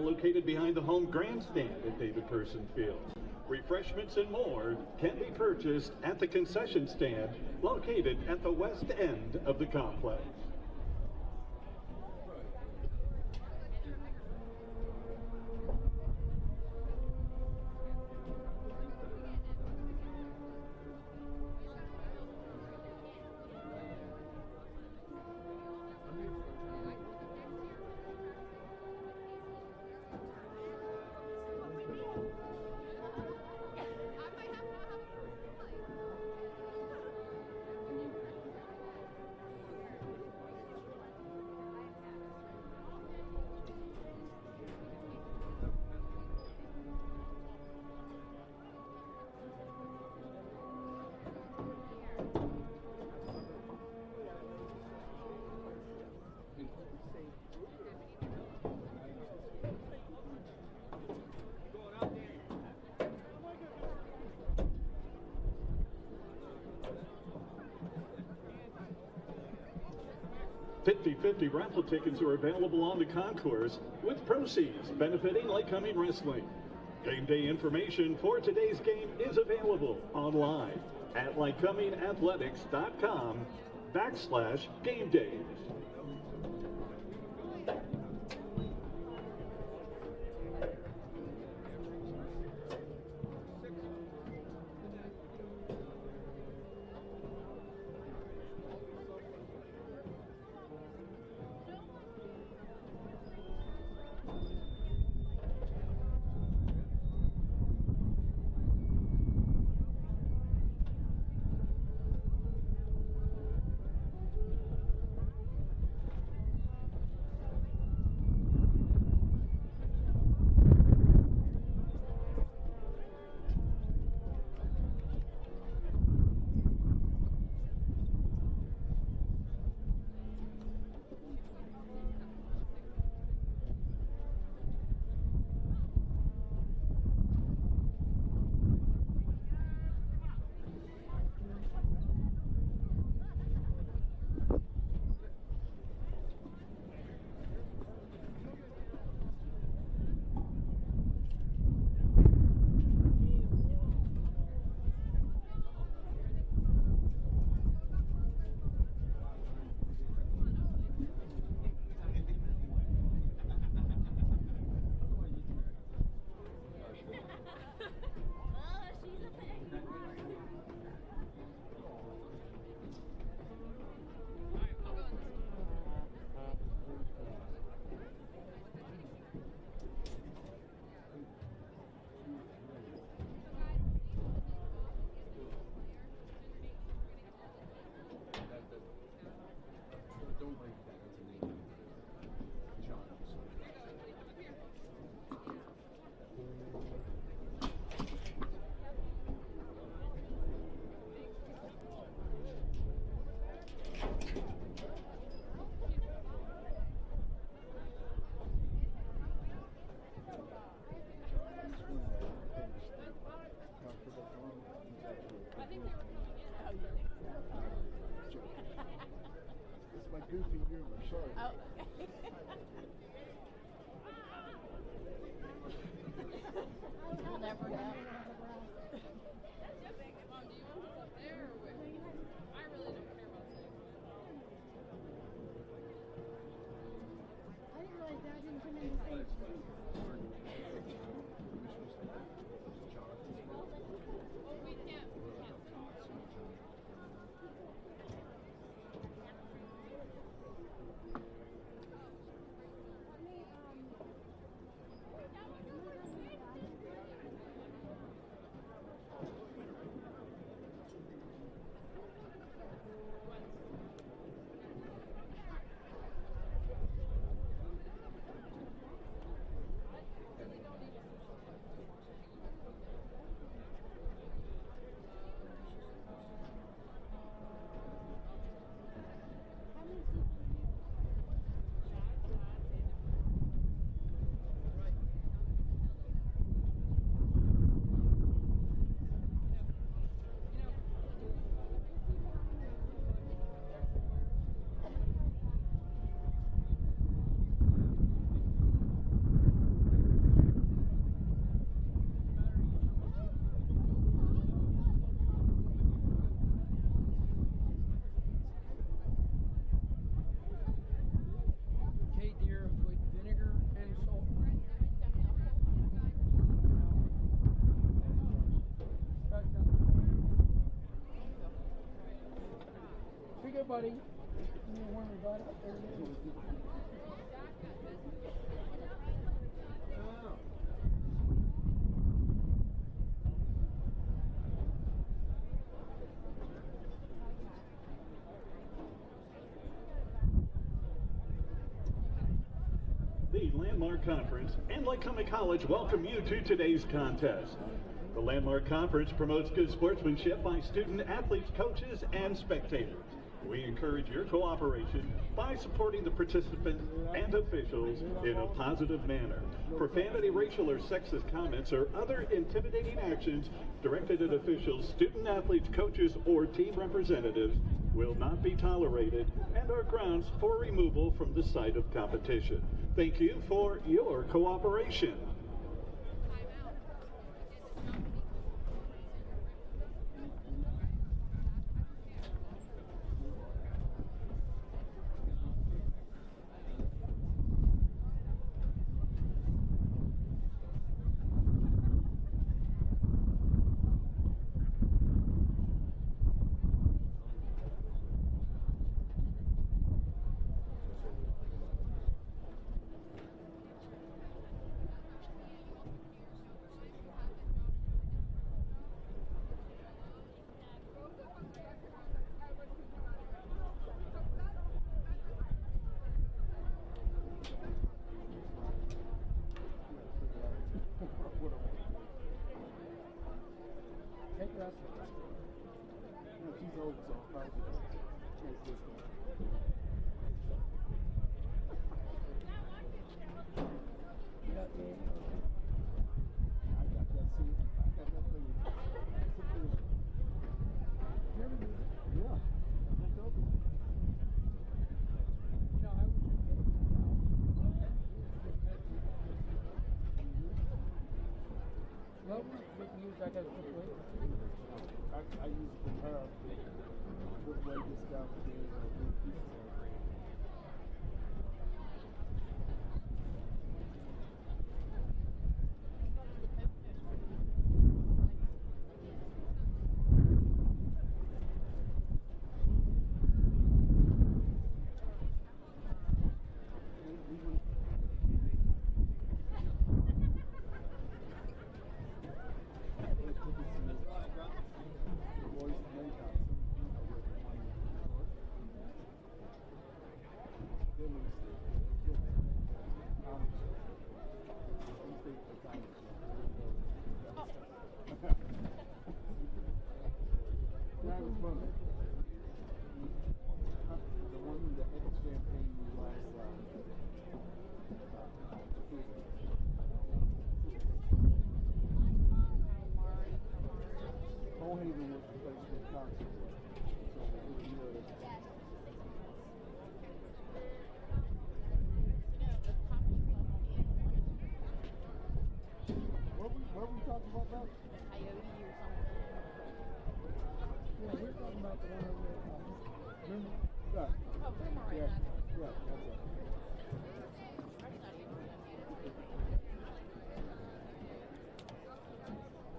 located behind the home grandstand at David Person Field. Refreshments and more can be purchased at the concession stand located at the west end of the complex. $50-50 raffle tickets are available on the concourse, with proceeds benefiting Lycoming Wrestling. Game day information for today's game is available online at lycomingathletics.com/game days. Goofy humor, sorry. Oh. You'll never know. Mom, do you want us up there or where? I really don't care about that. I didn't realize Dad didn't come in the same seat. Well, we can't. buddy. You want me bud up there? The Landmark Conference and Lycoming College welcome you to today's contest. The Landmark Conference promotes good sportsmanship by student athletes, coaches, and spectators. We encourage your cooperation by supporting the participants and officials in a positive manner. Profanity, racial, or sexist comments or other intimidating actions directed at officials, student athletes, coaches, or team representatives will not be tolerated and are grounds for removal from the site of competition. Thank you for your cooperation. She's old, so I'll probably just this one. I got that seat. I got that thing. Yeah. That's open. What would you use that as a quick? I use it from her with way discount for the What were we talking about that? Coyote or something. Yeah, we're talking about the one over there. Remember? Yeah. Oh, boomerang. Yeah. That's it. Yeah, that's it. That's not even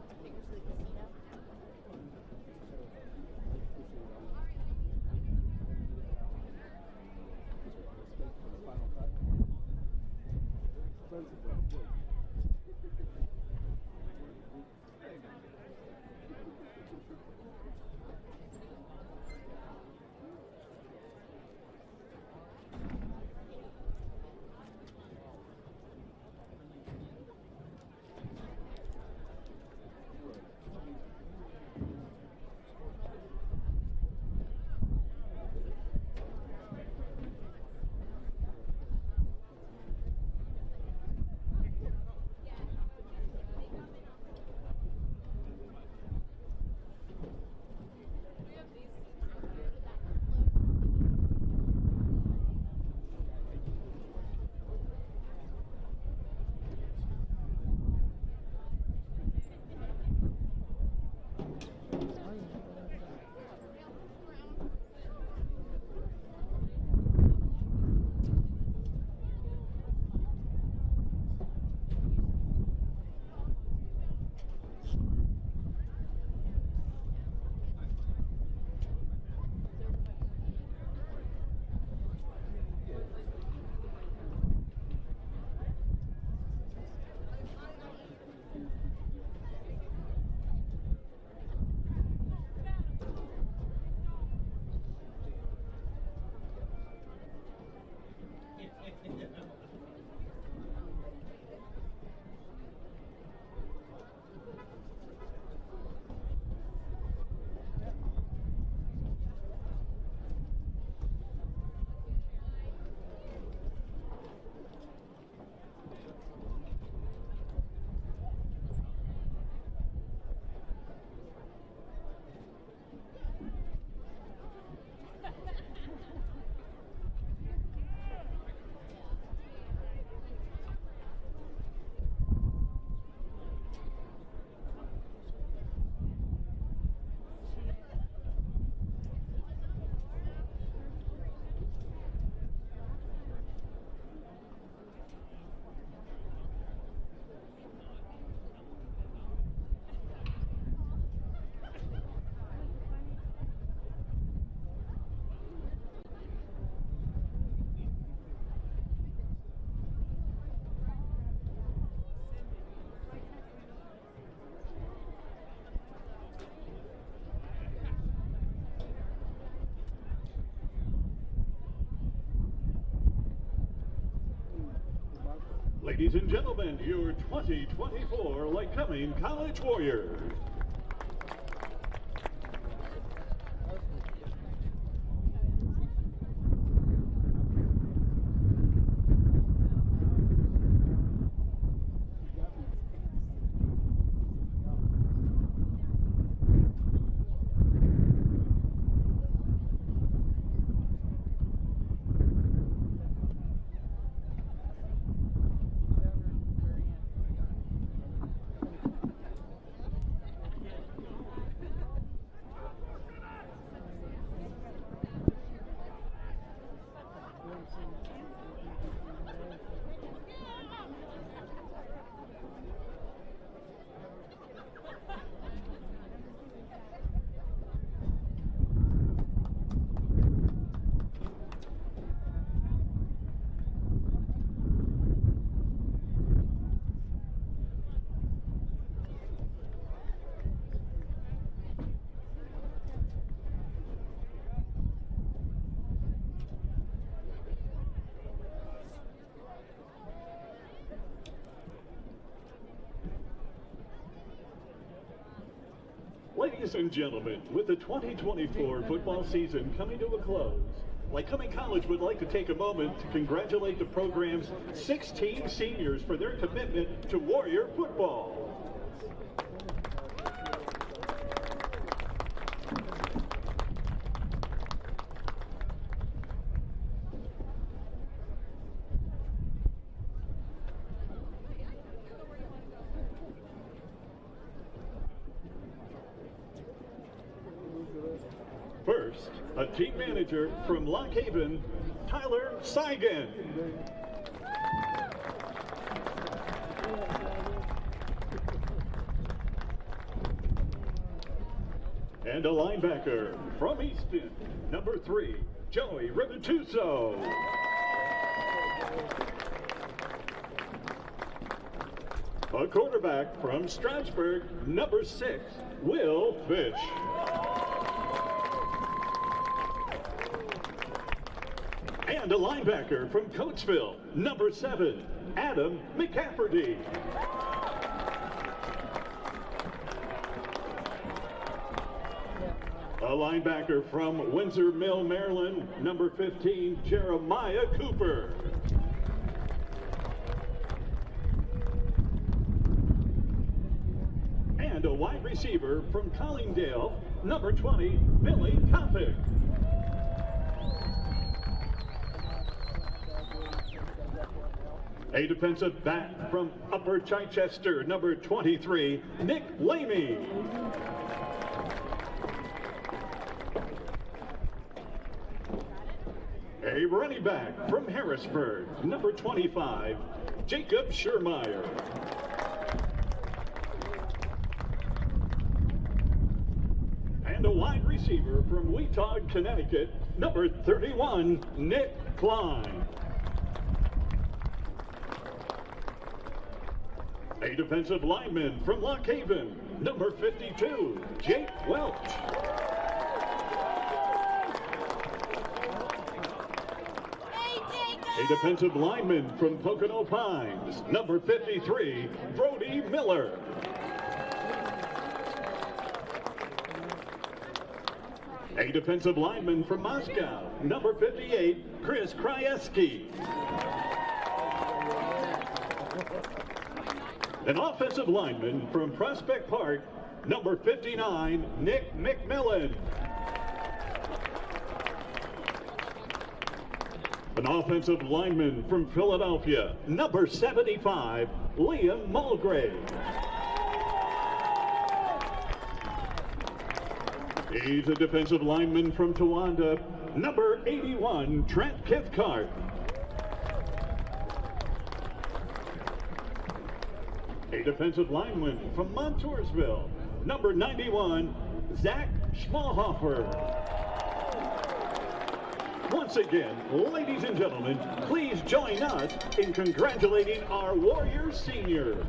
I think it's the casino. Ladies and gentlemen, your 2024 Lycoming College Warriors. Ladies and gentlemen, with the 2024 football season coming to a close, Lycoming College would like to take a moment to congratulate the program's 16 seniors for their commitment to Warrior football. First, a team manager from Lock Haven, Tyler Seigan. And a linebacker from Easton, number 3, Joey Rivituso. A quarterback from Strasburg, number 6, Will Fish. And a linebacker from Coatesville, number 7, Adam McCafferty. A linebacker from Windsor Mill, Maryland, number 15, Jeremiah Cooper. And a wide receiver from Collingdale, number 20, Billy Kopic. A defensive back from Upper Chichester, number 23, Nick Lamy. A running back from Harrisburg, number 25, Jacob Schurmeyer. And a wide receiver from Weetag, Connecticut, number 31, Nick Klein. A defensive lineman from Lock Haven, number 52, Jake Welch. A defensive lineman from Pocono Pines, number 53, Brody Miller. A defensive lineman from Moscow, number 58, Chris Krajewski. An offensive lineman from Prospect Park, number 59, Nick McMillan. An offensive lineman from Philadelphia, number 75, Liam Mulgrave. He's a defensive lineman from Towanda, number 81, Trent Cathcart. A defensive lineman from Montoursville, number 91, Zach Schmalhofer. Once again, ladies and gentlemen, please join us in congratulating our Warriors seniors.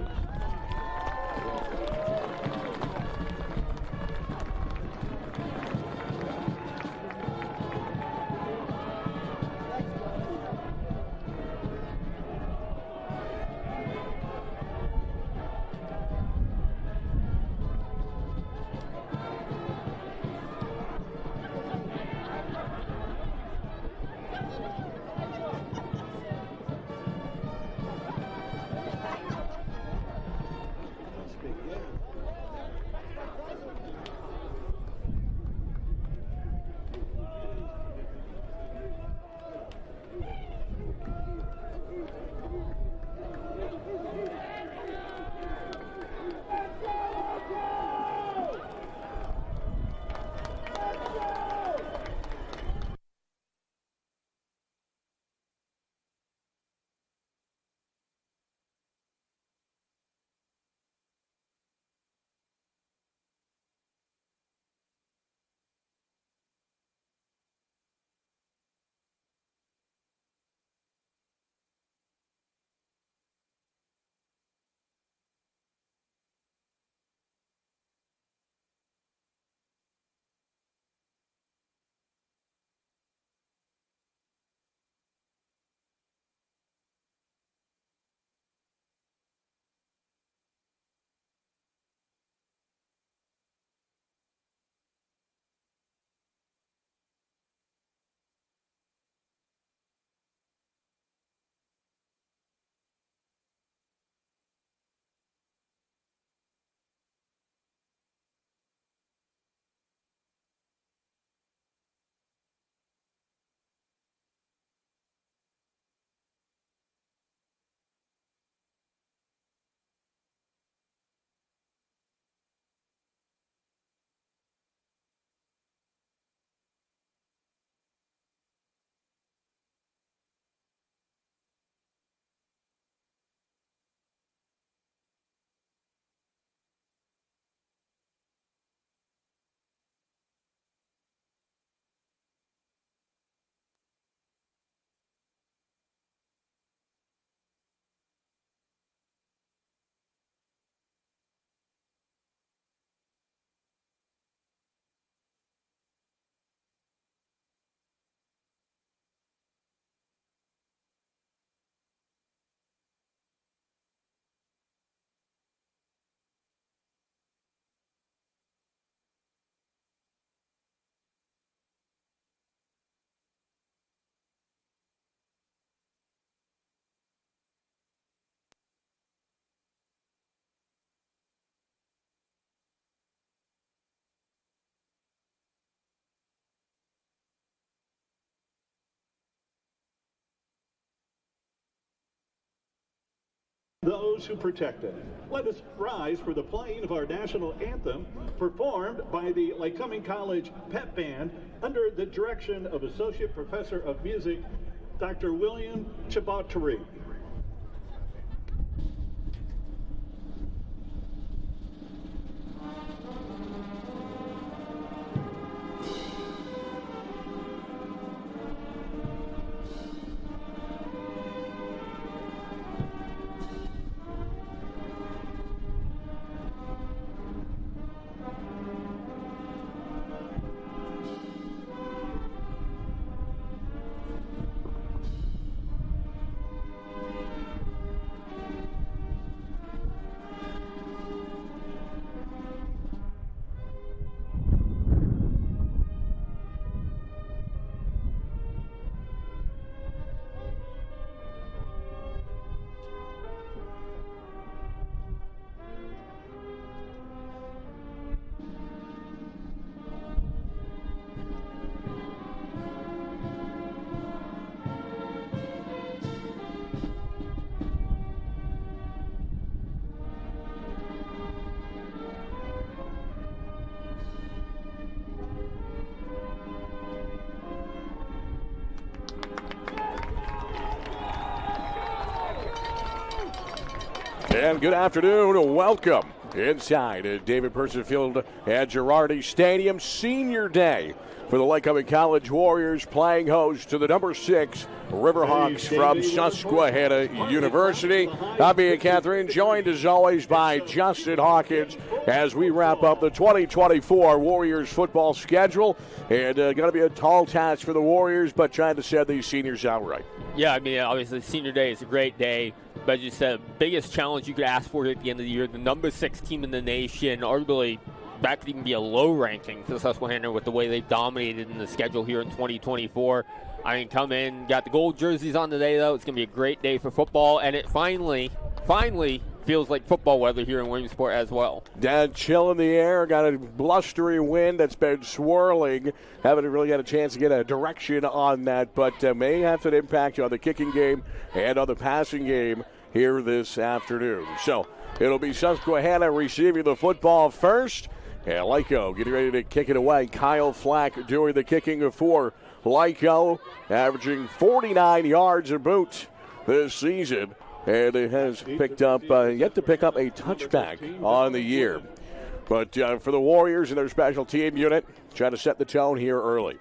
those who protect it. Let us rise for the playing of our national anthem, performed by the Lycoming College Pep Band under the direction of Associate Professor of Music, Dr. William Chabatari. And good afternoon. Welcome inside David Person Field at Girardi Stadium. Senior day for the Lycoming College Warriors, playing host to the number 6 Riverhawks from Susquehanna University. I'm Ian Catherine, joined as always by Justin Hawkins as we wrap up the 2024 Warriors football schedule. And going to be a tall task for the Warriors, but trying to set these seniors out right. Yeah, I mean, obviously, senior day is a great day. But as you said, biggest challenge you could ask for at the end of the year, the number 6 team in the nation, arguably that could even be a low ranking for Susquehanna with the way they've dominated in the schedule here in 2024. I mean, come in, got the gold jerseys on today, though. It's going to be a great day for football, and it finally feels like football weather here in Williamsport as well. Dead chill in the air, got a blustery wind that's been swirling. Haven't really got a chance to get a direction on that, but may have an impact on the kicking game and on the passing game here this afternoon. So it'll be Susquehanna receiving the football first. And Lyco getting ready to kick it away. Kyle Flack doing the kicking for Lyco, averaging 49 yards a boot this season. And it has picked up, yet to pick up a touchback on the year. But for the Warriors and their special team unit, trying to set the tone here early.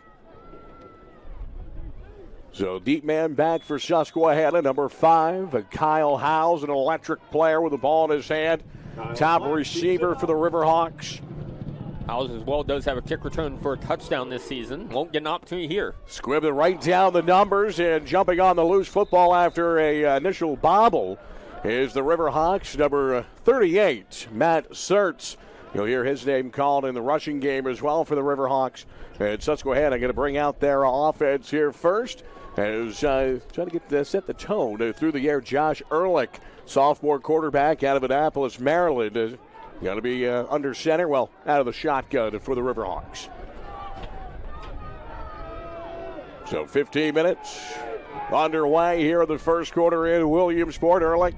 So deep man back for Susquehanna, number 5, Kyle Howes, an electric player with the ball in his hand. Top receiver for the Riverhawks. Howes as well does have a kick return for a touchdown this season. Won't get an opportunity here. Squibbing right down the numbers and jumping on the loose football after a initial bobble is the Riverhawks, number 38, Matt Sertz. You'll hear his name called in the rushing game as well for the Riverhawks. And Susquehanna going to bring out their offense here first. As trying to set the tone through the air, Josh Ehrlich, sophomore quarterback out of Annapolis, Maryland, going to be under center, well, out of the shotgun for the Riverhawks. So 15 minutes underway here in the first quarter in Williamsport. Ehrlich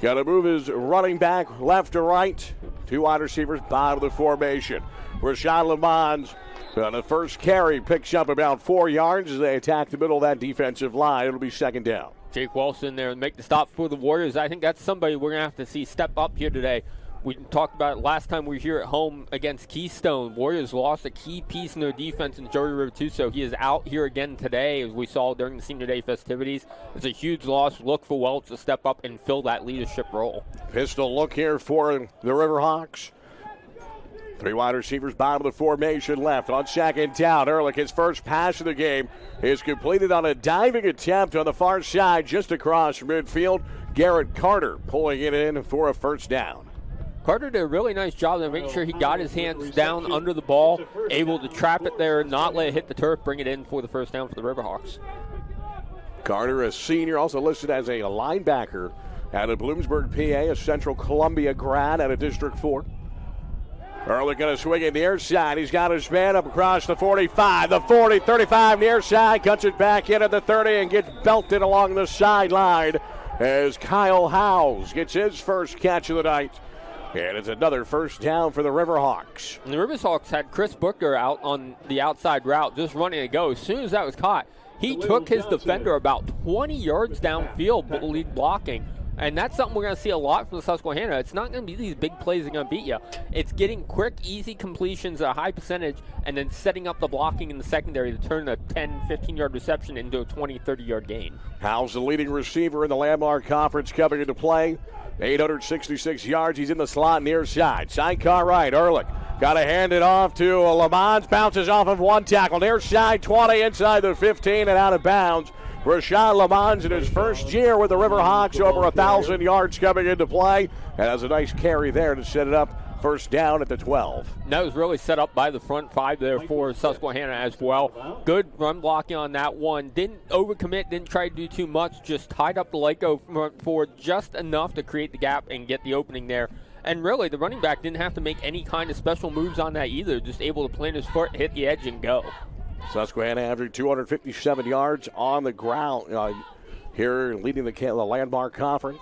got to move his running back left to right. 2 wide receivers, bottom of the formation. Rashad Lamont on the first carry picks up about 4 yards as they attack the middle of that defensive line. It'll be second down. Jake Wilson there and make the stop for the Warriors. I think that's somebody we're going to have to see step up here today. We talked about it last time we were here at home against Keystone. Warriors lost a key piece in their defense in Joey Rivatuso. He is out here again today, as we saw during the senior day festivities. It's a huge loss. Look for Welch to step up and fill that leadership role. Pistol look here for the Riverhawks. 3 wide receivers, bottom of the formation left on second down. Ehrlich, his first pass of the game, is completed on a diving attempt on the far side just across midfield. Garrett Carter pulling it in for a first down. Carter did a really nice job to make sure he got his hands down under the ball, able to trap it there, not let it hit the turf, bring it in for the first down for the Riverhawks. Carter, a senior, also listed as a linebacker out of Bloomsburg, PA, a Central Columbia grad out of District 4. Ehrlich going to swing it near side. He's got his man up across the 45, the 40, 35 near side, cuts it back in at the 30 and gets belted along the sideline as Kyle Howes gets his first catch of the night. And it's another first down for the Riverhawks. And the Riverhawks had Chris Booker out on the outside route, just running to go. As soon as that was caught, he took his defender about 20 yards downfield, lead blocking. And that's something we're going to see a lot from the Susquehanna. It's not going to be these big plays that are going to beat you. It's getting quick, easy completions at a high percentage and then setting up the blocking in the secondary to turn a 10, 15-yard reception into a 20, 30-yard gain. Howes, the leading receiver in the Landmark Conference, coming into play. 866 yards. He's in the slot near side. Sidecar right. Ehrlich got to hand it off to Lamont. Bounces off of one tackle. Near side 20, inside the 15 and out of bounds. Rashawn Lamont in his first year with the Riverhawks, over 1,000 yards coming into play. And has a nice carry there to set it up. First down at the 12. That was really set up by the front five there for Susquehanna as well. Good run blocking on that one. Didn't overcommit, didn't try to do too much, just tied up the Lyco front four just enough to create the gap and get the opening there. And really, the running back didn't have to make any kind of special moves on that either, just able to plant his foot, hit the edge, and go. Susquehanna averaging 257 yards on the ground here, leading the Landmark Conference.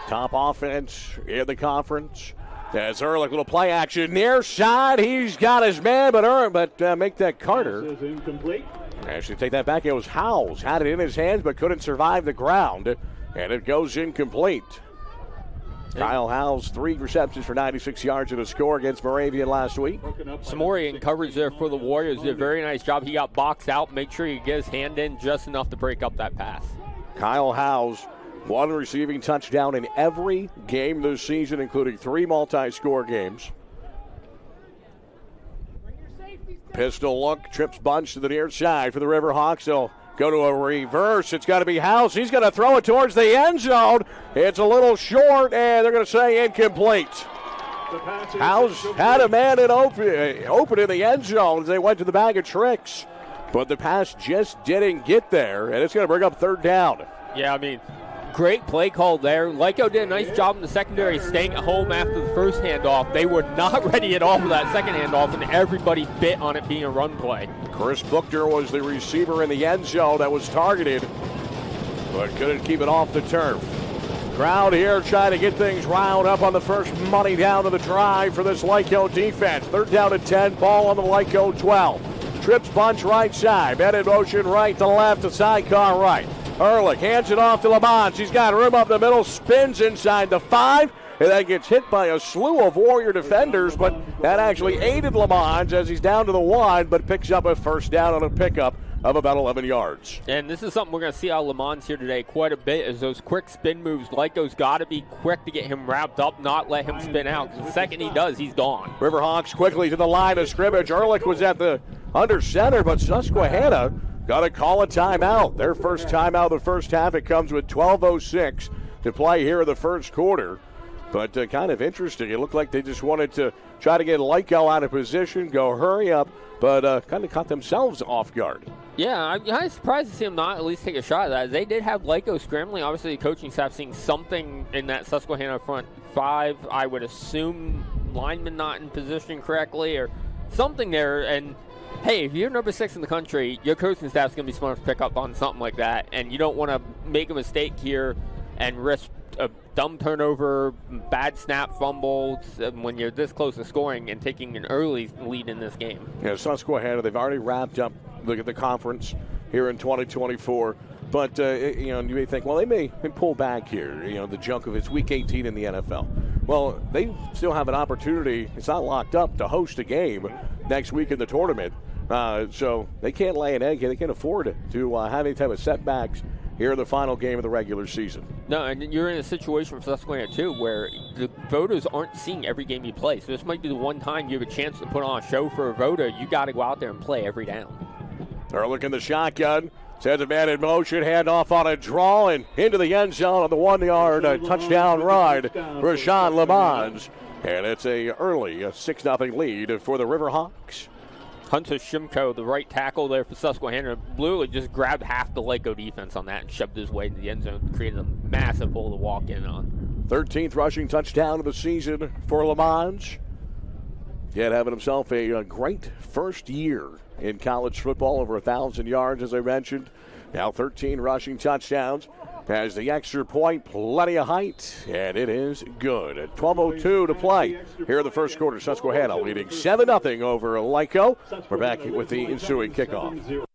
Top offense in the conference. As Ehrlich, little play action near side. He's got his man, but make that Carter. Actually, take that back. It was Howes. Had it in his hands, but couldn't survive the ground. And it goes incomplete. Kyle Howes, 3 receptions for 96 yards and a score against Moravian last week. Samori in coverage there for the Warriors did a very nice job. He got boxed out, make sure he gets his hand in just enough to break up that pass. Kyle Howes, 1 receiving touchdown in every game this season, including 3 multi-score games. Pistol look, trips bunch to the near side for the Riverhawks. They'll go to a reverse. It's got to be Howes. He's going to throw it towards the end zone. It's a little short, and they're going to say incomplete. Howes had a man open in the end zone as they went to the bag of tricks. But the pass just didn't get there, and it's going to bring up third down. Yeah, I mean, great play call there. Lyco did a nice job in the secondary staying at home after the first handoff. They were not ready at all for that second handoff, and everybody bit on it being a run play. Chris Booker was the receiver in the end zone that was targeted, but couldn't keep it off the turf. Crowd here trying to get things riled up on the first money down of the drive for this Lyco defense. Third down and 10, ball on the Lyco 12. Trips bunch right side, men in motion right to left, to sidecar right. Ehrlich hands it off to Lamont. He's got room up the middle, spins inside the 5, and then gets hit by a slew of Warrior defenders, but that actually aided Lamont as he's down to the 1, but picks up a first down on a pickup of about 11 yards. And this is something we're going to see out of Lamont's here today quite a bit, is those quick spin moves. Lyco's got to be quick to get him wrapped up, not let him spin out. The second he does, he's gone. Riverhawks quickly to the line of scrimmage. Ehrlich was at the under center, but Susquehanna got to call a timeout. Their first timeout of the first half. It comes with 12:06 to play here in the first quarter. But kind of interesting. It looked like they just wanted to try to get Lyco out of position, go hurry up, but kind of caught themselves off guard. Yeah, I'm surprised to see them not at least take a shot at that. They did have Lyco scrambling. Obviously, the coaching staff seeing something in that Susquehanna front 5. I would assume linemen not in position correctly or something there. And hey, if you're number 6 in the country, your coaching staff's going to be smart to pick up on something like that. And you don't want to make a mistake here and risk a dumb turnover, bad snap, fumbles when you're this close to scoring and taking an early lead in this game. Yeah, Susquehanna, they've already wrapped up the conference here in 2024. But, you may think, well, they may pull back here, the junk of it's week 18 in the NFL. Well, they still have an opportunity. It's not locked up to host a game next week in the tournament. So they can't lay an egg here. They can't afford to have any type of setbacks here in the final game of the regular season. No, and you're in a situation for Susquehanna, too, where the voters aren't seeing every game you play. So this might be the one time you have a chance to put on a show for a voter. You got to go out there and play every down. Ehrlich in the shotgun. Sends a man in motion, handoff on a draw, and into the end zone on the 1-yard touchdown ride. Rashawn Lamont. And it's a early 6-0 lead for the Riverhawks. Hunter Shimko, the right tackle there for Susquehanna, literally just grabbed half the Lyco defense on that and shoved his way into the end zone, created a massive hole to walk in on. 13th rushing touchdown of the season for Lamont. Yet having himself a great first year in college football, over 1,000 yards, as I mentioned. Now 13 rushing touchdowns. has the extra point, plenty of height, and it is good. At 12:02 to play here in the first quarter, Susquehanna leading 7-0 over Lyco. We're back with the ensuing kickoff.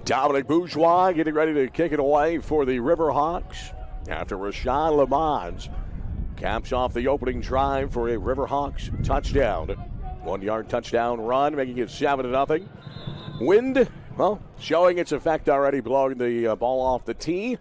Dominic Bourgeois getting ready to kick it away for the Riverhawks after Rashawn Lamont caps off the opening drive for a Riverhawks touchdown. 1-yard touchdown run, making it 7-0. Wind, well, showing its effect already, blowing the ball off the tee.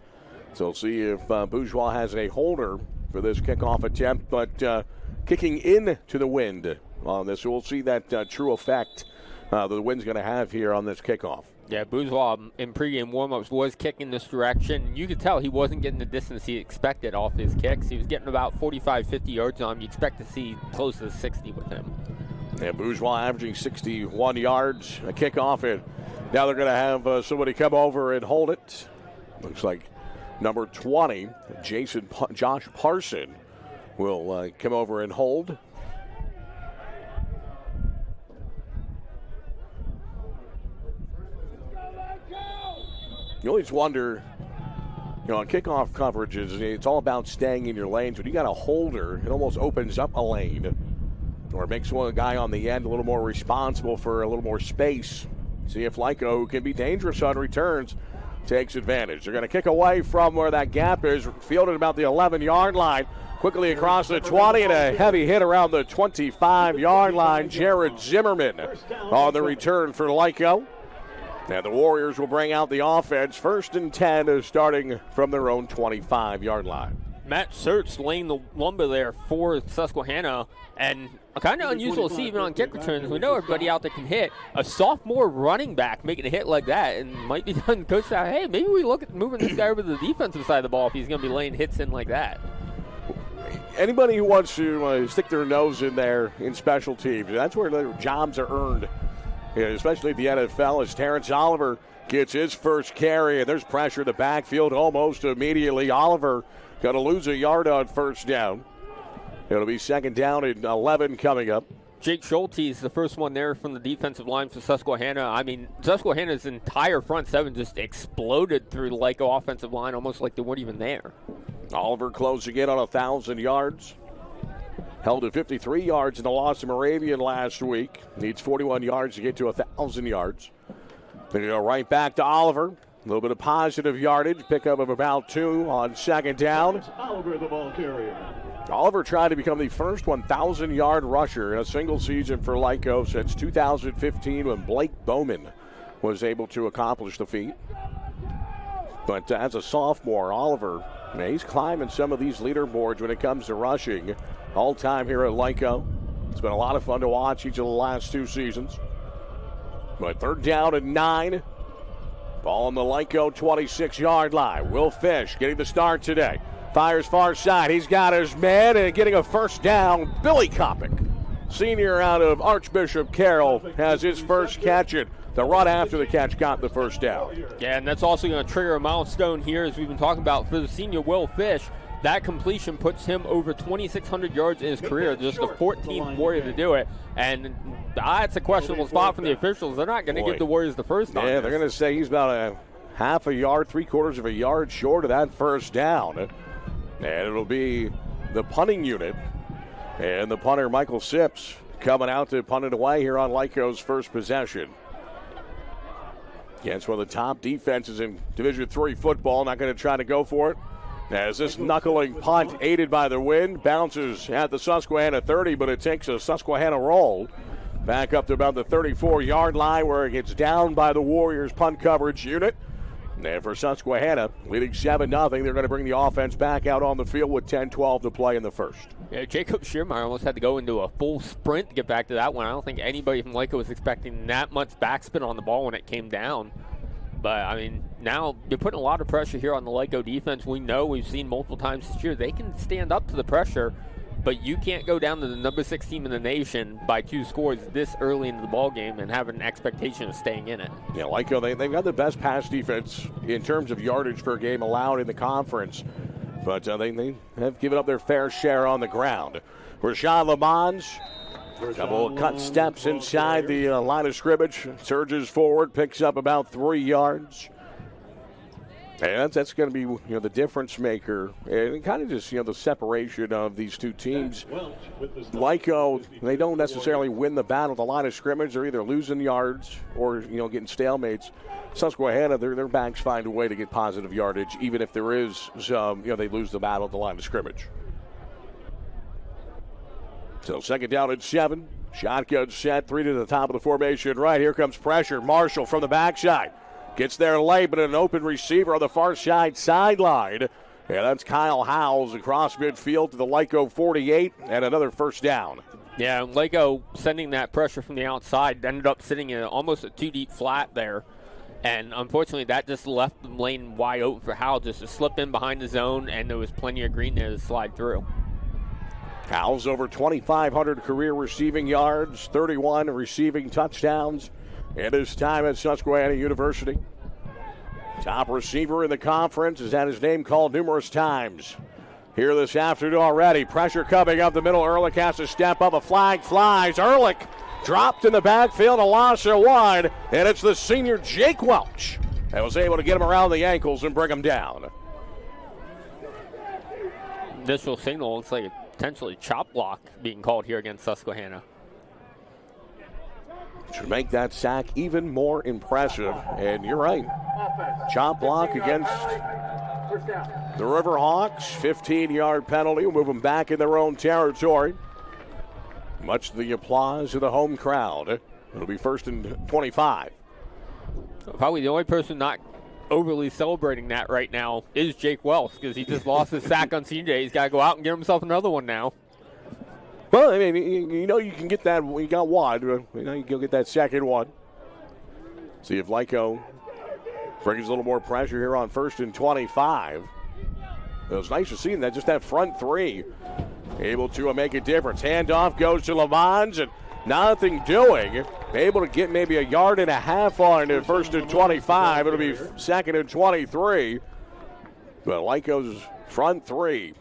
So we'll see if Bourgeois has a holder for this kickoff attempt, but kicking into the wind on this. So we'll see that true effect the wind's going to have here on this kickoff. Yeah, Bourgeois in pregame warmups was kicking this direction. You could tell he wasn't getting the distance he expected off his kicks. He was getting about 45, 50 yards on him. You expect to see close to 60 with him. And Bourgeois averaging 61 yards, a kickoff, and now they're going to have somebody come over and hold it. Looks like number 20, Josh Parson, will come over and hold. You always wonder, on kickoff coverages, it's all about staying in your lanes. When you got a holder, it almost opens up a lane, or makes one guy on the end a little more responsible for a little more space. See if Lyco, who can be dangerous on returns, takes advantage. They're going to kick away from where that gap is, fielded about the 11-yard line. Quickly across the 20 and a heavy hit around the 25-yard line. Jared Zimmerman on the return for Lyco. And the Warriors will bring out the offense. 1st and 10 starting from their own 25-yard line. Matt Sertz laying the lumber there for Susquehanna. And kind of unusual to see even on kick returns. We know everybody out there can hit. A sophomore running back making a hit like that, and might be done. Coach said, hey, maybe we look at moving this guy over to the defensive side of the ball if he's going to be laying hits in like that. Anybody who wants to stick their nose in there in special teams, that's where their jobs are earned. Yeah, especially at the NFL, as Terrence Oliver gets his first carry, and there's pressure in the backfield almost immediately. Oliver going to lose a yard on first down. It'll be 2nd down and 11 coming up. Jake Schulte is the first one there from the defensive line for Susquehanna. I mean, Susquehanna's entire front seven just exploded through the Lyco offensive line, almost like they weren't even there. Oliver closing in on 1,000 yards. Held at 53 yards in the loss to Moravian last week. Needs 41 yards to get to 1,000 yards. They go right back to Oliver. A little bit of positive yardage. Pickup of about 2 on 2nd down. Oliver, the ball carrier. Oliver trying to become the first 1,000-yard rusher in a single season for Lyco since 2015 when Blake Bowman was able to accomplish the feat. But as a sophomore, Oliver, he's climbing some of these leaderboards when it comes to rushing. All time here at Lyco. It's been a lot of fun to watch each of the last 2 seasons. But 3rd down and 9. Ball on the Lyco 26-yard line. Will Fish getting the start today. Fires far side. He's got his man and getting a first down. Billy Kopic, senior out of Archbishop Carroll, has his first catch. And the run after the catch got the first down. Yeah, and that's also going to trigger a milestone here, as we've been talking about, for the senior Will Fish. That completion puts him over 2,600 yards in his career, just the 14th Warrior to do it. And that's a questionable spot from the officials. They're not going to give the Warriors the first down. Yeah, they're going to say he's about a half a yard, 3/4 of a yard short of that first down. And it'll be the punting unit. And the punter, Michael Sips, coming out to punt it away here on Lyco's first possession. Against one of the top defenses in Division III football. Not going to try to go for it. As this knuckling punt, aided by the wind, bounces at the Susquehanna 30, but it takes a Susquehanna roll back up to about the 34-yard line, where it gets down by the Warriors punt coverage unit. And for Susquehanna, leading 7-0, they're going to bring the offense back out on the field with 10-12 to play in the first. Yeah, Jacob Schiermeyer almost had to go into a full sprint to get back to that one. I don't think anybody from Lyco was expecting that much backspin on the ball when it came down. But, I mean, now you're putting a lot of pressure here on the Lyco defense. We know, we've seen multiple times this year, they can stand up to the pressure, but you can't go down to the number 6 team in the nation by 2 scores this early into the ball game and have an expectation of staying in it. Yeah, Lyco, they've got the best pass defense in terms of yardage per game allowed in the conference, but they have given up their fair share on the ground. Rashawn Lamont, a couple of cut steps inside the line of scrimmage, surges forward, picks up about 3 yards. And that's going to be, the difference maker, and kind of just, the separation of these two teams. Lyco, they don't necessarily win the battle at the line of scrimmage. They're either losing yards or, getting stalemates. Susquehanna, their backs find a way to get positive yardage, even if there is some, they lose the battle at the line of scrimmage. So 2nd down and 7. Shotgun set, 3 to the top of the formation. Right, here comes pressure. Marshall from the backside. Gets there late, but an open receiver on the far side sideline. And that's Kyle Howells across midfield to the Lyco 48, and another first down. Yeah, and Lyco sending that pressure from the outside ended up sitting in almost a 2-deep flat there. And unfortunately, that just left the lane wide open for Howells just to slip in behind the zone, and there was plenty of green there to slide through. Howells over 2,500 career receiving yards, 31 receiving touchdowns in his time at Susquehanna University. Top receiver in the conference has had his name called numerous times here this afternoon already. Pressure coming up the middle. Ehrlich has to step up. A flag flies. Ehrlich dropped in the backfield. A loss of 1, and it's the senior Jake Welch that was able to get him around the ankles and bring him down. Initial signal looks like a potentially chop block being called here against Susquehanna. Should make that sack even more impressive. And you're right. Chop block against the Riverhawks. 15-yard penalty. We'll move them back in their own territory. Much to the applause of the home crowd. It'll be 1st and 25. Probably the only person not overly celebrating that right now is Jake Wells, because he just lost his sack on senior day. He's got to go out and get himself another one now. Well, I mean, you can get that. You got one. You can go get that second one. See if Lyco brings a little more pressure here on 1st and 25. It was nice to see that, just that front 3 able to make a difference. Handoff goes to Lamont, and nothing doing. Able to get maybe 1.5 yards on it. 1st and 25. It'll be 2nd and 23. But Lyco's front 3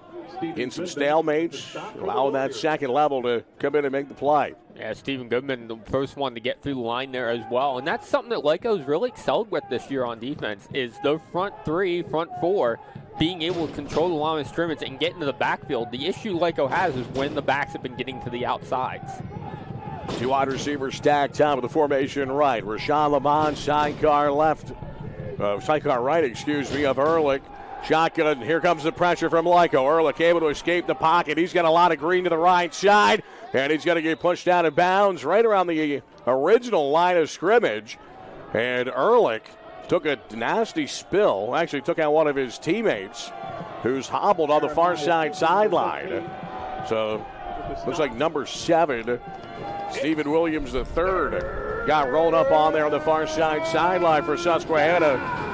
in some stalemates, allowing that second level to come in and make the play. Yeah, Stephen Goodman, the first one to get through the line there as well. And that's something that Lyco's really excelled with this year on defense, is the front 3, front 4, being able to control the line of scrimmage and get into the backfield. The issue Lyco has is when the backs have been getting to the outsides. 2 wide receivers stacked top of the formation right. Rashawn Lamont, sidecar right, of Ehrlich. Shotgun, here comes the pressure from Lyco. Ehrlich able to escape the pocket. He's got a lot of green to the right side, and he's going to get pushed out of bounds right around the original line of scrimmage. And Ehrlich took a nasty spill, actually took out one of his teammates, who's hobbled on the far side sideline. So, looks like number 7, Stephen Williams III, got rolled up on there on the far side sideline for Susquehanna.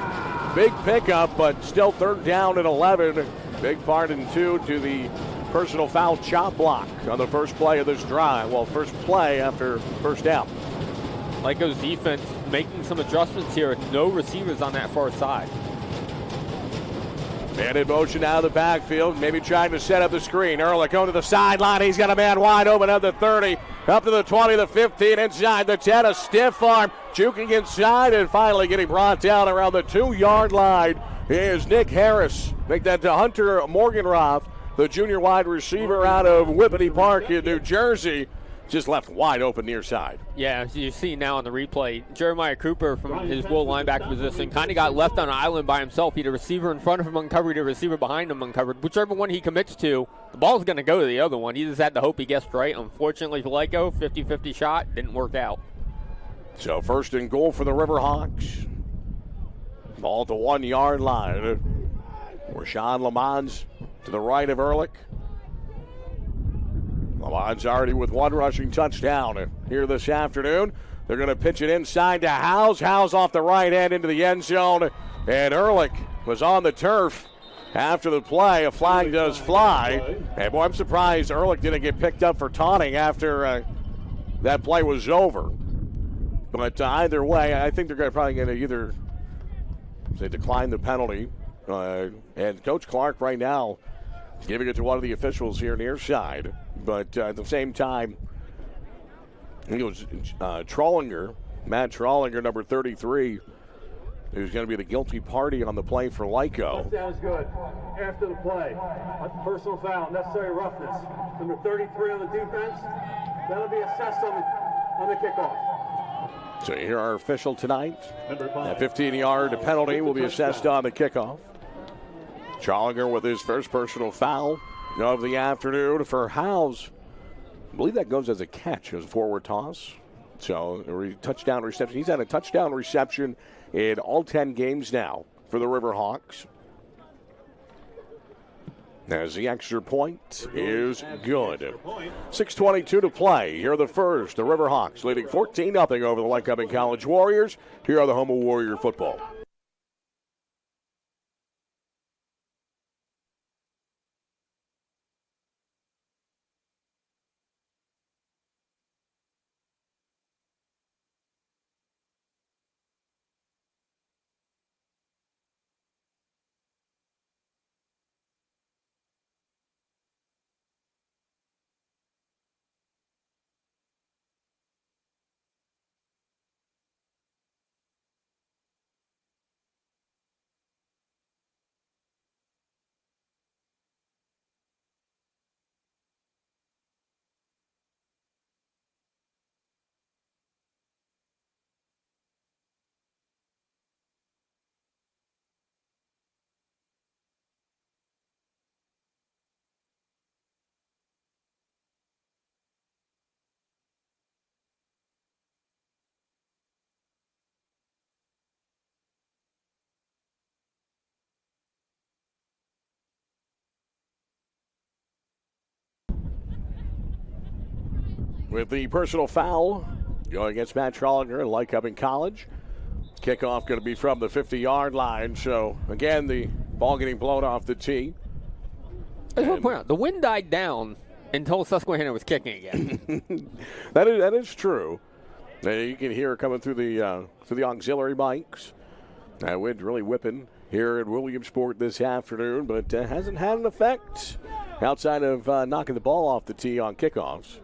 Big pickup, but still 3rd down and 11. Big part in 2 to the personal foul chop block on the first play of this drive. Well, first play after first down. Lyco's defense making some adjustments here. No receivers on that far side. Man in motion out of the backfield, maybe trying to set up the screen. Ehrlich going to the sideline. He's got a man wide open at the 30, up to the 20, the 15, inside the 10. A stiff arm, juking inside, and finally getting brought down around the 2-yard line is Nick Harris. Make that to Hunter Morganroth, the junior wide receiver out of Whippany Park in New Jersey. just left wide open near side. Yeah, as you see now on the replay, Jeremiah Cooper from his will linebacker position kind of got left on an island by himself. He had a receiver in front of him uncovered, a receiver behind him uncovered. Whichever one he commits to, the ball's going to go to the other one. He just had to hope he guessed right. Unfortunately for Lyco, 50-50 shot, didn't work out. So first and goal for the Riverhawks. Ball at the 1 yard line. Rashawn Lamons to the right of Ehrlich. Lamons already with one rushing touchdown here this afternoon. They're going to pitch it inside to Howes. Howes off the right end into the end zone. And Ehrlich was on the turf after the play. A flag does fly. And boy, I'm surprised Ehrlich didn't get picked up for taunting after that play was over. But either way, I think they're probably going to either decline the penalty. And Coach Clark right now giving it to one of the officials here near side. But at the same time, it was Trollinger, Matt Trollinger, number 33, who's going to be the guilty party on the play for Lyco. Touchdown is good. After the play, personal foul, necessary roughness. Number 33 on the defense, that'll be assessed on the kickoff. So here our official tonight. That 15-yard penalty will be assessed on the kickoff. Trollinger with his first personal foul of the afternoon for Howes. I believe that goes as a catch, as a forward toss. So a touchdown reception. He's had a touchdown reception in all 10 games now for the Riverhawks. As the extra point is good. 6:22 to play. Here are the first. The Riverhawks leading 14-0 over the Lycoming College Warriors. Here are the home of Warrior football. With the personal foul going against Matt Trollinger and Lycoming College. Kickoff going to be from the 50-yard line. So, again, the ball getting blown off the tee. I just want to point out, the wind died down until Susquehanna was kicking again. That is true. You can hear it coming through the auxiliary mics. That wind really whipping here at Williamsport this afternoon, but hasn't had an effect outside of knocking the ball off the tee on kickoffs.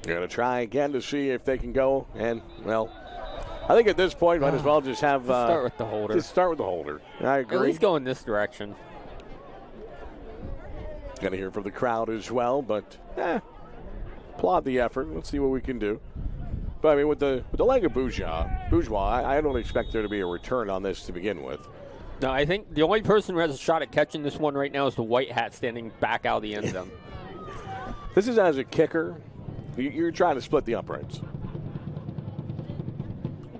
They're going to try again to see if they can go. And, well, I think at this point, might as well just have. Start with the holder. Just start with the holder. I agree. At least go in this direction. Going to hear from the crowd as well, but applaud the effort. Let's see what we can do. But, I mean, with the leg of Bourgeois, I don't expect there to be a return on this to begin with. No, I think the only person who has a shot at catching this one right now is the white hat standing back out of the end zone. This is as a kicker. You're trying to split the uprights.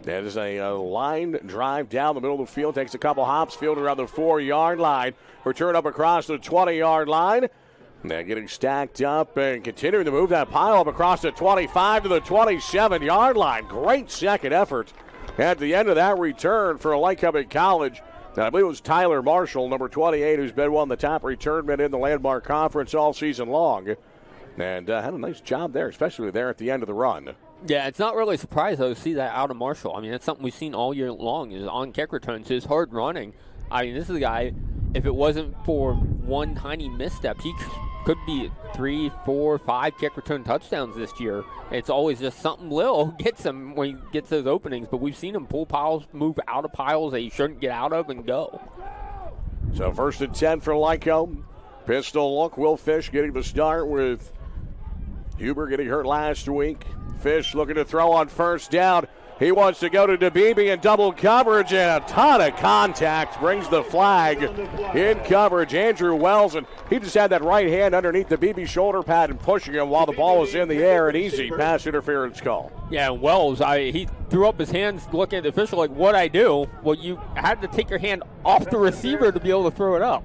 That is a line drive down the middle of the field. Takes a couple hops. Field around the 4-yard line. Return up across the 20-yard line. They're getting stacked up and continuing to move that pile up across the 25 to the 27-yard line. Great second effort at the end of that return for Lycoming College. And I believe it was Tyler Marshall, number 28, who's been one of the top return men in the Landmark Conference all season long. And had a nice job there, especially there at the end of the run. Yeah, it's not really a surprise, though, to see that out of Marshall. I mean, that's something we've seen all year long is on kick returns, his hard running. I mean, this is a guy, if it wasn't for one tiny misstep, he could be 3, 4, 5 kick return touchdowns this year. It's always just something little gets him when he gets those openings. But we've seen him pull piles, move out of piles that he shouldn't get out of, and go. So 1st and 10 for Lyco. Pistol look. Will Fish getting the start with Huber getting hurt last week. Fish looking to throw on first down. He wants to go to DeBeebe in double coverage, and a ton of contact brings the flag in coverage. Andrew Wells, and he just had that right hand underneath DeBeebe's shoulder pad and pushing him while the ball was in the air. An easy pass interference call. Yeah, Wells, he threw up his hands looking at the official like, what'd I do? Well, you had to take your hand off the receiver to be able to throw it up.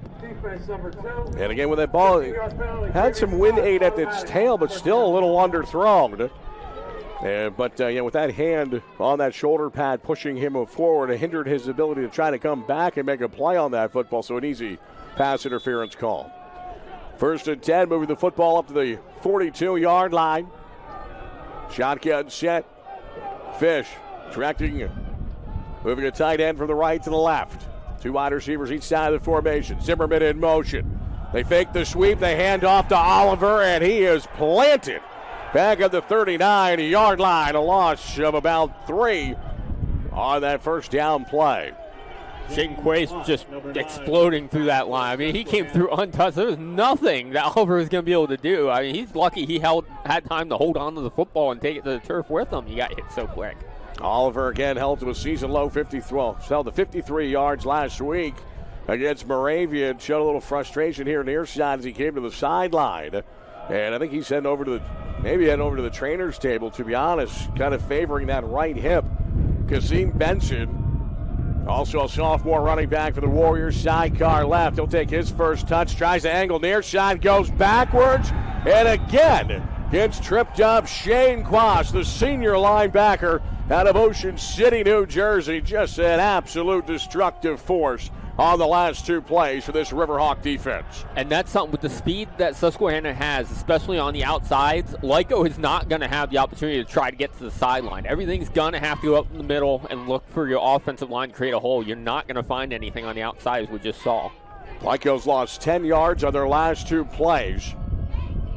And again, with that ball, it had some wind aid at its tail, but still a little underthrown. But with that hand on that shoulder pad pushing him forward, it hindered his ability to try to come back and make a play on that football, so an easy pass interference call. 1st and 10, moving the football up to the 42-yard line. Shotgun set. Fish directing, moving a tight end from the right to the left. 2 wide receivers each side of the formation. Zimmerman in motion. They fake the sweep. They hand off to Oliver, and he is planted back at the 39-yard line. A loss of about 3 on that first down play. Shaden Quay's just exploding through that line. I mean, he came through untouched. There was nothing that Oliver was going to be able to do. I mean, he's lucky he had time to hold on to the football and take it to the turf with him. He got hit so quick. Oliver again held to a season-low 53 yards last week against Moravian. Showed a little frustration here near side as he came to the sideline. And I think he's heading over to the trainer's table, to be honest, kind of favoring that right hip. Kasim Benson, also a sophomore running back for the Warriors, sidecar left. He'll take his first touch, tries to angle near side, goes backwards, and again gets tripped up. Shane Quash, the senior linebacker out of Ocean City, New Jersey, just an absolute destructive force on the last 2 plays for this Riverhawk defense. And that's something with the speed that Susquehanna has, especially on the outsides. Lyco is not going to have the opportunity to try to get to the sideline. Everything's going to have to go up in the middle and look for your offensive line to create a hole. You're not going to find anything on the outside, as we just saw. Lyco's lost 10 yards on their last 2 plays.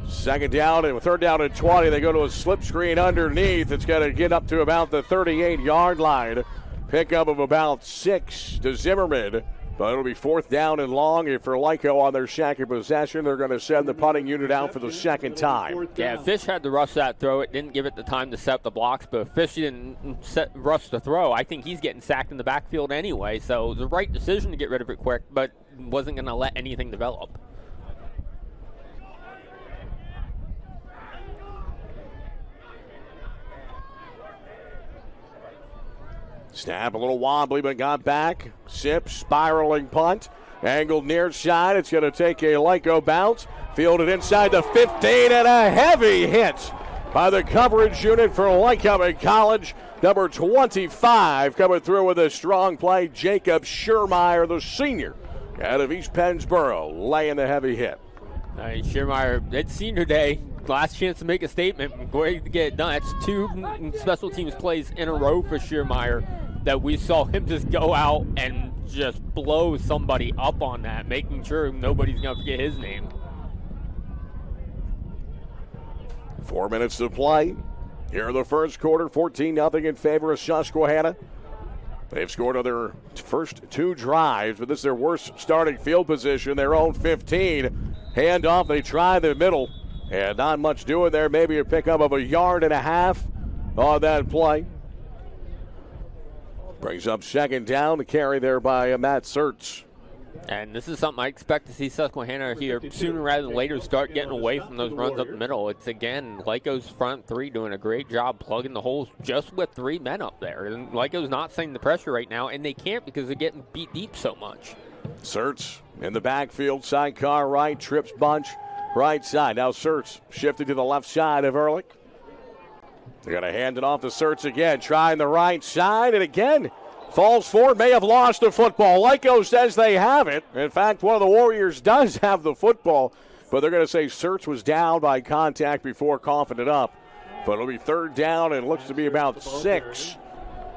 2nd down and 3rd down and 20. They go to a slip screen underneath. It's going to get up to about the 38-yard line. Pickup of about 6 to Zimmerman. But it'll be 4th down and long. And for Lyco on their second possession, they're going to send the punting unit out for the 2nd time. Yeah, Fish had to rush that throw. It didn't give it the time to set up the blocks, but if Fish didn't rush the throw, I think he's getting sacked in the backfield anyway. So it was the right decision to get rid of it quick, but wasn't going to let anything develop. Snap a little wobbly, but got back. Sip, spiraling punt. Angled near side. It's going to take a Lyco bounce. Fielded inside the 15, and a heavy hit by the coverage unit for Lycoming College. Number 25 coming through with a strong play. Jacob Schiermeyer, the senior out of East Pennsboro, laying the heavy hit. Schiermeyer, it's senior day. Last chance to make a statement. Going to get it done. That's 2 special teams plays in a row for Schiermeyer that we saw him just go out and just blow somebody up on that, making sure nobody's going to forget his name. 4 minutes to play. Here in the first quarter, 14-0 in favor of Susquehanna. They've scored on their first 2 drives, but this is their worst starting field position, their own 15. Handoff, they try the middle, and not much doing there. Maybe a pickup of 1.5 yards on that play. Brings up 2nd down to carry there by Matt Sertz. And this is something I expect to see Susquehanna here sooner rather than later start getting away from those runs up the middle. It's, again, Lyco's front 3 doing a great job plugging the holes just with 3 men up there. And Lyco's not sending the pressure right now, and they can't because they're getting beat deep so much. Sertz in the backfield, sidecar right, trips bunch, right side. Now Sertz shifted to the left side of Ehrlich. They're going to hand it off to Sertz again, trying the right side, and again, falls forward, may have lost the football. Lyco says they have it. In fact, one of the Warriors does have the football, but they're going to say Sertz was down by contact before coughing it up. But it'll be 3rd down and looks to be about 6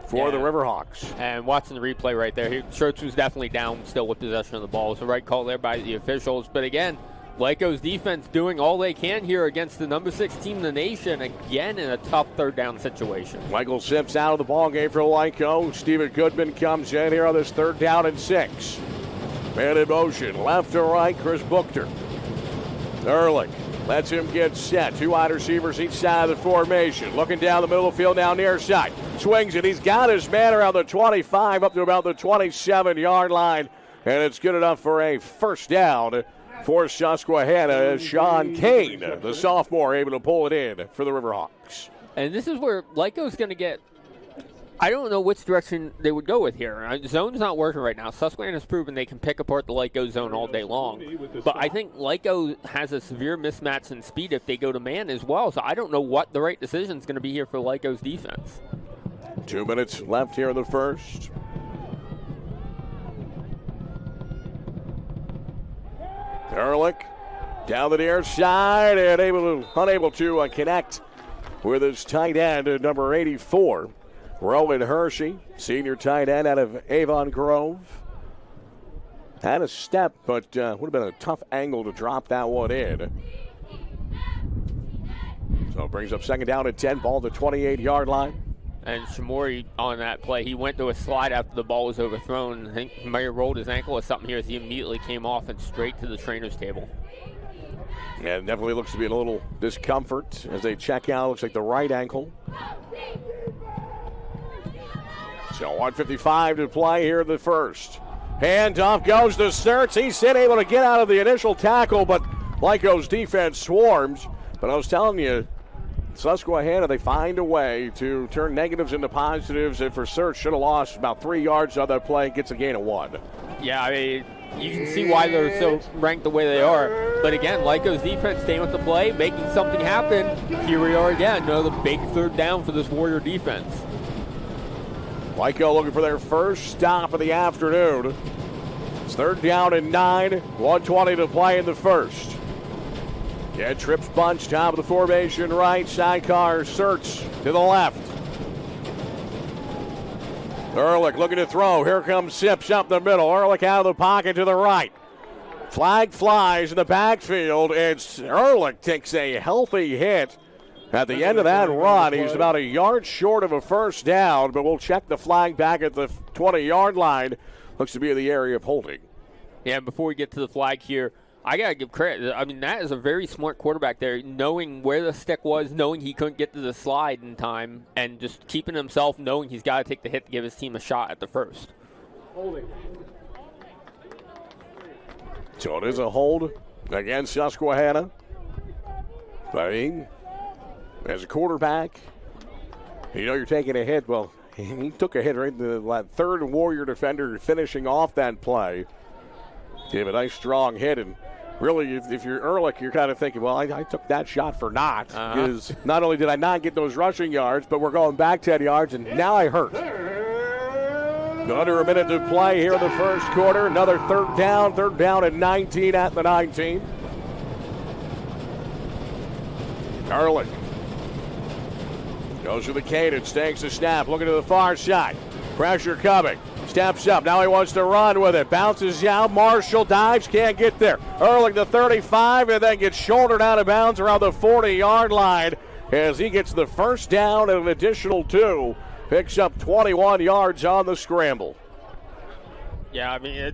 for the Riverhawks. And watching the replay right there, Sertz was definitely down still with possession of the ball. It's the right call there by the officials. But again, Lyco's defense doing all they can here against the number 6 team in the nation, again in a tough 3rd down situation. Michael Sips out of the ball game for Lyco. Steven Goodman comes in here on this 3rd down and 6. Man in motion, left to right, Chris Buchter. Ehrlich Lets him get set. 2 wide receivers each side of the formation. Looking down the middle of the field, down near side. Swings it. He's got his man around the 25 up to about the 27-yard line. And it's good enough for a first down for Susquehanna. Sean Kane, the sophomore, able to pull it in for the Riverhawks. And this is where Lyco's going to get, I don't know which direction they would go with here. Zone's not working right now. Susquehanna's proven they can pick apart the Lyco zone all day long. But I think Lyco has a severe mismatch in speed if they go to man as well. So I don't know what the right decision is going to be here for Lyco's defense. 2 minutes left here in the first. Ehrlich down the near side and unable to connect with his tight end, number 84. Rowan Hershey, senior tight end out of Avon Grove. Had a step, but would have been a tough angle to drop that one in. So it brings up second down at 10, ball to the 28-yard line. And Shamori on that play, he went to a slide after the ball was overthrown. I think he might have rolled his ankle or something here as he immediately came off and straight to the trainer's table. Yeah, it definitely looks to be a little discomfort as they check out. Looks like the right ankle. So 1:55 to play here in the first. Handoff goes to Sturts. He's still able to get out of the initial tackle, but Lyco's defense swarms. But I was telling you, Susquehanna, they find a way to turn negatives into positives. And for Sturts, should have lost about 3 yards on that play. Gets a gain of 1. Yeah, I mean, you can see why they're so ranked the way they are. But again, Lyco's defense staying with the play, making something happen. Here we are again, another big third down for this Warrior defense. Lyco looking for their first stop of the afternoon. It's third down and 9, 1:20 to play in the first. Get trips bunch, top of the formation right, sidecar, Sturts to the left. Ehrlich looking to throw. Here comes Sips up the middle. Ehrlich out of the pocket to the right. Flag flies in the backfield, and Ehrlich takes a healthy hit at the end of that run. He's about a yard short of a first down, but we'll check the flag back at the 20-yard line. Looks to be in the area of holding. Yeah, before we get to the flag here, I got to give credit. I mean, that is a very smart quarterback there, knowing where the stick was, knowing he couldn't get to the slide in time, and just keeping himself, knowing he's got to take the hit to give his team a shot at the first. Holding. So it is a hold against Susquehanna. Playing as a quarterback, you know you're taking a hit. Well, he took a hit right into the third Warrior defender finishing off that play. Gave a nice strong hit, and really, if you're Ehrlich, you're kind of thinking, well, I took that shot for naught. Because not only did I not get those rushing yards, but we're going back 10 yards, and now I hurt. Under a minute to play here in the first quarter. Another third down and 19 at the 19. Ehrlich goes to the cadence, takes the snap, looking to the far side. Pressure coming. Steps up. Now he wants to run with it. Bounces out. Marshall dives. Can't get there. Ehrlich to 35 and then gets shouldered out of bounds around the 40-yard line as he gets the first down and an additional 2. Picks up 21 yards on the scramble. Yeah, I mean,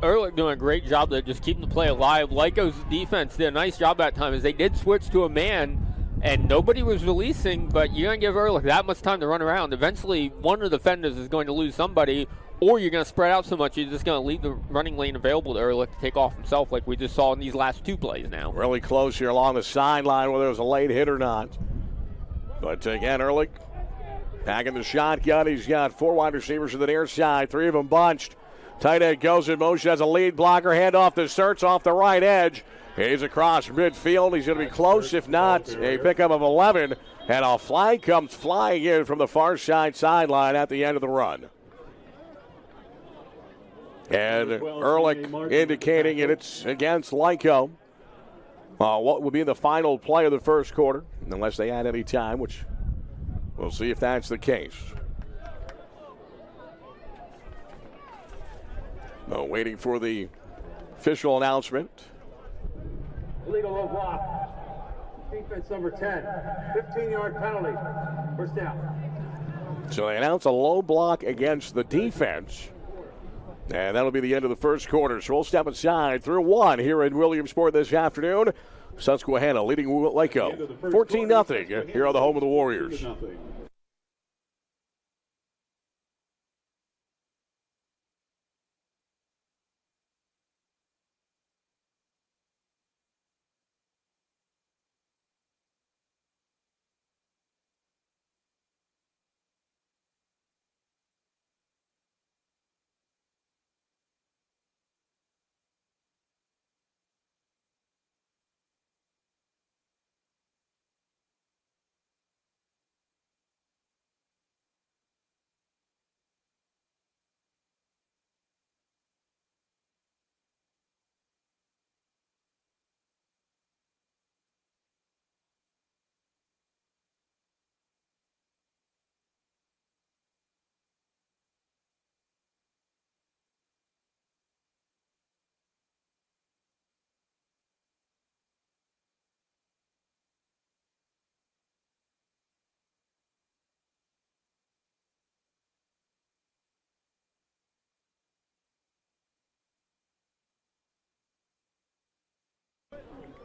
Ehrlich doing a great job there, just keeping the play alive. Lyco's defense did a nice job that time as they did switch to a man, and nobody was releasing, but you're going to give Ehrlich that much time to run around. Eventually, one of the defenders is going to lose somebody, or you're going to spread out so much you're just going to leave the running lane available to Ehrlich to take off himself like we just saw in these last 2 plays now. Really close here along the sideline, whether it was a late hit or not. But again, Ehrlich back in the shotgun. He's got 4 wide receivers to the near side, 3 of them bunched. Tight end goes in motion as a lead blocker. Handoff to Sturts off the right edge. He's across midfield. He's going to be close, if not a pickup of 11. And a flag comes flying in from the far side sideline at the end of the run. And Ehrlich indicating it's against Lyco. What would be the final play of the first quarter, unless they add any time, which we'll see if that's the case. Waiting for the official announcement. Illegal low block. Defense number 10. 15-yard penalty. First down. So they announce a low block against the defense. And that'll be the end of the first quarter. So we'll step aside through one here in Williamsport this afternoon. Susquehanna leading Lyco 14-0 here on the home of the Warriors.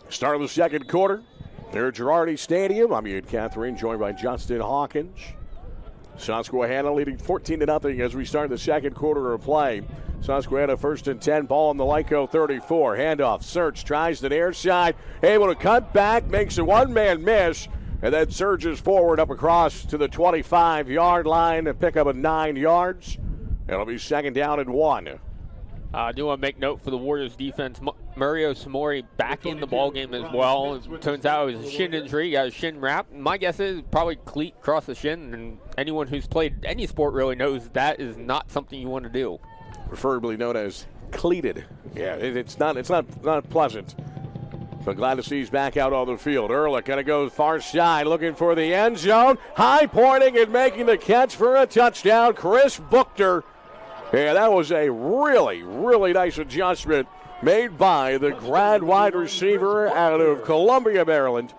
Start of the second quarter here at Girardi Stadium. I'm Ian Catherine, joined by Justin Hawkins. Susquehanna leading 14-0 as we start the second quarter of play. Susquehanna 1st and 10, ball on the Lyco 34. Handoff, Search tries the near side, able to cut back, makes a one-man miss, and then surges forward up across to the 25-yard line and pick up a 9 yards. It'll be 2nd down and 1. I do want to make note for the Warriors defense. Mario Samori back in the ballgame as well. It turns out it was a shin injury. He got a shin wrap. My guess is probably cleat across the shin, and anyone who's played any sport really knows that is not something you want to do. Preferably known as cleated. Yeah, it's not pleasant. But glad to see he's back out on the field. Ehrlich going to go far side, looking for the end zone. High pointing and making the catch for a touchdown, Chris Buchter. Yeah, that was a really, really nice adjustment made by the grad wide receiver out of Columbia, Maryland,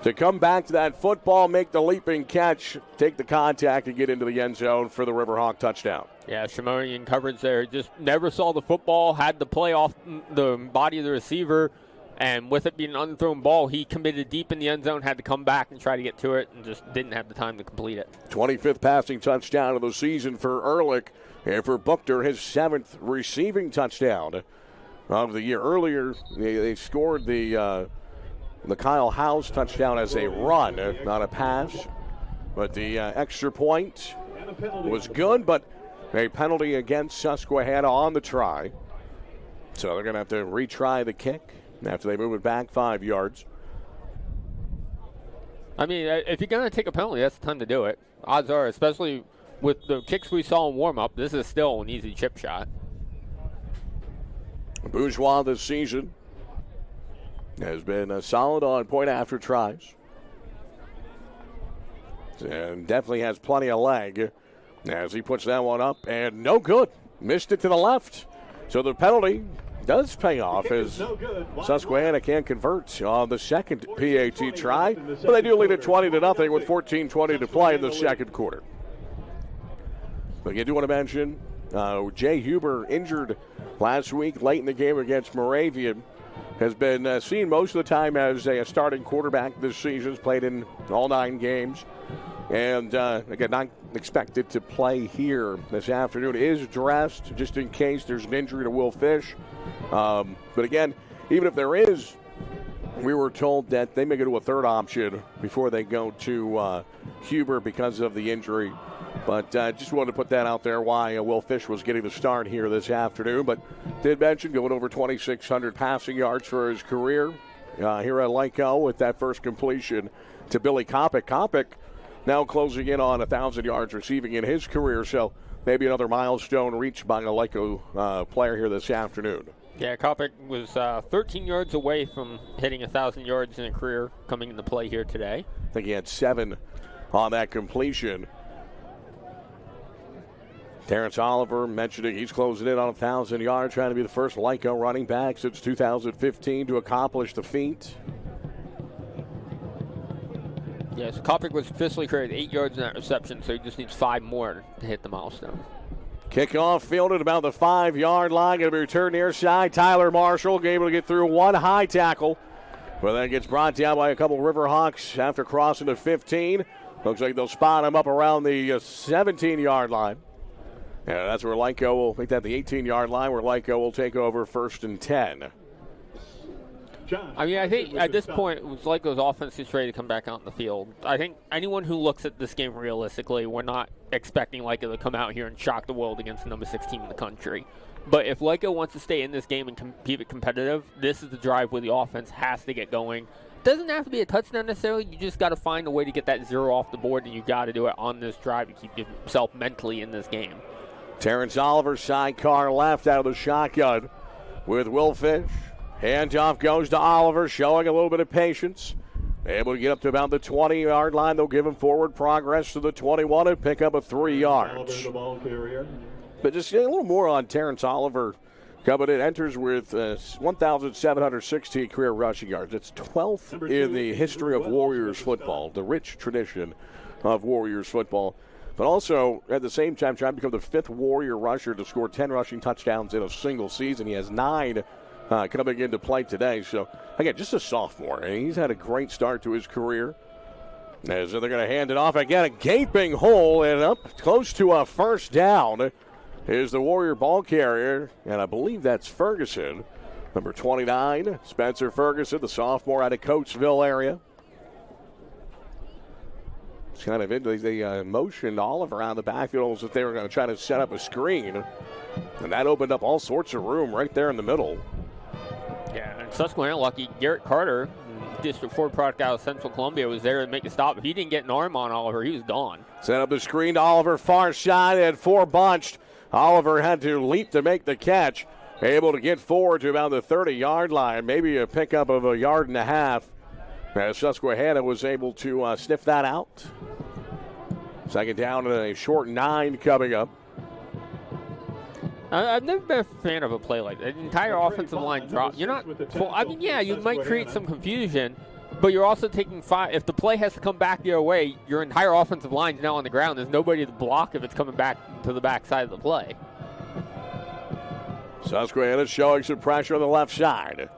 to come back to that football, make the leaping catch, take the contact, and get into the end zone for the Riverhawk touchdown. Yeah, Shimoni in coverage there. Just never saw the football, had the play off the body of the receiver, and with it being an unthrown ball, he committed deep in the end zone, had to come back and try to get to it, and just didn't have the time to complete it. 25th passing touchdown of the season for Ehrlich. And for Buchter, his 7th receiving touchdown of the year. Earlier, they scored the Kyle House touchdown as a run, not a pass. But the extra point was good, but a penalty against Susquehanna on the try. So they're going to have to retry the kick after they move it back 5 yards. I mean, if you're going to take a penalty, that's the time to do it. Odds are, especially with the kicks we saw in warm-up, this is still an easy chip shot. Bourgeois this season has been solid on point after tries. And definitely has plenty of leg as he puts that one up, and no good. Missed it to the left. So the penalty does pay off as Susquehanna can't convert on the second PAT try. But they do lead at 20-0 with 14:20 to play in the second quarter. But you do want to mention Jay Huber, injured last week late in the game against Moravian, has been seen most of the time as a starting quarterback this season. Has played in all 9 games. And again, not expected to play here this afternoon. Is dressed just in case there's an injury to Will Fish. But again, even if there is, we were told that they may go to a third option before they go to Huber because of the injury. But just wanted to put that out there why Will Fish was getting the start here this afternoon. But did mention going over 2,600 passing yards for his career here at Lyco with that first completion to Billy Kopic. Kopic now closing in on 1,000 yards receiving in his career. So maybe another milestone reached by a Lyco player here this afternoon. Yeah, Kopic was 13 yards away from hitting 1,000 yards in a career coming into play here today. I think he had 7 on that completion. Terrence Oliver mentioning he's closing in on 1,000 yards, trying to be the first Lyco running back since 2015 to accomplish the feat. Yes, Kopic was officially created 8 yards in that reception, so he just needs 5 more to hit the milestone. Kickoff fielded about the 5-yard line. Going to be returned near side. Tyler Marshall able to get through one high tackle, but then gets brought down by a couple Riverhawks after crossing the 15. Looks like they'll spot him up around the 17-yard line. Yeah, that's where Lyco will make that the 18-yard line, where Lyco will take over 1st and 10. I mean, I think at this point, it was Lyco's offense is ready to come back out in the field. I think anyone who looks at this game realistically, we're not expecting Lyco to come out here and shock the world against the number 6 team in the country. But if Lyco wants to stay in this game and keep it competitive, this is the drive where the offense has to get going. Doesn't have to be a touchdown necessarily. You just got to find a way to get that 0 off the board, and you got to do it on this drive to keep yourself mentally in this game. Terrence Oliver, sidecar left out of the shotgun with Will Fish. Handoff goes to Oliver, showing a little bit of patience. Able to get up to about the 20-yard line. They'll give him forward progress to the 21 and pick up a 3 yards. But just a little more on Terrence Oliver coming in. Enters with 1,716 career rushing yards. It's 12th in the history of Warriors football, the rich tradition of Warriors football. But also, at the same time, trying to become the 5th Warrior rusher to score 10 rushing touchdowns in a single season. He has 9 coming into play today. So, again, just a sophomore. And he's had a great start to his career. As they're going to hand it off again, a gaping hole, and up close to a 1st down is the Warrior ball carrier. And I believe that's Ferguson, number 29, Spencer Ferguson, the sophomore out of Coatesville area. It's kind of into the motioned Oliver out of the backfield as if they were going to try to set up a screen. And that opened up all sorts of room right there in the middle. Yeah, and Susquehanna lucky. Garrett Carter, District 4 product out of Central Columbia, was there to make a stop. If he didn't get an arm on Oliver, he was gone. Set up the screen to Oliver, far side, and 4 bunched. Oliver had to leap to make the catch. Able to get forward to about the 30-yard line, maybe a pickup of 1.5 yards. As Susquehanna was able to sniff that out. 2nd down and a short 9 coming up. I've never been a fan of a play like that. The entire offensive line drop. You're not. Well, I mean, yeah, you might create some confusion, but you're also taking 5. If the play has to come back your way, your entire offensive line's now on the ground. There's nobody to block if it's coming back to the backside of the play. Susquehanna showing some pressure on the left side.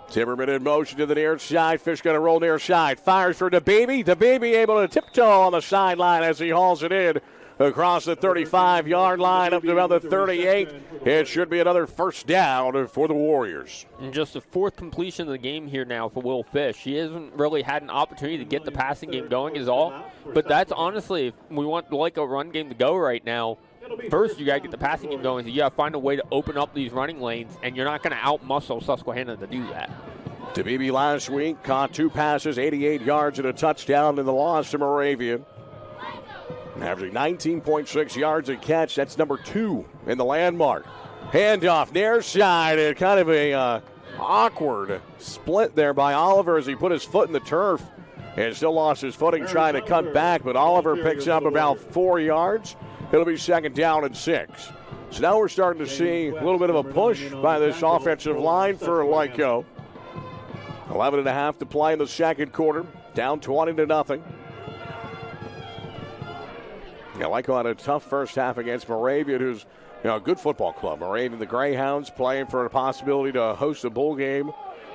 Timmerman in motion to the near side. Fish going to roll near side. Fires for DeBeebe. DeBeebe able to tiptoe on the sideline as he hauls it in across the 35-yard line up to about the 38. It should be another 1st down for the Warriors. And just the 4th completion of the game here now for Will Fish. He hasn't really had an opportunity to get the passing game going is all. But that's honestly, if we want like a run game to go right now, first you got to get the passing game going. So you got to find a way to open up these running lanes, and you're not going to out-muscle Susquehanna to do that. DeBeebe last week caught 2 passes, 88 yards and a touchdown in the loss to Moravian. Averaging 19.6 yards a catch. That's number 2 in the landmark. Handoff near side, and kind of a awkward split there by Oliver as he put his foot in the turf and still lost his footing trying to cut back, but Oliver picks up about 4 yards. It'll be 2nd down and 6. So now we're starting to see a little bit of a push by this offensive line for Lyco. 11.5 to play in the 2nd quarter. Down 20-0. Yeah, Lyco had a tough first half against Moravian, who's a good football club. Moravian, the Greyhounds, playing for a possibility to host a bowl game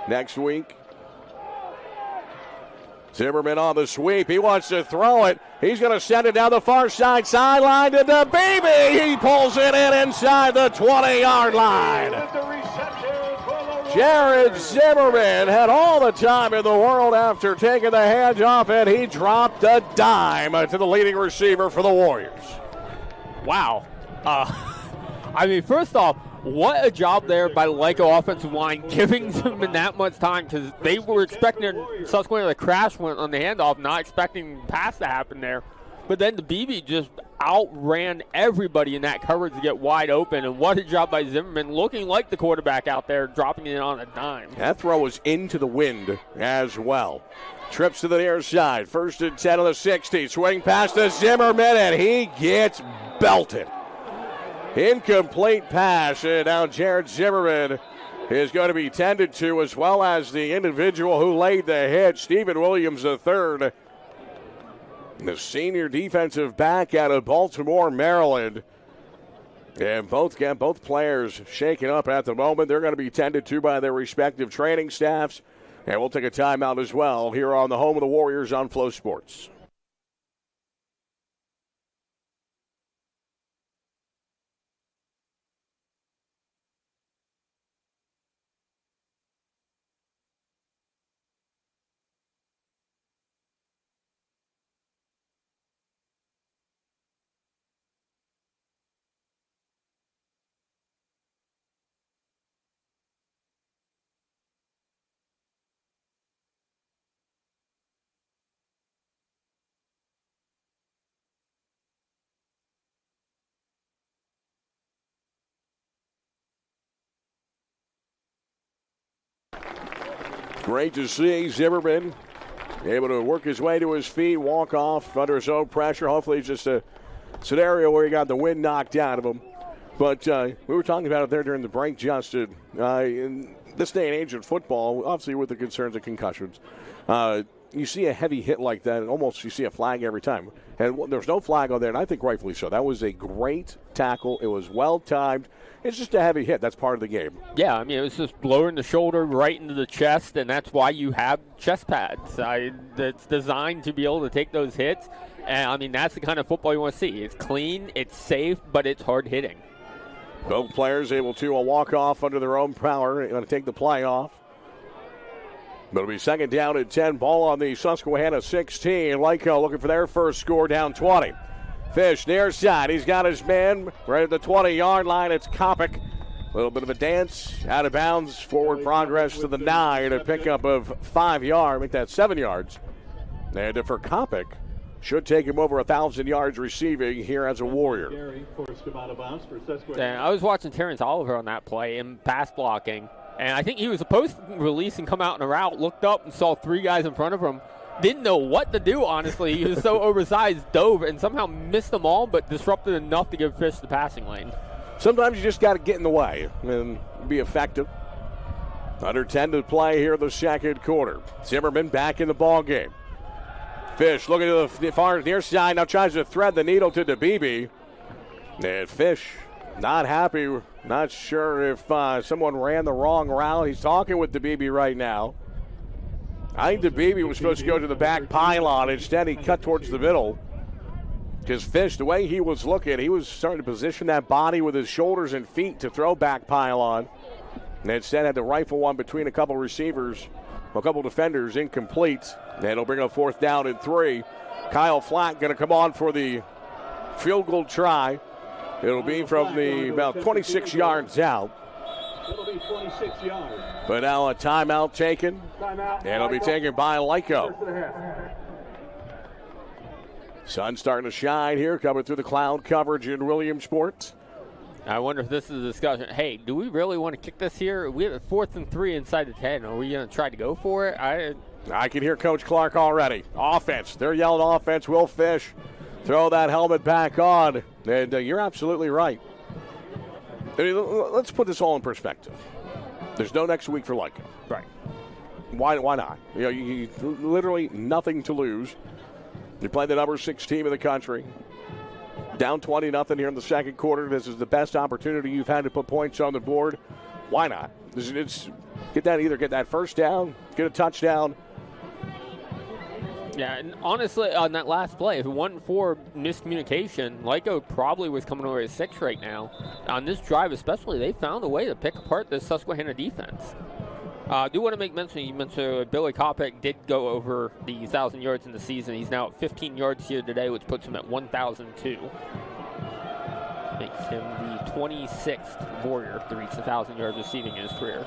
next week. Zimmerman on the sweep. He wants to throw it. He's going to send it down the far side sideline to DeBeebe. He pulls it in inside the 20-yard line. Jared Zimmerman had all the time in the world after taking the hands off, and he dropped a dime to the leading receiver for the Warriors. Wow. I mean, first off, what a job there by the Lyco offensive line, giving them that much time, because they were expecting Susquehanna to crash on the handoff, not expecting the pass to happen there. But then the BB just outran everybody in that coverage to get wide open, and what a job by Zimmerman, looking like the quarterback out there, dropping it on a dime. That throw was into the wind as well. Trips to the near side, 1st and 10 on the 60. Swing pass to Zimmerman, and he gets belted. Incomplete pass, and now Jared Zimmerman is going to be tended to, as well as the individual who laid the hit, Stephen Williams III. The senior defensive back out of Baltimore, Maryland. And both players shaken up at the moment. They're going to be tended to by their respective training staffs. And we'll take a timeout as well here on the home of the Warriors on Flow Sports. Great to see Zimmerman able to work his way to his feet, walk off under his own pressure. Hopefully it's just a scenario where he got the wind knocked out of him. But we were talking about it there during the break, Justin. In this day and age of football, obviously with the concerns of concussions, you see a heavy hit like that, and almost you see a flag every time. And there's no flag on there, and I think rightfully so. That was a great tackle. It was well-timed. It's just a heavy hit. That's part of the game. Yeah, I mean, it was just lowering the shoulder right into the chest, and that's why you have chest pads. It's designed to be able to take those hits, and, I mean, that's the kind of football you want to see. It's clean, it's safe, but it's hard-hitting. Both players able to walk off under their own power. They're going to take the play off. But it'll be second down and 10. Ball on the Susquehanna 16. Lyco looking for their first score, down 20. Fish near side. He's got his man right at the 20-yard line. It's Kopic. A little bit of a dance. Out of bounds. Forward progress to the 9. A pickup of 5 yards. Make that 7 yards. And for Kopic, should take him over 1,000 yards receiving here as a Warrior. And I was watching Terrence Oliver on that play in pass blocking. And I think he was supposed to release and come out in a route, looked up and saw 3 guys in front of him. Didn't know what to do, honestly. He was so oversized, dove, and somehow missed them all, but disrupted enough to give Fish the passing lane. Sometimes you just got to get in the way and be effective. Under 10 to play here in the second quarter. Zimmerman back in the ball game. Fish looking to the far near side, now tries to thread the needle to DeBeebe. And Fish not happy, not sure if someone ran the wrong route. He's talking with DeBeebe right now. I think DeBeebe was supposed to go to the back pylon. Instead, he cut towards the middle. Because Fish, the way he was looking, he was starting to position that body with his shoulders and feet to throw back pylon. And instead had to rifle one between a couple receivers, a couple defenders, incomplete. And it'll bring a fourth down and 3. Kyle Flack going to come on for the field goal try. It'll be from the about 26 yards out. It'll be 26 yards. But now a timeout taken. And it'll be taken by Lyco. Sun starting to shine here, coming through the cloud coverage in Williamsport. I wonder if this is a discussion. Hey, do we really want to kick this here? We have a 4th and 3 inside the 10. Are we going to try to go for it? I can hear Coach Clark already. Offense. They're yelling offense. Will Fish throw that helmet back on. And you're absolutely right. I mean, let's put this all in perspective. There's no next week for Lyco. Right. Why not? You know, you literally nothing to lose. You play the number 6 team in the country. Down 20-0 here in the second quarter. This is the best opportunity you've had to put points on the board. Why not? It's get that first down, get a touchdown. Yeah, and honestly, on that last play, if it wasn't for miscommunication, Lyco probably was coming over at 6 right now. On this drive especially, they found a way to pick apart the Susquehanna defense. I do want to make mention, you mentioned Billy Kopic did go over the 1,000 yards in the season. He's now at 15 yards here today, which puts him at 1,002. Makes him the 26th Warrior to reach 1,000 yards receiving in his career.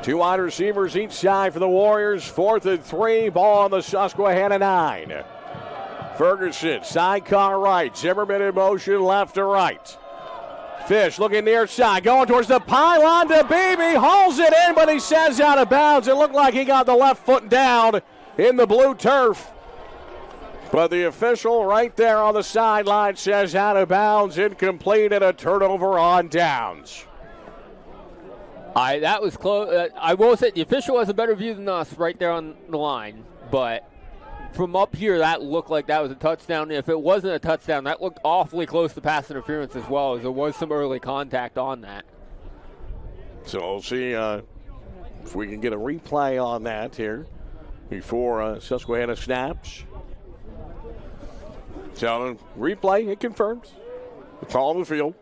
2 wide receivers each side for the Warriors. 4th and 3, ball on the Susquehanna 9. Ferguson, sidecar right. Zimmerman in motion, left to right. Fish looking near side, going towards the pylon. DeBeebe hauls it in, but he says out of bounds. It looked like he got the left foot down in the blue turf. But the official right there on the sideline says out of bounds, incomplete, and a turnover on downs. That was close. I will say the official has a better view than us right there on the line, but from up here, that looked like that was a touchdown. If it wasn't a touchdown, that looked awfully close to pass interference as well, as there was some early contact on that. So we'll see if we can get a replay on that here before Susquehanna snaps. So replay, it confirms the call on the field.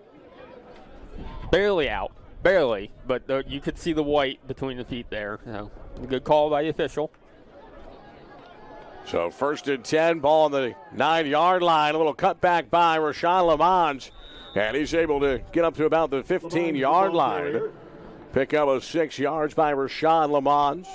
Barely out. Barely. But you could see the white between the feet there. So, a good call by the official. So 1st and 10, ball on the 9-yard line. A little cutback by Rashawn Lamont. And he's able to get up to about the 15-yard line. Pick up a 6 yards by Rashawn Lamont.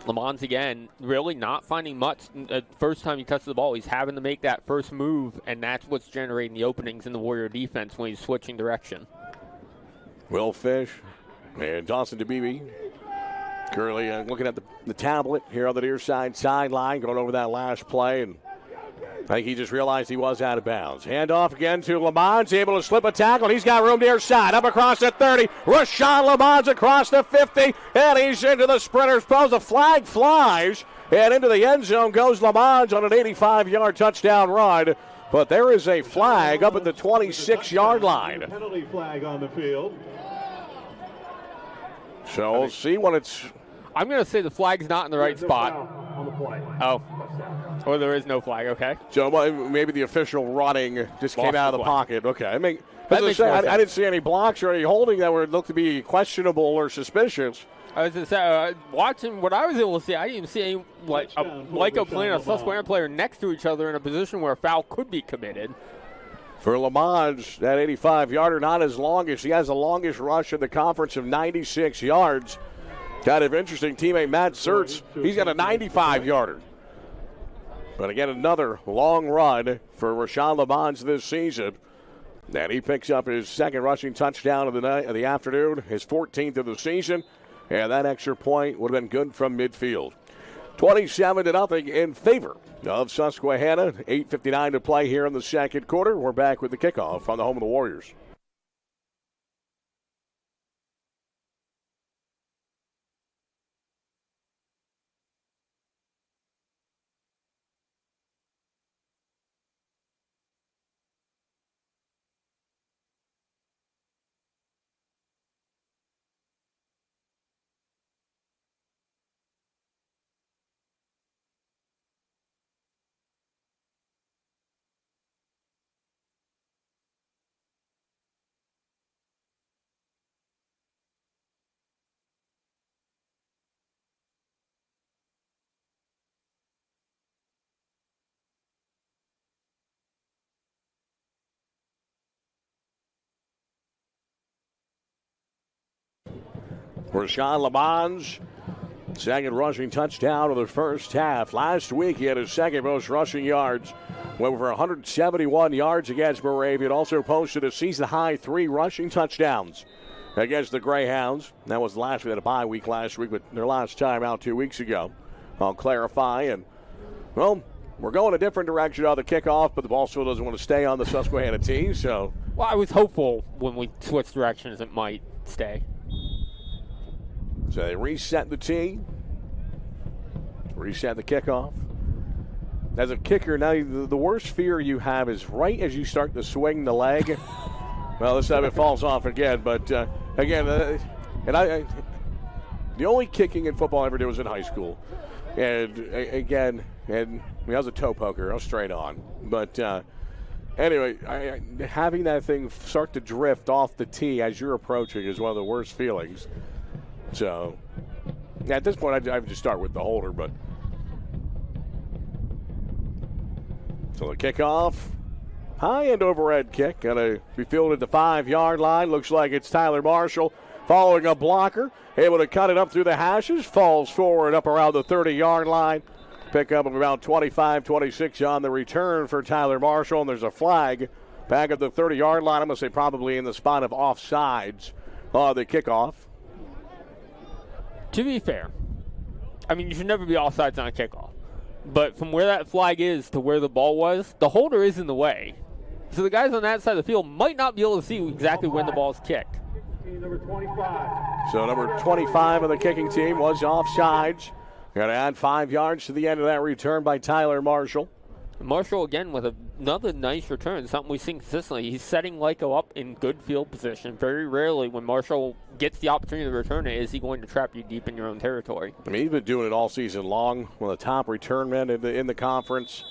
Lamont, again, really not finding much. The first time he touches the ball, he's having to make that first move, and that's what's generating the openings in the Warrior defense when he's switching direction. Will Fish and Dawson DeBeebe currently looking at the tablet here on the near side sideline, going over that last play, and I think he just realized he was out of bounds. Handoff again to Lamont, able to slip a tackle. He's got room near side, up across the 30. Rashawn Lamont across the 50, and he's into the sprinter's post. The flag flies, and into the end zone goes Lamont on an 85-yard touchdown run. But there is a flag up at the 26-yard line. Penalty flag on the field. So we'll see when it's... I'm going to say the flag's not in the right spot. On the play. Oh. Or there is no flag, okay. So maybe the official running just came out of the pocket. Okay. I mean, that makes more sense. I didn't see any blocks or any holding that would look to be questionable or suspicious. I was just watching what I was able to see. I didn't even see any Lyco player and a Susquehanna player next to each other in a position where a foul could be committed. For Lamont, that 85-yarder, not as long as he has the longest rush in the conference of 96 yards. Kind of interesting. Teammate Matt Sertz, he's got a 95-yarder. But again, another long run for Rashawn Lamont this season. And he picks up his second rushing touchdown of the afternoon, his 14th of the season. And that extra point would have been good from midfield. 27-0 in favor of Susquehanna. 8:59 to play here in the second quarter. We're back with the kickoff on the home of the Warriors. Rashawn Lamont, second rushing touchdown of the first half. Last week he had his second most rushing yards. Went over 171 yards against Moravian. Also posted a season-high 3 rushing touchdowns against the Greyhounds. That was the last. We had a bye week last week, but their last time out 2 weeks ago. I'll clarify. And, well, we're going a different direction on the kickoff, but the ball still doesn't want to stay on the Susquehanna tee. So, well, I was hopeful when we switched directions it might stay. So they reset the tee, reset the kickoff. As a kicker, now the worst fear you have is right as you start to swing the leg. Well, this time it falls off again. But again, the only kicking in football I ever did was in high school. And again, I was a toe poker. I was straight on. But anyway, having that thing start to drift off the tee as you're approaching is one of the worst feelings. So, at this point, I would just start with the holder. But so the kickoff, high end overhead kick, going to be fielded at the 5-yard line. Looks like it's Tyler Marshall following a blocker, able to cut it up through the hashes, falls forward up around the 30-yard line. Pick up of about 25, 26 on the return for Tyler Marshall, and there's a flag back at the 30-yard line. I'm going to say probably in the spot of offsides on the kickoff. To be fair, I mean, you should never be offsides on a kickoff. But from where that flag is to where the ball was, the holder is in the way. So the guys on that side of the field might not be able to see exactly when the ball's kicked. Number 25. So number 25 of the kicking team was offsides Got to add 5 yards to the end of that return by Tyler Marshall. Marshall, again, with another nice return, something we've seen consistently. He's setting Lyco up in good field position. Very rarely when Marshall gets the opportunity to return it is he going to trap you deep in your own territory. I mean, he's been doing it all season long. One of the top return men in the conference.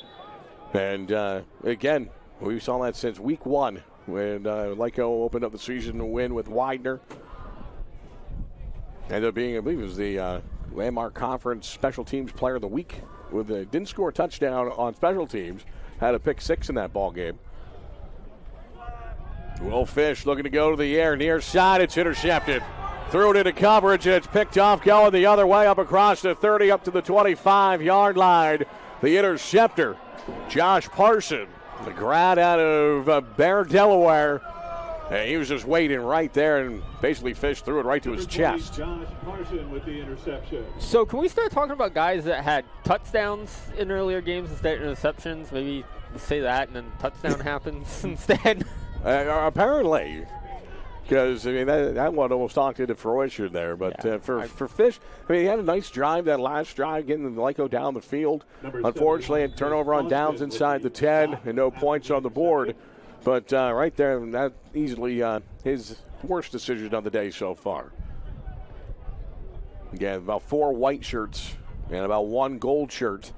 And, again, we saw that since week 1 when Lyco opened up the season to win with Widener. Ended up being, I believe it was the Landmark Conference Special Teams Player of the Week. Didn't score a touchdown on special teams. Had a pick 6 in that ball game. Will Fish looking to go to the air. Near side, it's intercepted. Threw it into coverage, and it's picked off going the other way up across the 30 up to the 25-yard line. The interceptor, Josh Parson, the grad out of Bear, Delaware. And he was just waiting right there, and basically Fish threw it right to his chest. Josh Parson with the interception. So can we start talking about guys that had touchdowns in earlier games instead of interceptions? Maybe say that, and then touchdown happens instead. Apparently. Because, I mean, that one almost talked into fruition there. But for Fish, I mean, he had a nice drive, that last drive, getting the Lyco down the field. Unfortunately, a turnover on downs inside the 10 and no points on the board. But right there, that easily his worst decision of the day so far. Again, about 4 white shirts and about 1 gold shirt.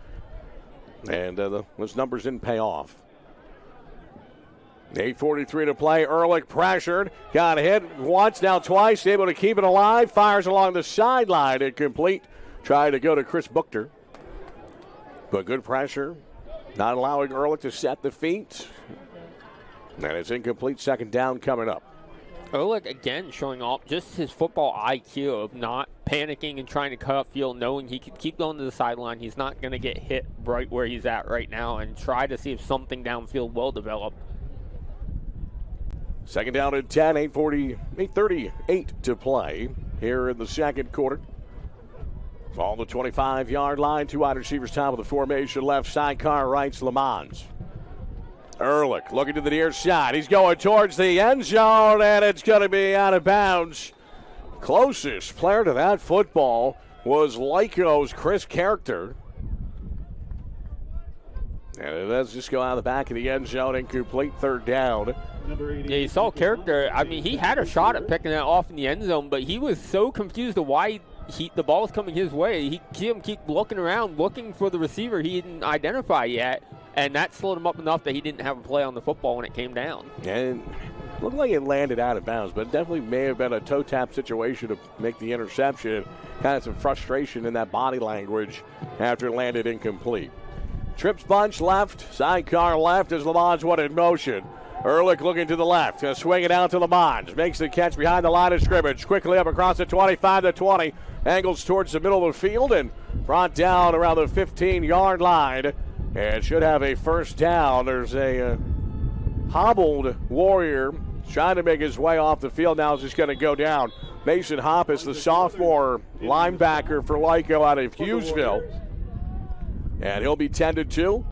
And those numbers didn't pay off. 8:43 to play. Ehrlich pressured. Got hit once, now twice. Able to keep it alive. Fires along the sideline. Incomplete. Tried to go to Chris Buchter. But good pressure. Not allowing Ehrlich to set the feet. And it's incomplete. Second down coming up. Ehrlich, again, showing off just his football IQ of not panicking and trying to cut upfield, knowing he could keep going to the sideline. He's not going to get hit right where he's at right now and try to see if something downfield will develop. Second down and 10, 8:38 to play here in the second quarter. On the 25-yard line, 2 wide receivers top of the formation, left side, Carr rights, Lamons. Ehrlich looking to the near side. He's going towards the end zone, and it's going to be out of bounds. Closest player to that football was Lyco's Chris Character. And it does just go out of the back of the end zone, incomplete, third down. Yeah, you saw Character. I mean, he had a shot at picking that off in the end zone, but he was so confused of why the ball was coming his way. He see him keep looking around, looking for the receiver he didn't identify yet, and that slowed him up enough that he didn't have a play on the football when it came down. And it looked like it landed out of bounds, but it definitely may have been a toe tap situation to make the interception. Kind of some frustration in that body language after it landed incomplete. Trips bunch left, sidecar left as Lamons went in motion. Ehrlich looking to the left, going to swing it out to Lamons. Makes the catch behind the line of scrimmage. Quickly up across the 25 to 20. Angles towards the middle of the field and brought down around the 15-yard line. And should have a first down. There's a hobbled Warrior trying to make his way off the field. Now is just going to go down. Mason Hoppus, the sophomore linebacker for Lyco out of Hughesville. And he'll be 10-2.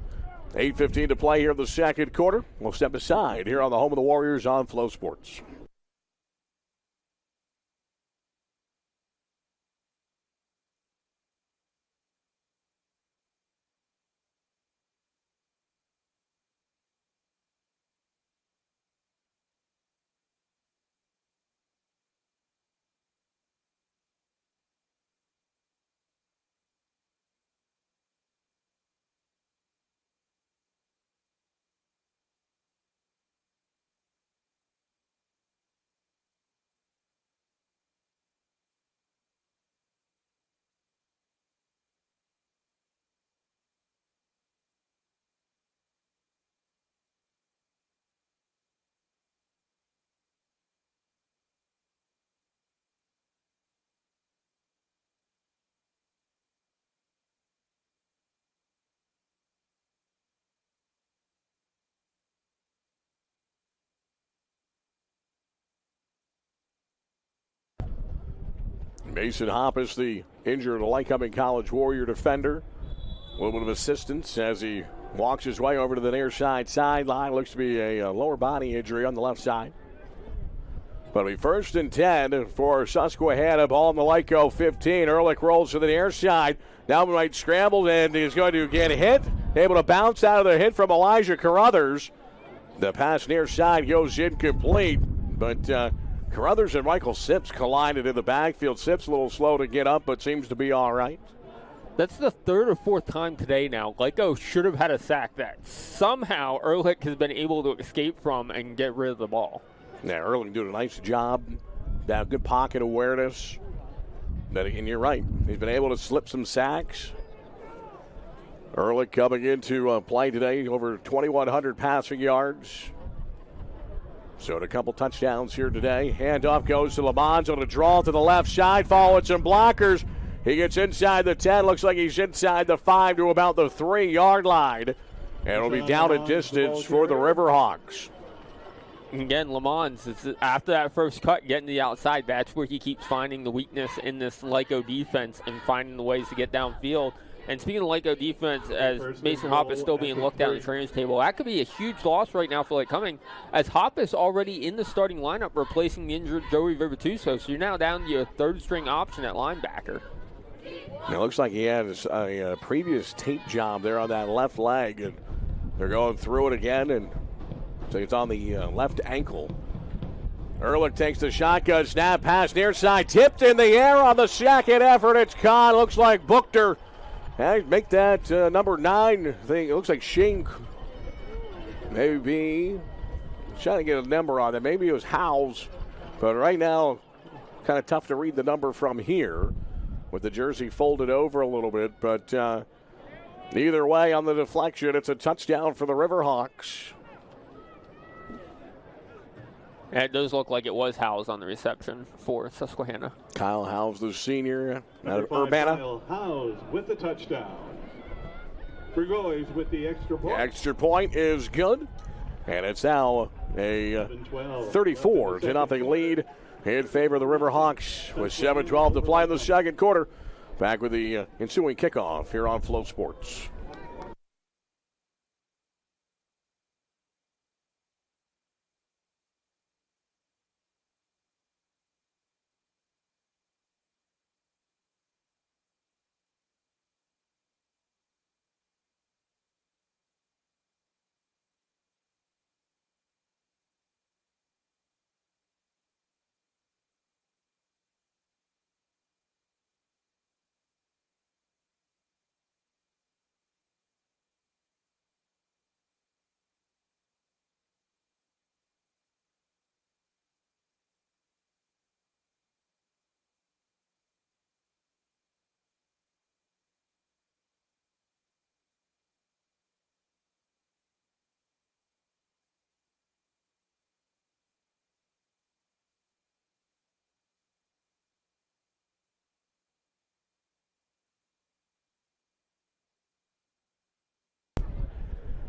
8:15 to play here in the second quarter. We'll step aside here on the home of the Warriors on Flow Sports. Mason Hoppus, the injured Lycoming College Warrior defender. A little bit of assistance as he walks his way over to the near side sideline. Looks to be a lower body injury on the left side. But it'll be 1st and 10 for Susquehanna. Ball in the Lyco 15. Ehrlich rolls to the near side. Now right scrambled and is going to get hit. Able to bounce out of the hit from Elijah Carruthers. The pass near side goes incomplete. But Carruthers and Michael Sips collided in the backfield. Sips a little slow to get up, but seems to be all right. That's the 3rd or 4th time today now. Lyco should have had a sack that somehow Ehrlich has been able to escape from and get rid of the ball. Yeah, Ehrlich doing a nice job. That good pocket awareness. And you're right. He's been able to slip some sacks. Ehrlich coming into play today, over 2,100 passing yards. So a couple touchdowns here today. Handoff goes to Lamont on a draw to the left side, following some blockers. He gets inside the 10. Looks like he's inside the 5 to about the 3-yard line. And it'll be down at distance for the Riverhawks. Again, Lamont, after that first cut, getting to the outside, that's where he keeps finding the weakness in this Lyco defense and finding the ways to get downfield. And speaking of Lyco defense, as Mason Hopp is still being looked at on the trainers table, that could be a huge loss right now for Lycoming, as Hopp is already in the starting lineup replacing the injured Joey Virtuoso. So you're now down to your 3rd-string option at linebacker. It looks like he had a previous tape job there on that left leg, and they're going through it again, and so it's on the left ankle. Ehrlich takes the shotgun snap, pass near side, tipped in the air on the second effort. It's caught. Looks like Buchter. Make that number 9 thing. It looks like Shane. Maybe trying to get a number on it. Maybe it was Howes, but right now, kind of tough to read the number from here with the jersey folded over a little bit. But either way, on the deflection, it's a touchdown for the Riverhawks. And it does look like it was Howes on the reception for Susquehanna. Kyle Howes, the senior out of Number 5, Urbana. Kyle Howes with the touchdown. Burgoyes with the extra point. The extra point is good. And it's now a 34-0 lead in favor of the Riverhawks with 7:12 to play in the 2nd quarter. Back with the ensuing kickoff here on Flow Sports.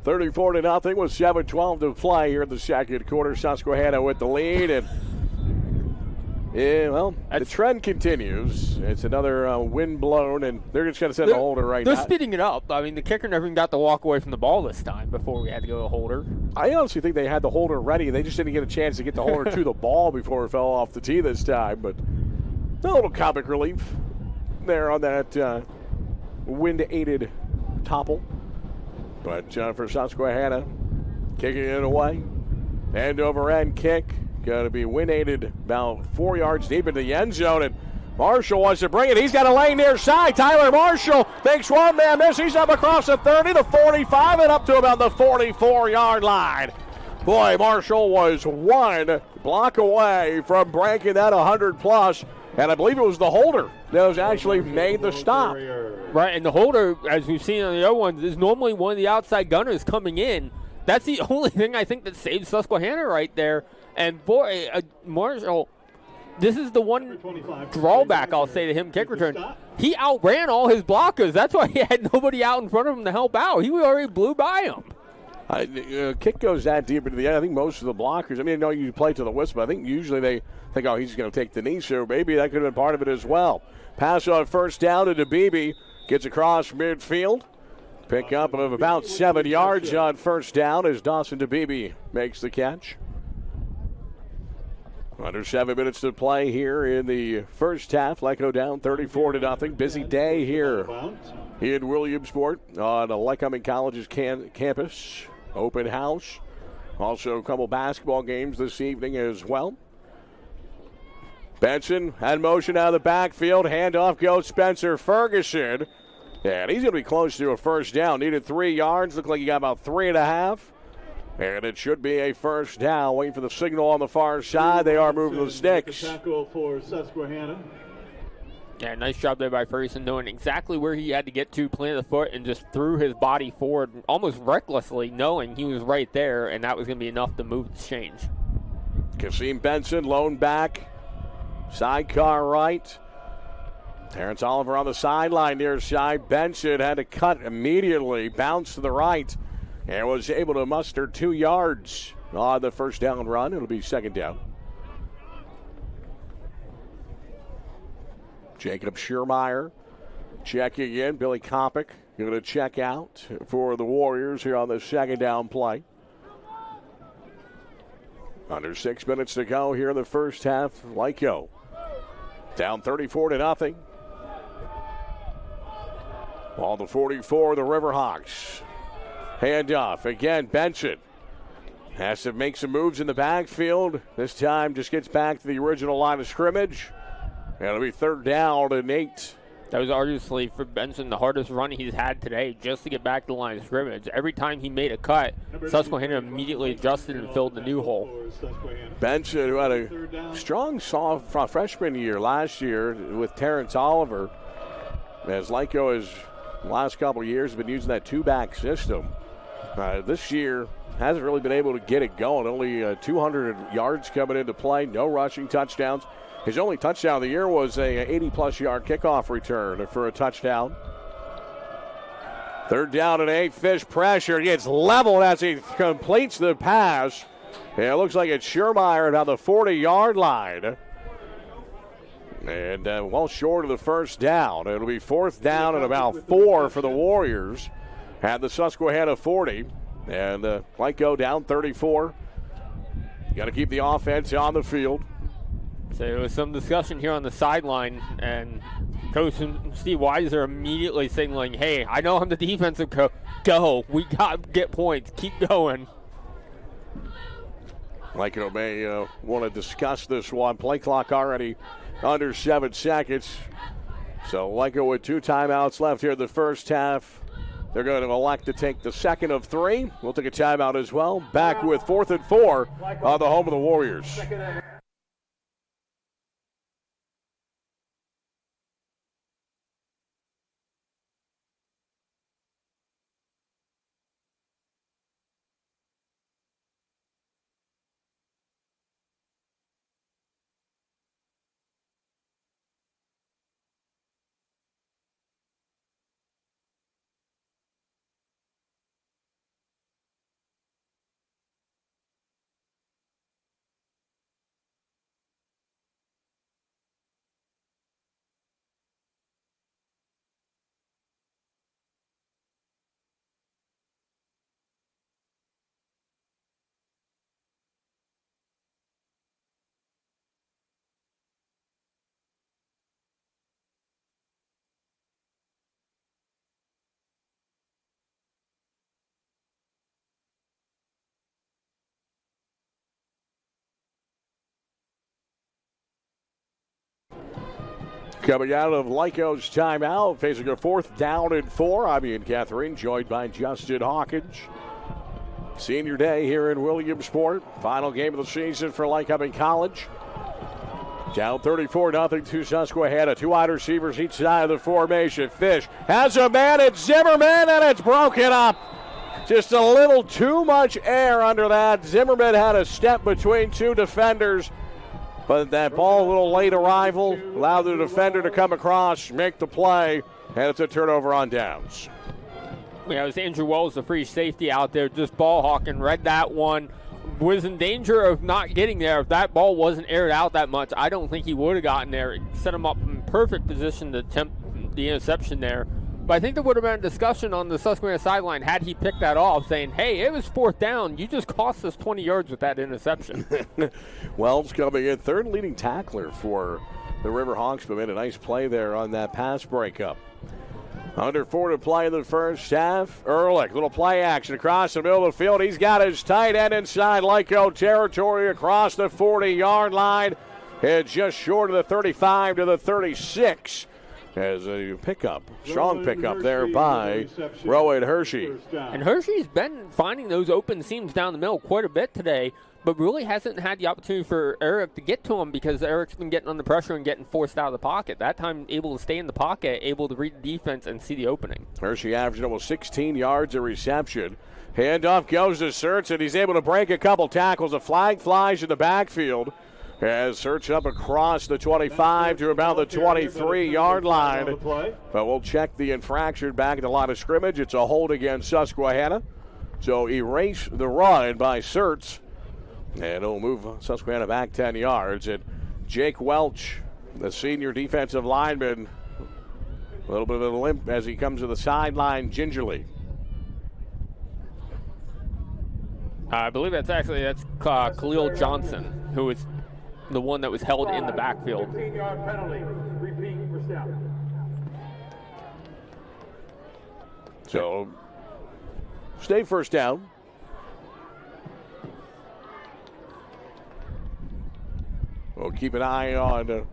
$34-0 with 7:12 to play here in the 2nd quarter. Susquehanna with the lead, and the trend continues. It's another wind blown, and they're just going to send a holder right now. They're speeding it up. I mean, the kicker never even got to walk away from the ball this time before we had to go to a holder. I honestly think they had the holder ready. They just didn't get a chance to get the holder to the ball before it fell off the tee this time. But a little comic relief there on that wind-aided topple. But for Susquehanna, kicking it away. End over end kick. Going to be wind-aided about 4 yards deep into the end zone. And Marshall wants to bring it. He's got a lane near side. Tyler Marshall makes one man miss. He's up across the 30, the 45, and up to about the 44-yard line. Boy, Marshall was one block away from breaking that 100-plus. And I believe it was the holder that was actually made the stop. Right, and the holder, as we've seen on the other ones, is normally one of the outside gunners coming in. That's the only thing I think that saves Susquehanna right there. And boy, Marshall, this is the one drawback I'll say to him kick return. He outran all his blockers. That's why he had nobody out in front of him to help out. He already blew by him. Kick goes that deep into the end. I think most of the blockers, I mean, I know you play to the whistle, but I think usually they think, oh, he's going to take the knee, so maybe that could have been part of it as well. Pass on 1st down to DeBeebe. Gets across midfield. Pick up of about 7 yards on 1st down as Dawson DeBeebe makes the catch. Under 7 minutes to play here in the first half. Lyco down 34-0. Busy day here in Williamsport on Lycoming College's campus. Open house. Also a couple basketball games this evening as well. Benson had motion out of the backfield. Handoff goes Spencer Ferguson. And he's going to be close to a first down. Needed 3 yards. Looked like he got about 3.5. And it should be a first down. Waiting for the signal on the far side. They are moving the sticks. Tackle for Susquehanna. Yeah, nice job there by Ferguson, knowing exactly where he had to get to, planted the foot, and just threw his body forward almost recklessly, knowing he was right there, and that was going to be enough to move the change. Kasim Benson, lone back. Sidecar right. Terrence Oliver on the sideline near side. Benson had to cut immediately, bounced to the right, and was able to muster 2 yards on the first down run. It'll be second down. Jacob Schiermeyer checking in. Billy Kopic going to check out for the Warriors here on the second down play. Under 6 minutes to go here in the first half. Lyco down 34-0. Ball to 44, the Riverhawks. Handoff again. Benson has to make some moves in the backfield. This time just gets back to the original line of scrimmage. And it'll be third down and 8. That was obviously for Benson the hardest run he's had today, just to get back to the line of scrimmage. Every time he made a cut, Susquehanna immediately adjusted and filled the new hole. Benson, who had a strong freshman year last year with Terrence Oliver, as Lyco has the last couple of years been using that two-back system. This year hasn't really been able to get it going. Only 200 yards coming into play, no rushing touchdowns. His only touchdown of the year was a 80-plus yard kickoff return for a touchdown. Third down and 8. Fish pressure gets leveled as he completes the pass. And it looks like it's Schiermeyer about the 40-yard line. And well short of the first down. It'll be fourth down and about 4 for the Warriors at the Susquehanna 40. And Lyco down 34. Got to keep the offense on the field. So there was some discussion here on the sideline, and Coach Steve Weiser immediately signaling, hey, I know I'm the defensive coach. Go. We got to get points. Keep going. Lyco may want to discuss this one. Play clock already under 7 seconds. So Lyco with 2 timeouts left here in the first half. They're going to elect to take the second of 3. We'll take a timeout as well. Back with 4th and 4 on the home of the Warriors. Coming out of Lyco's timeout, facing a 4th down and 4. I'm Ian Catherine, joined by Justin Hawkins. Senior day here in Williamsport. Final game of the season for Lycoming College. Down 34-0 to Susquehanna. 2 wide receivers each side of the formation. Fish has a man. It's Zimmerman, and it's broken up. Just a little too much air under that. Zimmerman had a step between 2 defenders. But that ball, a little late arrival, allowed the defender to come across, make the play, and it's a turnover on downs. Yeah, it was Andrew Wells, the free safety out there, just ball hawking, read that one, was in danger of not getting there. If that ball wasn't aired out that much, I don't think he would have gotten there. It set him up in perfect position to attempt the interception there. But I think there would have been a discussion on the Susquehanna sideline had he picked that off, saying, hey, it was 4th down. You just cost us 20 yards with that interception. Wells coming in, third leading tackler for the Riverhawks, but made a nice play there on that pass breakup. Under 4 to play in the first half. Ehrlich, little play action across the middle of the field. He's got his tight end inside Lyco territory across the 40-yard line. It's just short of the 35 to the 36. As a pickup, strong pickup there by Rowan Hershey. And Hershey's been finding those open seams down the middle quite a bit today, but really hasn't had the opportunity for Eric to get to him because Eric's been getting under pressure and getting forced out of the pocket. That time, able to stay in the pocket, able to read the defense and see the opening. Hershey averaged almost 16 yards a reception. Handoff goes to Surts, and he's able to break a couple tackles. A flag flies in the backfield. As Search up across the 25 to about the 23-yard line. But we'll check the infraction back at the line of scrimmage. It's a hold against Susquehanna. So erase the run by Search. And it'll move Susquehanna back 10 yards. And Jake Welch, the senior defensive lineman, a little bit of a limp as he comes to the sideline gingerly. I believe that's Khalil Johnson, who is the one that was held in the backfield. 15-yard penalty. Repeat first down. So, stay first down. We'll keep an eye on the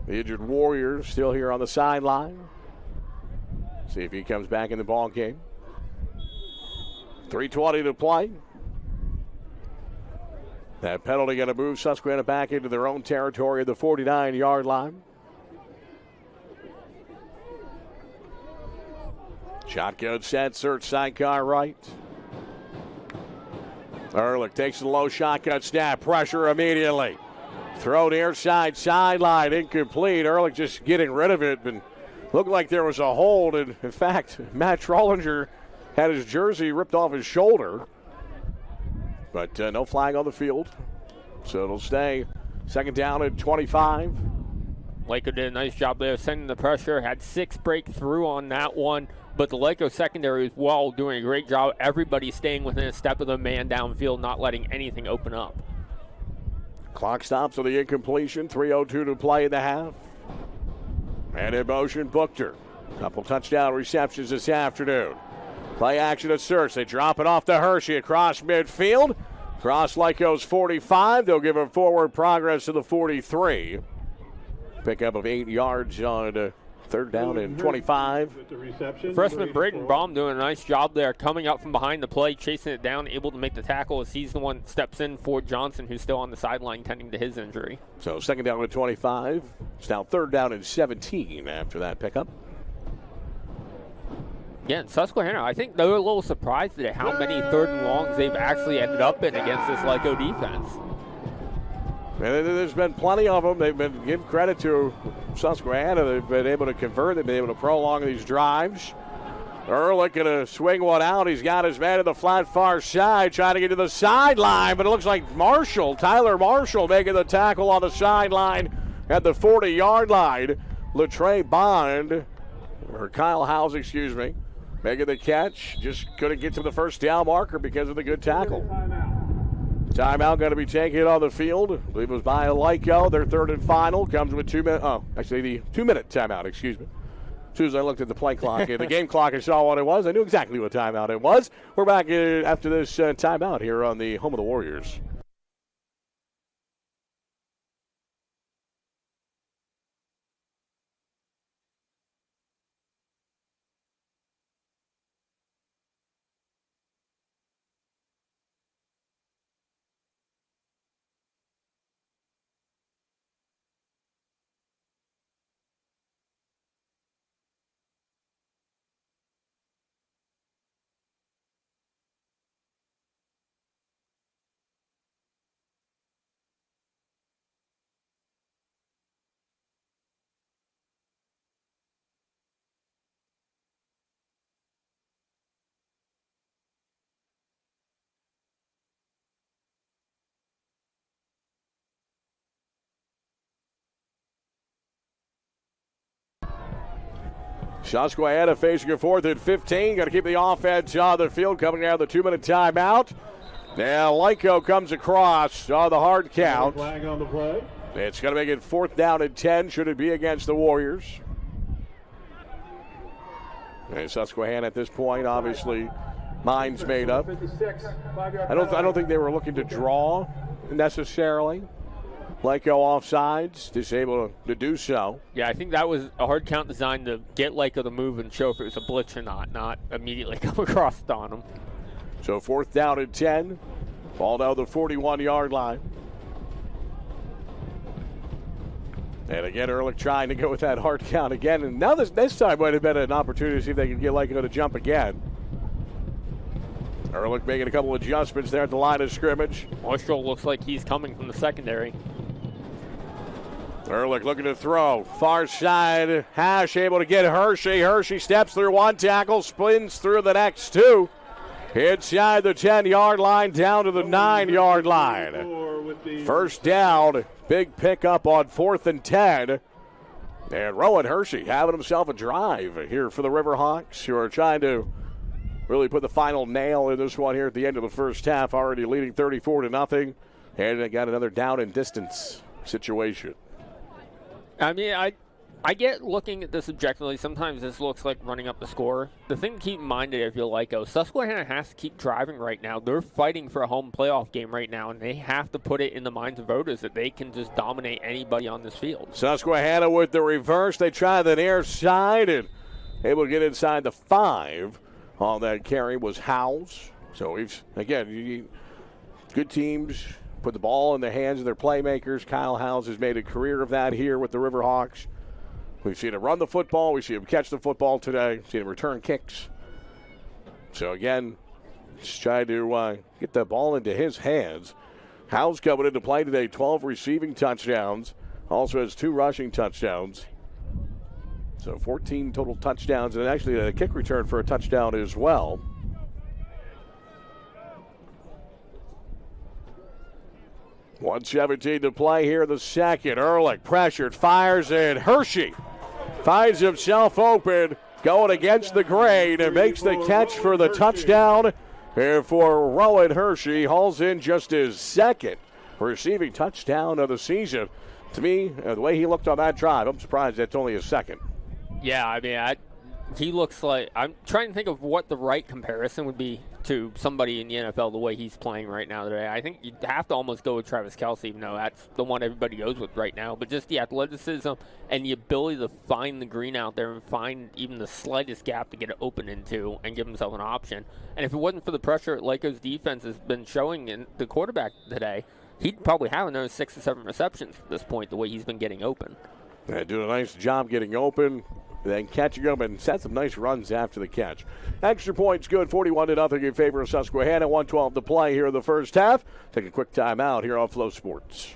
injured Warriors still here on the sideline. See if he comes back in the ball game. 3:20 to play. That penalty going to move Susquehanna back into their own territory at the 49-yard line. Shotgun set, Search sidecar right. Ehrlich takes the low shotgun snap, pressure immediately. Throw near side, sideline, incomplete. Ehrlich just getting rid of it, and looked like there was a hold. And in fact, Matt Trollinger had his jersey ripped off his shoulder. But no flag on the field, so it'll stay second down at 25. Lyco did a nice job there sending the pressure, had 6 breakthrough on that one, but the Lyco secondary as well doing a great job. Everybody staying within a step of the man downfield, not letting anything open up. Clock stops on the incompletion, 3:02 to play in the half. And in motion, Buchter. Couple touchdown receptions this afternoon. Play action at Search. They drop it off to Hershey across midfield. Cross Lyco's 45. They'll give him forward progress to the 43. Pickup of 8 yards on third down and 25. Freshman Braden Baum doing a nice job there, coming up from behind the play, chasing it down, able to make the tackle as he's the one that steps in for Johnson, who's still on the sideline tending to his injury. So second down and 25. It's now third down and 17 after that pickup. Yeah, and Susquehanna, I think they were a little surprised at how many third and longs they've actually ended up in against this Lyco defense. And there's been plenty of them. They've been, give credit to Susquehanna. They've been able to convert. They've been able to prolong these drives. Ehrlich going to swing one out. He's got his man to the flat far side, trying to get to the sideline, but it looks like Tyler Marshall making the tackle on the sideline at the 40-yard line. Latrey Bond, or Kyle Howes, excuse me, making the catch. Just couldn't get to the first down marker because of the good tackle. Timeout going to be taken on the field. I believe it was by Lyco. Their third and final comes with 2 minutes. Oh, actually the 2-minute timeout, excuse me. As soon as I looked at the play clock and the game clock and saw what it was, I knew exactly what timeout it was. We're back after this timeout here on the home of the Warriors. Susquehanna facing a 4th and 15. Got to keep the offense on the field coming out of the 2-minute timeout. Now Lyco comes across on the hard count. Flag on the play. It's going to make it 4th down and 10. Should it be against the Warriors? And Susquehanna at this point, obviously, minds made up. 56, 5-yard I don't think they were looking to draw necessarily. Lyco offsides, disabled to do so. Yeah, I think that was a hard count designed to get Lyco to move and show if it was a blitz or not immediately come across on him. So 4th down and 10. Ball down the 41-yard line. And again, Ehrlich trying to go with that hard count again. And now this time might have been an opportunity to see if they could get Lyco to jump again. Ehrlich making a couple of adjustments there at the line of scrimmage. Marshall looks like he's coming from the secondary. Ehrlich looking to throw. Far side, Hash able to get Hershey. Hershey steps through one tackle, spins through the next two. Inside the 10-yard line, down to the 9-yard line. First down, big pickup on 4th and 10. And Rowan Hershey having himself a drive here for the Riverhawks, who are trying to really put the final nail in this one here at the end of the first half, already leading 34-0. And they got another down and distance situation. I mean, I get looking at this objectively. Sometimes this looks like running up the score. The thing to keep in mind if you're Lyco, Susquehanna has to keep driving right now. They're fighting for a home playoff game right now, and they have to put it in the minds of voters that they can just dominate anybody on this field. Susquehanna with the reverse. They try the near side and able to get inside the 5. On that carry was Howes. So we've, again, good teams put the ball in the hands of their playmakers. Kyle Howes has made a career of that here with the Riverhawks. We've seen him run the football. We've seen him catch the football today. We've seen him return kicks. So, again, just trying to get the ball into his hands. Howes coming into play today, 12 receiving touchdowns. Also has 2 rushing touchdowns. So 14 total touchdowns, and actually a kick return for a touchdown as well. .117 to play here in the second. Ehrlich pressured, fires in. Hershey finds himself open, going against the grain, and makes the catch for the touchdown. And for Rowan Hershey, hauls in just his 2nd receiving touchdown of the season. To me, the way he looked on that drive, I'm surprised that's only his 2nd. Yeah, I mean, he looks like, I'm trying to think of what the right comparison would be to somebody in the NFL the way he's playing right now today. I think you'd have to almost go with Travis Kelce, even though that's the one everybody goes with right now. But just the athleticism and the ability to find the green out there and find even the slightest gap to get it open into and give himself an option. And if it wasn't for the pressure Lyco's defense has been showing in the quarterback today, he'd probably have another 6 or 7 receptions at this point, the way he's been getting open. Doing a nice job getting open, then catching them and set some nice runs after the catch. Extra points good, 41-0 in favor of Susquehanna. 1:12 to play here in the first half. Take a quick timeout here on Flow Sports.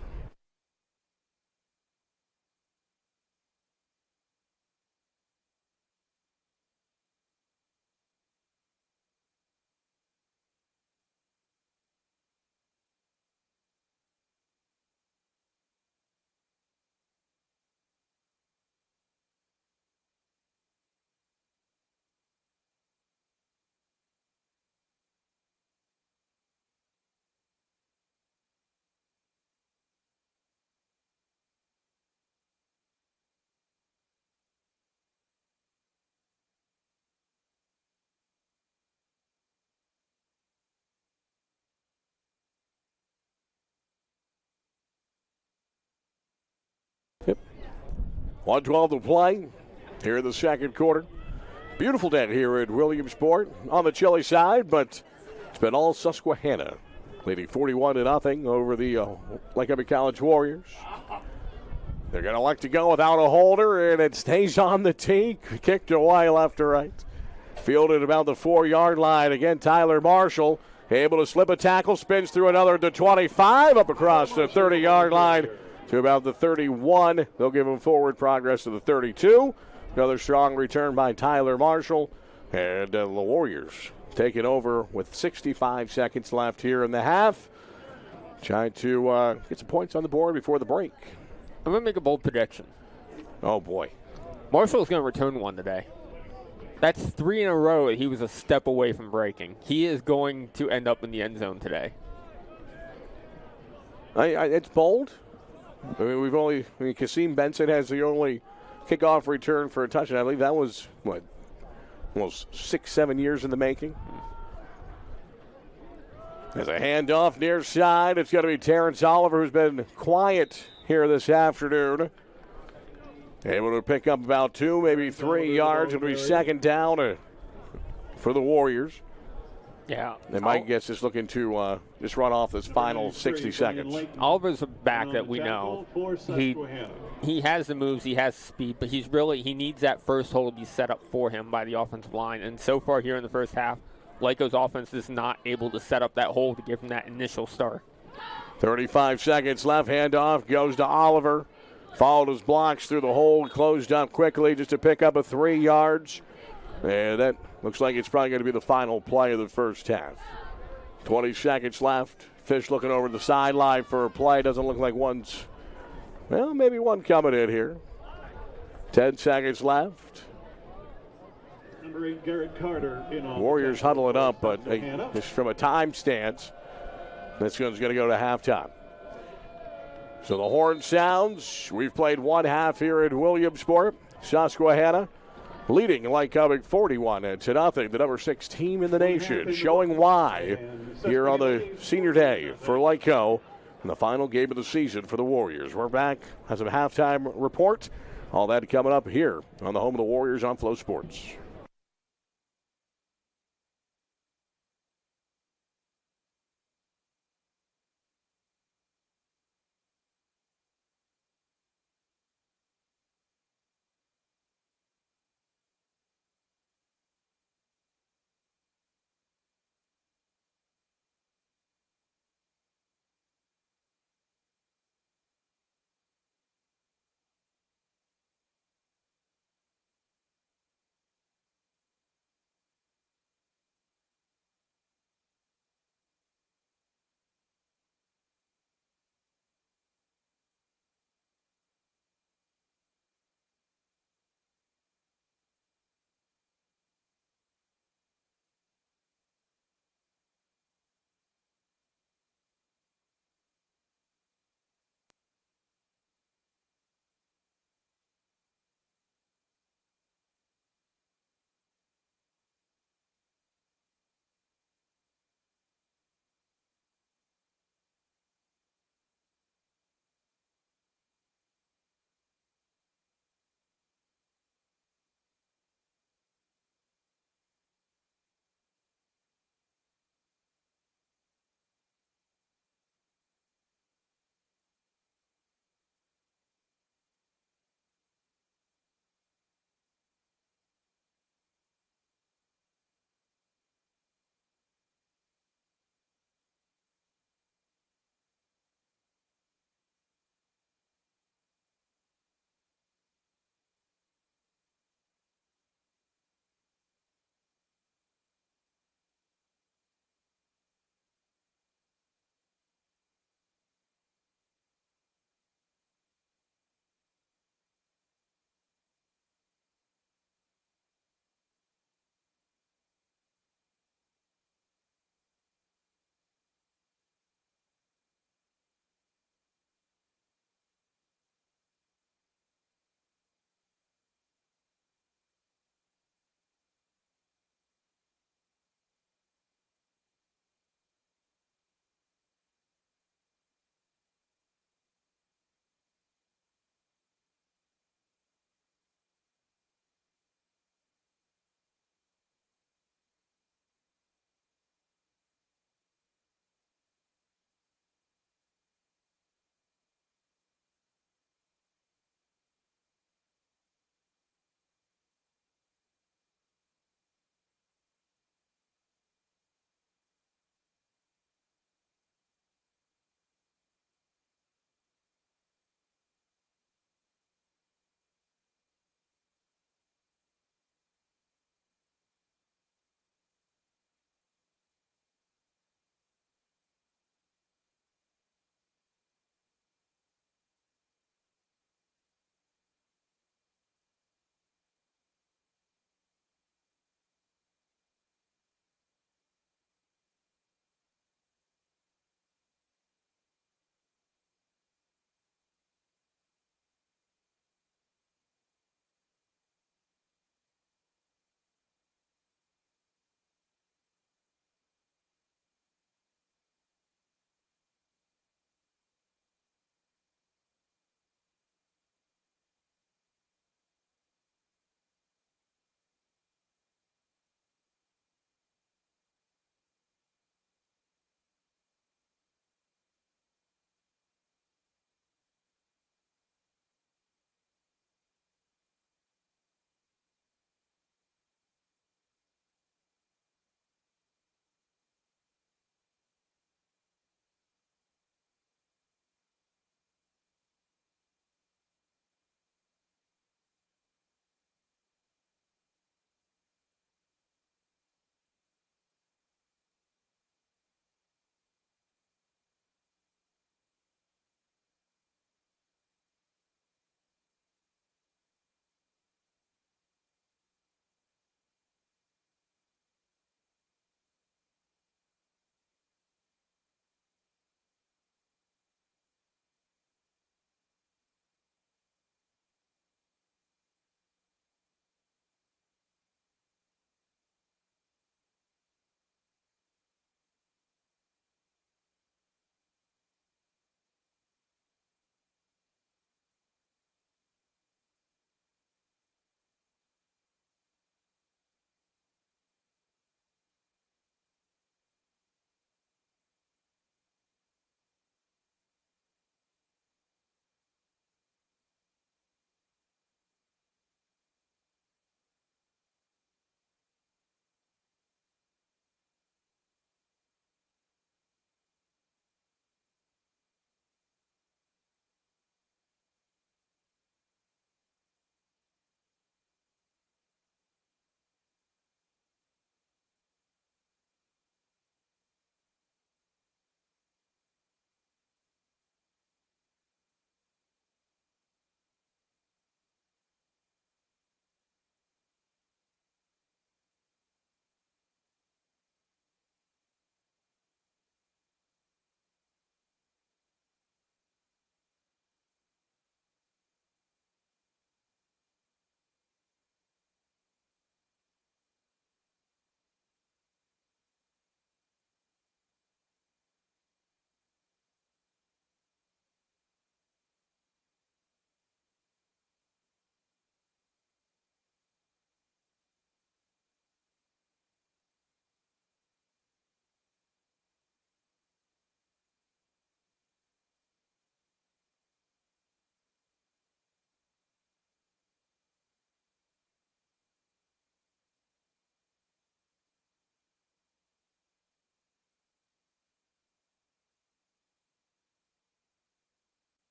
Yep. 1:12 to play here in the second quarter. Beautiful day here at Williamsport on the chilly side, but it's been all Susquehanna, leading 41-0 over the Lycoming College Warriors. They're going to like to go without a holder, and it stays on the tee. Kicked away left to right. Fielded about the 4-yard line. Again, Tyler Marshall able to slip a tackle, spins through another to 25, up across the 30-yard line to about the 31. They'll give him forward progress to the 32. Another strong return by Tyler Marshall. And the Warriors taking over with 65 seconds left here in the half. Trying to get some points on the board before the break. I'm going to make a bold prediction. Oh, boy. Marshall's going to return one today. That's 3 in a row. He was a step away from breaking. He is going to end up in the end zone today. It's bold. I mean, Kasim Benson has the only kickoff return for a touchdown. I believe that was, almost 6-7 years in the making. There's a handoff near side. It's going to be Terrence Oliver, who's been quiet here this afternoon. Able to pick up about 2, maybe 3 yards. It'll be second down for the Warriors. Yeah. And Mike gets just looking to just run off this final 60 seconds. Oliver's a back that we know. He has the moves, he has speed, but he needs that first hold to be set up for him by the offensive line. And so far here in the first half, Lyco's offense is not able to set up that hole to give him that initial start. 35 seconds left. Handoff goes to Oliver. Followed his blocks through the hole, closed up quickly just to pick up a 3 yards. And that looks like it's probably going to be the final play of the first half. 20 seconds left. Fish looking over the sideline for a play. Doesn't look like one's, well, maybe one coming in here. 10 seconds left. Number 8, Garrett Carter. Warriors huddling up, but just from a time stance, this one's going to go to halftime. So the horn sounds. We've played one half here at Williamsport. Susquehanna leading Lycoming 41-0. The number 6 team in the nation, showing why here on the senior day for Lyco in the final game of the season for the Warriors. We're back. Has a halftime report. All that coming up here on the home of the Warriors on Flow Sports.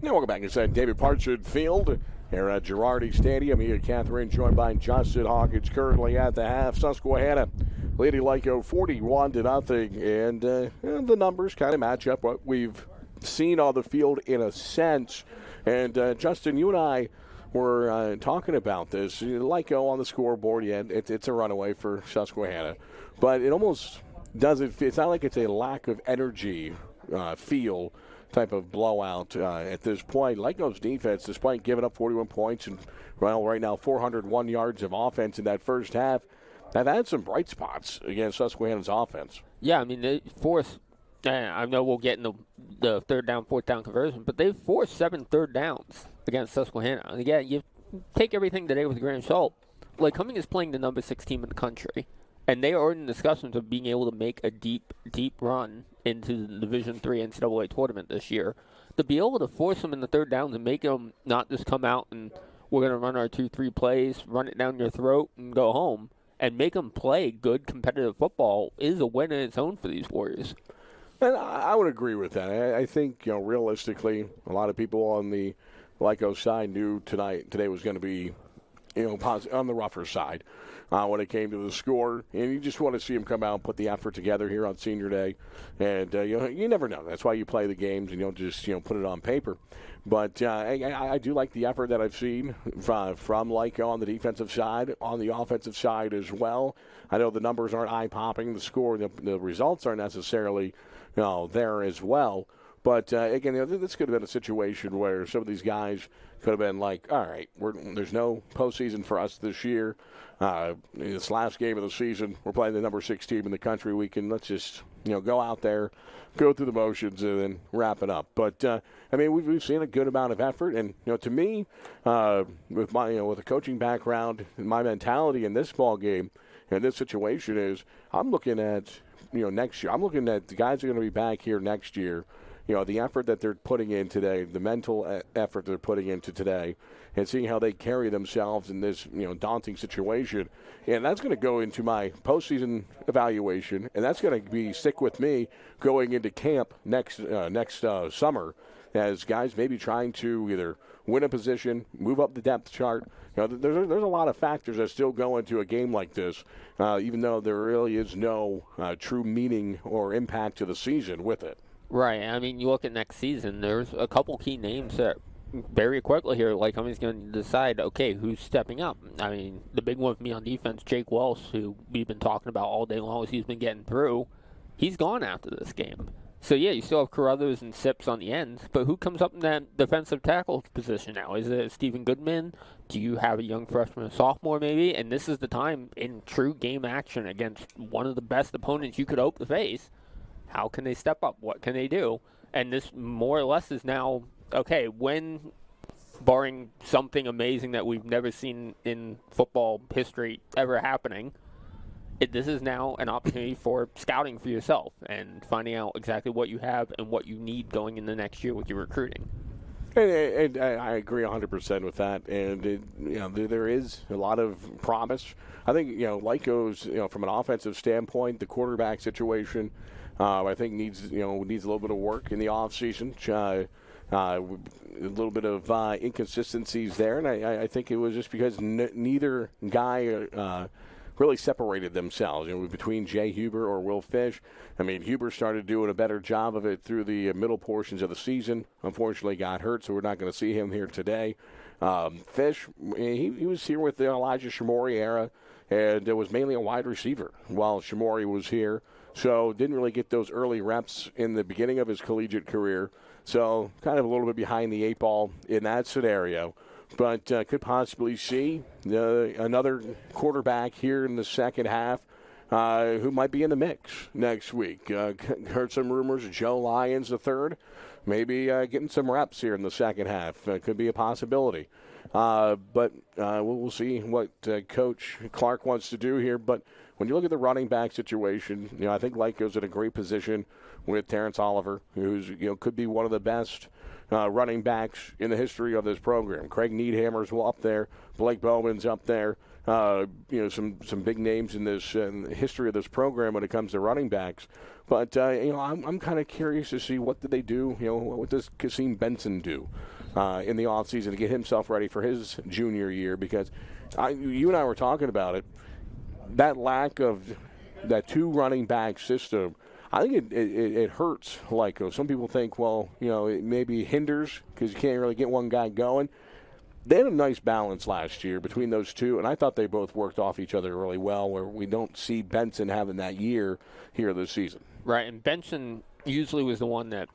Yeah, welcome back inside David Parchard Field here at Girardi Stadium. Here, Catherine, joined by Justin Hawkins, currently at the half. Susquehanna leading Lyco 41-0, and the numbers kind of match up what we've seen on the field in a sense. And Justin, you and I were talking about this. Lyco on the scoreboard, yeah, it's a runaway for Susquehanna, but it almost doesn't. It's not like it's a lack of energy feel type of blowout at this point. Lyco's defense, despite giving up 41 points and right now 401 yards of offense in that first half, have had some bright spots against Susquehanna's offense. Yeah, I mean, they forced, I know we'll get in the third down, fourth down conversion, but they've forced 7 third downs against Susquehanna. And again, you take everything today with a grain of salt. Lycoming is playing the number 6 team in the country, and they are in discussions of being able to make a deep, deep run into the Division III NCAA tournament this year. To be able to force them in the third downs and make them not just come out and we're going to run our 2-3 plays, run it down your throat, and go home, and make them play good competitive football is a win in its own for these Warriors. And I would agree with that. I think, realistically, a lot of people on the Lyco side knew today was going to be, on the rougher side when it came to the score. And you just want to see them come out and put the effort together here on Senior Day. And, you never know. That's why you play the games and you don't just, put it on paper. But I do like the effort that I've seen from Lyco on the defensive side, on the offensive side as well. I know the numbers aren't eye-popping. The score, the results aren't necessarily there as well. But, again, this could have been a situation where some of these guys could have been like, all right, there's no postseason for us this year. This last game of the season, we're playing the number 6 team in the country. Let's just, go out there, go through the motions, and then wrap it up. But, we've seen a good amount of effort. And, to me, with my, with a coaching background, my mentality in this ball game and this situation is I'm looking at, next year. I'm looking at the guys are going to be back here next year. The effort that they're putting in today, the mental effort they're putting into today, and seeing how they carry themselves in this, daunting situation. And that's going to go into my postseason evaluation, and that's going to stick with me going into camp next summer as guys maybe trying to either win a position, move up the depth chart. There's a lot of factors that still go into a game like this, even though there really is no true meaning or impact to the season with it. Right. I mean, you look at next season, there's a couple key names that very quickly here, Lycoming's going to decide, okay, who's stepping up. I mean, the big one for me on defense, Jake Welsh, who we've been talking about all day long as he's been getting through, he's gone after this game. So, yeah, you still have Carruthers and Sips on the ends, but who comes up in that defensive tackle position now? Is it Stephen Goodman? Do you have a young freshman or sophomore maybe? And this is the time in true game action against one of the best opponents you could hope to face. How can they step up? What can they do? And this more or less is now, okay, when, barring something amazing that we've never seen in football history ever happening, this is now an opportunity for scouting for yourself and finding out exactly what you have and what you need going in the next year with your recruiting. And I agree 100% with that. And, there is a lot of promise. I think, Lyco's, from an offensive standpoint, the quarterback situation, I think needs a little bit of work in the offseason. A little bit of inconsistencies there, and I think it was just because neither guy really separated themselves. Between Jay Huber or Will Fish. I mean, Huber started doing a better job of it through the middle portions of the season. Unfortunately, got hurt, so we're not going to see him here today. Fish, he was here with the Elijah Shimori era, and it was mainly a wide receiver while Shimori was here. So didn't really get those early reps in the beginning of his collegiate career. So kind of a little bit behind the 8 ball in that scenario. But could possibly see another quarterback here in the second half who might be in the mix next week. Heard some rumors of Joe Lyons III maybe getting some reps here in the second half. Could be a possibility. But we'll see what Coach Clark wants to do here. But when you look at the running back situation, I think Lyco's in a great position with Terrence Oliver, who's could be one of the best running backs in the history of this program. Craig Needhammer's up there, Blake Bowman's up there. Some big names in this in the history of this program when it comes to running backs. But, I'm kind of curious to see what did they do. What does Kasim Benson do in the offseason to get himself ready for his junior year? Because you and I were talking about it. That lack of that two running back system, I think it hurts Lyco. Some people think, it maybe hinders because you can't really get one guy going. They had a nice balance last year between those two, and I thought they both worked off each other really well, where we don't see Benson having that year here this season. Right, and Benson usually was the one that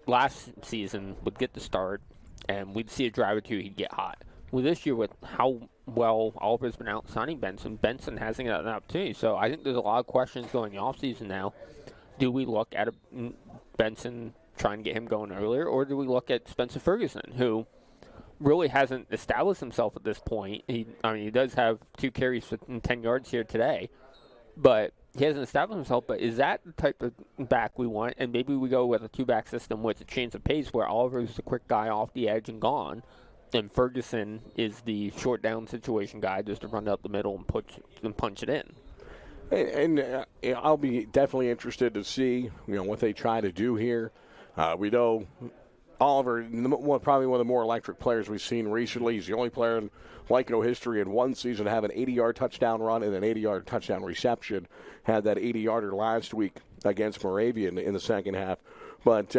last season would get the start, and we'd see a drive or two, he'd get hot. Well, this year, with how well Oliver's been out signing Benson hasn't got an opportunity. So I think there's a lot of questions going in the offseason now. Do we look at Benson trying to get him going earlier, or do we look at Spencer Ferguson, who really hasn't established himself at this point? He does have 2 carries for 10 yards here today, but he hasn't established himself. But is that the type of back we want? And maybe we go with a 2-back system with a change of pace where Oliver is the quick guy off the edge and gone, and Ferguson is the short down situation guy just to run up the middle and punch it in. And I'll be definitely interested to see what they try to do here. We know Oliver, probably one of the more electric players we've seen recently. He's the only player in Lyco history in one season to have an 80-yard touchdown run and an 80-yard touchdown reception. Had that 80-yarder last week against Moravian in the second half. But,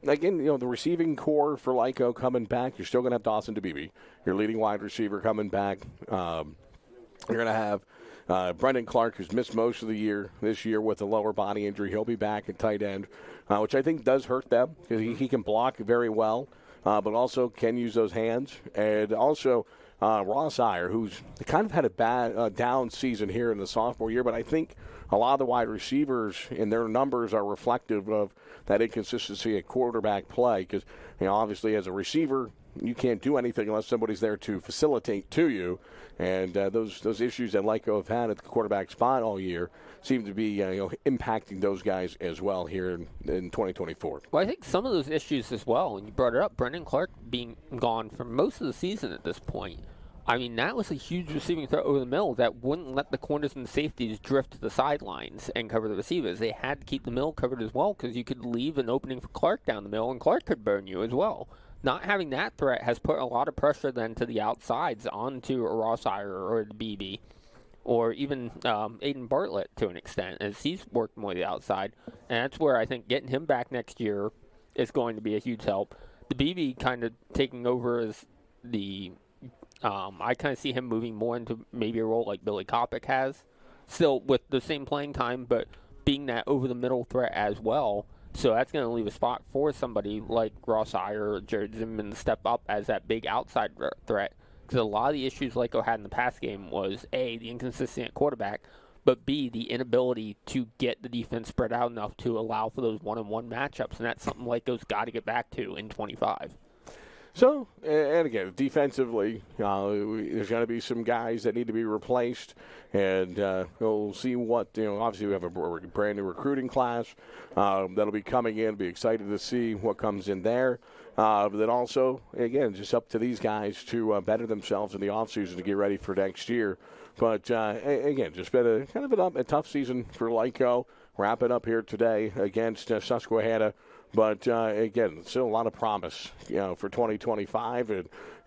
again, the receiving core for Lyco coming back. You're still going to have Dawson DeBeebe, your leading wide receiver, coming back. You're going to have Brendan Clark, who's missed most of the year this year with a lower body injury. He'll be back at tight end, which I think does hurt them because he can block very well, but also can use those hands. And also Ross Iyer, who's kind of had a bad down season here in the sophomore year, but I think a lot of the wide receivers in their numbers are reflective of that inconsistency at quarterback play because, obviously as a receiver, you can't do anything unless somebody's there to facilitate to you. And those issues that Lyco have had at the quarterback spot all year seem to be impacting those guys as well here in 2024. Well, I think some of those issues as well, and you brought it up, Brendan Clark being gone for most of the season at this point. That was a huge receiving threat over the middle that wouldn't let the corners and the safeties drift to the sidelines and cover the receivers. They had to keep the middle covered as well because you could leave an opening for Clark down the middle, and Clark could burn you as well. Not having that threat has put a lot of pressure then to the outsides onto a Ross Iyer or the BB, or even Aiden Bartlett to an extent, as he's worked more the outside. And that's where I think getting him back next year is going to be a huge help. The BB kind of taking over as the I kind of see him moving more into maybe a role like Billy Kopic has, still with the same playing time, but being that over-the-middle threat as well. So that's going to leave a spot for somebody like Ross Iyer or Jared Zimmerman to step up as that big outside threat. Because a lot of the issues Lyco had in the past game was, A, the inconsistency at quarterback, but B, the inability to get the defense spread out enough to allow for those one-on-one matchups. And that's something Lyco's got to get back to in 25. So, and again, defensively, there's going to be some guys that need to be replaced, and we'll see what, obviously we have a brand new recruiting class that'll be coming in. Be excited to see what comes in there. But then also, again, just up to these guys to better themselves in the offseason to get ready for next year. But, again, just been a tough season for Lyco. Wrap it up here today against Susquehanna. But, again, still a lot of promise, for 2025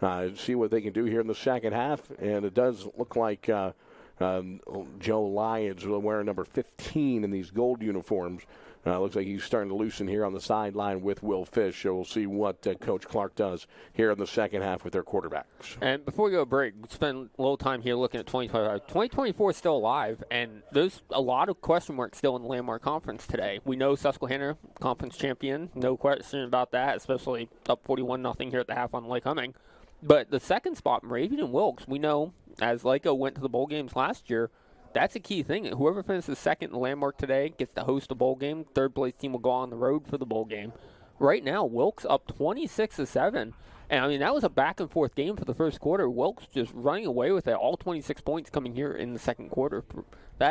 and see what they can do here in the second half. And it does look like Joe Lyons wearing number 15 in these gold uniforms. Looks like he's starting to loosen here on the sideline with Will Fish. So we'll see what Coach Clark does here in the second half with their quarterbacks. And before we go to break, we'll spend a little time here looking at 2025. 2024 is still alive, and there's a lot of question marks still in the Landmark Conference today. We know Susquehanna, conference champion, no question about that, especially up 41-0 here at the half on Lycoming. But the second spot, Moravian and Wilkes, we know, as Lyco went to the bowl games last year, that's a key thing. Whoever finishes second in the Landmark today gets to host a bowl game. Third place team will go on the road for the bowl game. Right now, Wilkes up 26-7. And, that was a back-and-forth game for the first quarter. Wilkes just running away with it. All 26 points coming here in the second quarter.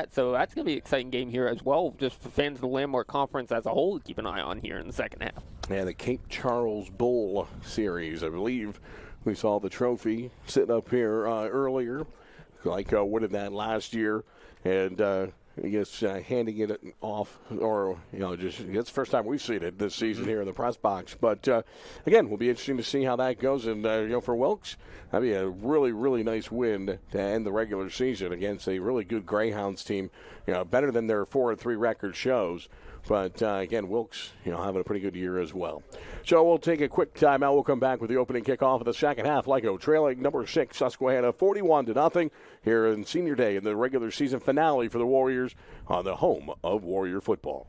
So that's going to be an exciting game here as well, just for fans of the Landmark Conference as a whole to keep an eye on here in the second half. Yeah, the Cape Charles Bowl series, I believe. We saw the trophy sitting up here earlier. Lyco winning that last year. And I guess handing it off, or just it's the first time we've seen it this season here in the press box. But again, will be interesting to see how that goes. And for Wilkes, that'd be a really, really nice win to end the regular season against a really good Greyhounds team. Better than their 4-3 record shows. But again, Wilkes, having a pretty good year as well. So we'll take a quick timeout. We'll come back with the opening kickoff of the second half. Lyco trailing number 6 Susquehanna 41-0 here in Senior Day in the regular season finale for the Warriors on the home of Warrior football.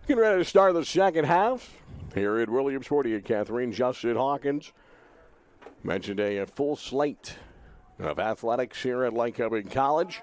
Getting ready to start the second half here at Williamsport. Catherine, Justin Hawkins mentioned a full slate of athletics here at Lycoming College.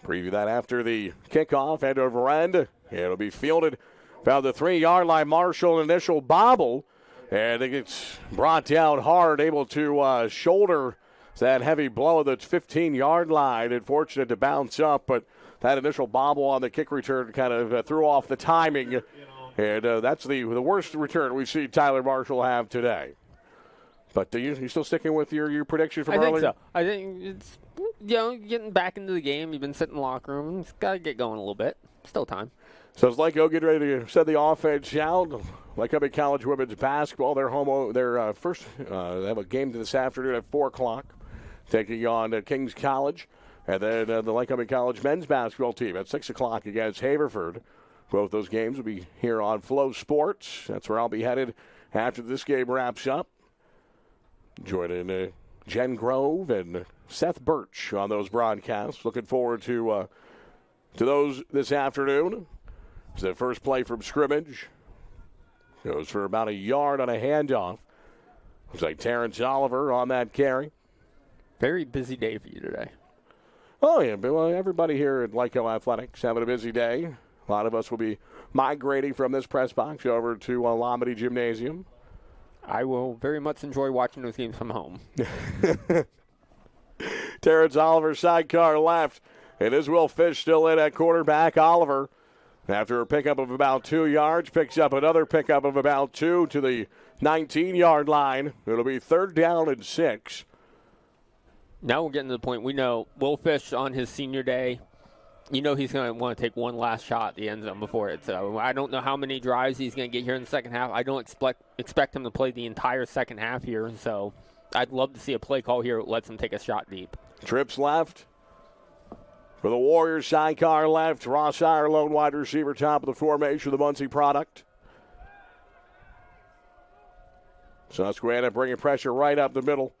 Preview that after the kickoff, end over end. It'll be fielded about the 3-yard line. Marshall, initial bobble, and it gets brought down hard, able to shoulder that heavy blow at the 15-yard line. Unfortunate to bounce up, but that initial bobble on the kick return kind of threw off the timing, and that's the worst return we've seen Tyler Marshall have today. But you still sticking with your prediction from earlier? I think so. I think it's getting back into the game. You've been sitting in the locker room. It's got to get going a little bit. Still time. So it's Lyco getting ready to set the offense out. Lycoming College women's basketball. They're home. They're first. They have a game this afternoon at 4:00, taking on Kings College. And then the Lycoming College men's basketball team at 6 o'clock against Haverford. Both those games will be here on Flow Sports. That's where I'll be headed after this game wraps up. Joining Jen Grove and Seth Birch on those broadcasts. Looking forward to those this afternoon. It's the first play from scrimmage. Goes for about a yard on a handoff. Looks like Terrence Oliver on that carry. Very busy day for you today. Oh, yeah. Well, everybody here at Lyco Athletics having a busy day. A lot of us will be migrating from this press box over to Lombardi Gymnasium. I will very much enjoy watching those games from home. Terrence Oliver, sidecar left. And is Will Fish still in at quarterback? Oliver, after a pickup of about 2 yards, picks up another pickup of about 2 to the 19-yard line. It'll be 3rd down and 6. Now we're getting to the point we know Will Fish on his senior day, he's going to want to take one last shot at the end zone before it. So I don't know how many drives he's going to get here in the second half. I don't expect him to play the entire second half here. So I'd love to see a play call here that lets him take a shot deep. Trips left. For the Warriors, sidecar left. Ross Sire, lone wide receiver, top of the formation, the Muncie product. Susquehanna bringing pressure right up the middle.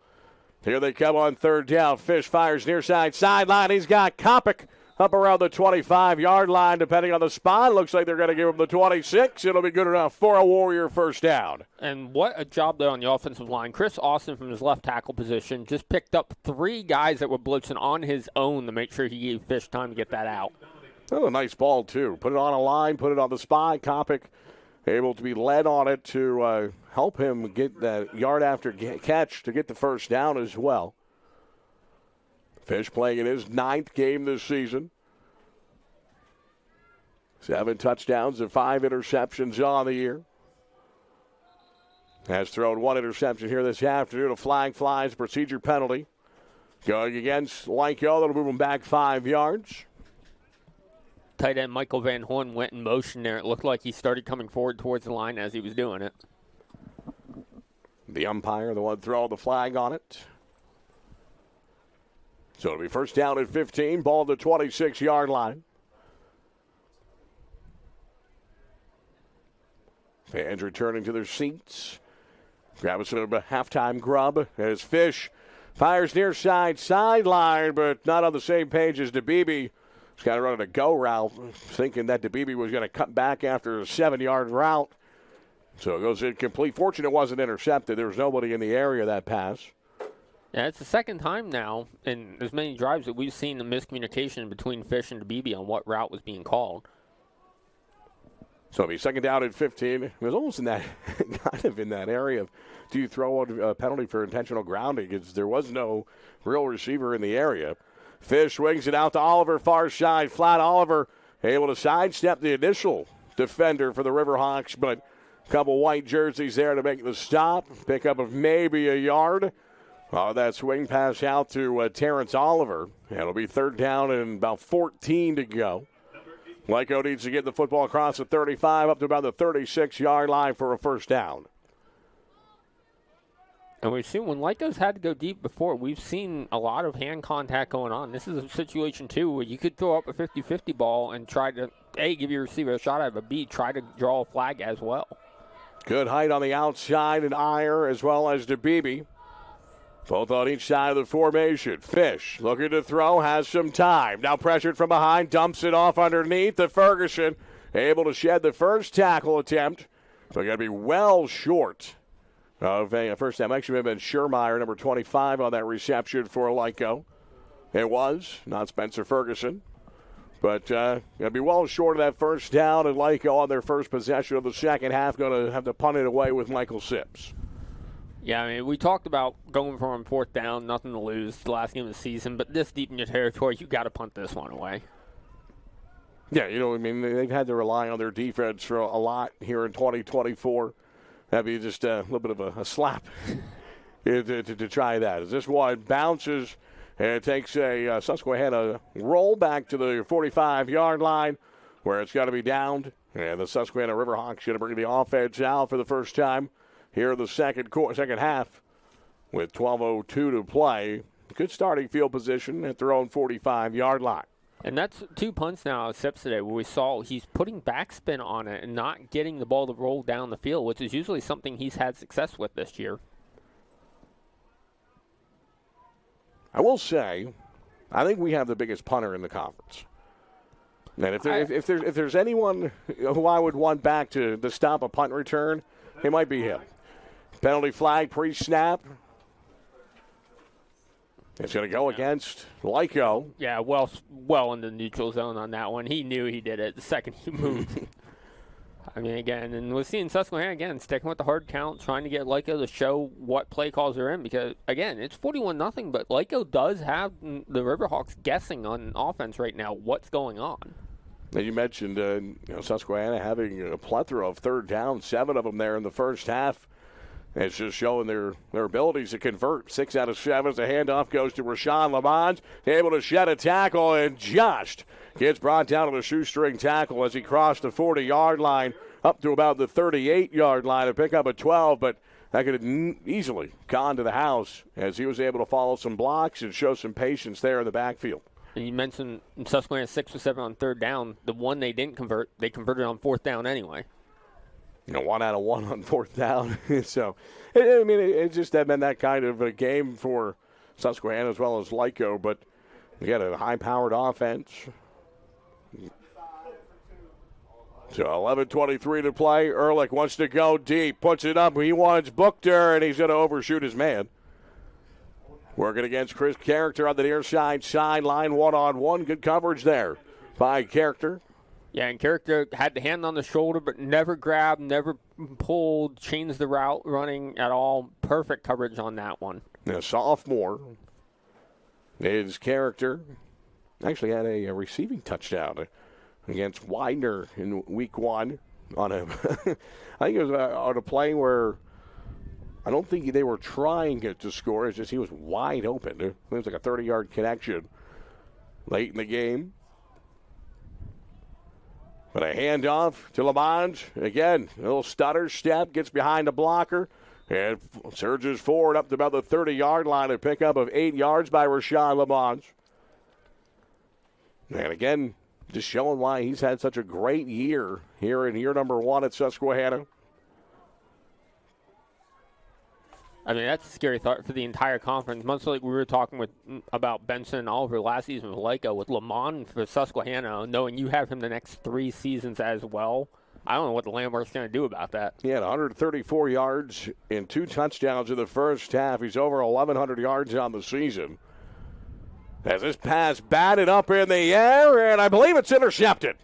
Here they come on 3rd down. Fish fires near side sideline. He's got Kopic up around the 25-yard line, depending on the spot. Looks like they're going to give him the 26. It'll be good enough for a Warrior first down. And what a job there on the offensive line. Chris Austin from his left tackle position just picked up 3 guys that were blitzing on his own to make sure he gave Fish time to get that out. Oh, a nice ball, too. Put it on a line, put it on the spot. Kopic able to be led on it to help him get that yard after catch to get the first down as well. Fish playing in his 9th game this season. 7 touchdowns and 5 interceptions on the year. Has thrown 1 interception here this afternoon. A flag flies, procedure penalty. Going against Lyco, that'll move him back 5 yards. Tight end Michael Van Horn went in motion there. It looked like he started coming forward towards the line as he was doing it. The umpire, the one throwing the flag on it. So it'll be first down at 15, ball at the 26-yard line. Fans returning to their seats. Grabbing some of a halftime grub as Fish fires near side sideline, but not on the same page as DeBeebe. He's got to run a go route, thinking that DeBeebe was going to cut back after a 7-yard route. So it goes incomplete. Fortunate it wasn't intercepted. There was nobody in the area of that pass. Yeah, it's the second time now in as many drives that we've seen the miscommunication between Fish and DeBebe on what route was being called. So it'll be second down at 15. It was almost in that kind of in that area of, do you throw a penalty for intentional grounding? Because there was no real receiver in the area. Fish swings it out to Oliver, far side, flat. Oliver able to sidestep the initial defender for the Riverhawks, but a couple white jerseys there to make the stop. Pickup of maybe a yard. That swing pass out to Terrence Oliver. It'll be third down and about 14 to go. Lyco needs to get the football across the 35 up to about the 36-yard line for a first down. And we've seen when Lyco's had to go deep before, we've seen a lot of hand contact going on. This is a situation, too, where you could throw up a 50-50 ball and try to, A, give your receiver a shot at it, but B, try to draw a flag as well. Good height on the outside, and Iyer as well as DeBebe. Both on each side of the formation. Fish looking to throw, has some time. Now pressured from behind, dumps it off underneath to Ferguson. Able to shed the first tackle attempt, but going to be well short of a first time. Actually, it would have been Schermeyer, number 25, on that reception for Lyco. It was, not Spencer Ferguson. But going to be well short of that first down, and Lyco on their first possession of the second half going to have to punt it away with Michael Sips. Yeah, I mean, we talked about going for on fourth down, nothing to lose, the last game of the season, but this deep in your territory, you got to punt this one away. Yeah, I mean, they've had to rely on their defense for a lot here in 2024. That'd be just a little bit of a slap to try that. As this one bounces, and it takes a Susquehanna roll back to the 45-yard line where it's got to be downed. And the Susquehanna Riverhawks going to bring the offense out for the first time here in the second half with 12:02 to play. Good starting field position at their own 45-yard line. And that's two punts now at Sips today where we saw he's putting backspin on it and not getting the ball to roll down the field, which is usually something he's had success with this year. I will say, I think we have the biggest punter in the conference. And if there's anyone who I would want back to stop a punt return, it might be him. Penalty flag pre-snap. It's going to go against Lyco. Yeah, well in the neutral zone on that one. He knew he did it the second he moved. I mean, again, and we're seeing Susquehanna, again, sticking with the hard count, trying to get Lyco to show what play calls are in because, again, it's 41-0, but Lyco does have the Riverhawks guessing on offense right now what's going on. And you mentioned Susquehanna having a plethora of third down, 7 of them there in the first half. It's just showing their abilities to convert. 6 out of 7. The handoff goes to Rashawn Lamont, able to shed a tackle and just gets brought down to the shoestring tackle as he crossed the 40-yard line up to about the 38-yard line to pick up a 12, but that could have easily gone to the house as he was able to follow some blocks and show some patience there in the backfield. And you mentioned Susquehanna 6 or 7 on third down. The one they didn't convert, they converted on fourth down anyway. 1 out of 1 on fourth down. So, I mean, it just had been that kind of a game for Susquehanna as well as Lyco, but we got a high-powered offense. So 11:23 to play. Ehrlich wants to go deep, puts it up. He wants Buchter, and he's going to overshoot his man. Working against Chris Character on the near side sideline, one-on-one. Good coverage there by Character. Yeah, and Character had the hand on the shoulder, but never grabbed, never pulled, changed the route running at all. Perfect coverage on that one. The sophomore is Character. Actually had a receiving touchdown against Widener in week 1 on a, I think it was on a play where I don't think they were trying to score. It's just he was wide open. It was like a 30-yard connection late in the game. But a handoff to Lamont. Again, a little stutter step, gets behind the blocker, and surges forward up to about the 30-yard line. A pickup of 8 yards by Rashawn Lamont. And again, just showing why he's had such a great year here in year number 1 at Susquehanna. I mean, that's a scary thought for the entire conference. Much like we were talking about Benson and Oliver last season with Lyco, with Lamont for Susquehanna, knowing you have him the next 3 seasons as well. I don't know what the Landmark's going to do about that. He had 134 yards and 2 touchdowns in the first half. He's over 1,100 yards on the season. As this pass batted up in the air, and I believe it's intercepted.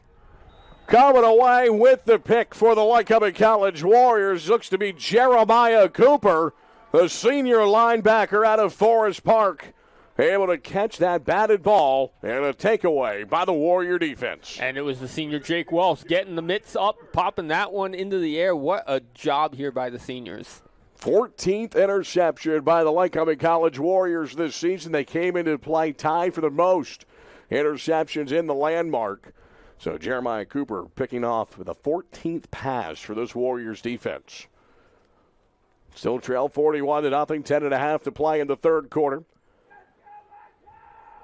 Coming away with the pick for the Lycoming College Warriors looks to be Jeremiah Cooper, the senior linebacker out of Forest Park, able to catch that batted ball and a takeaway by the Warrior defense. And it was the senior Jake Wells getting the mitts up, popping that one into the air. What a job here by the seniors. 14th interception by the Lycoming College Warriors this season. They came into play tied for the most interceptions in the Landmark. So Jeremiah Cooper picking off the 14th pass for this Warriors defense. Still trail 41-0, 10.5 to play in the third quarter.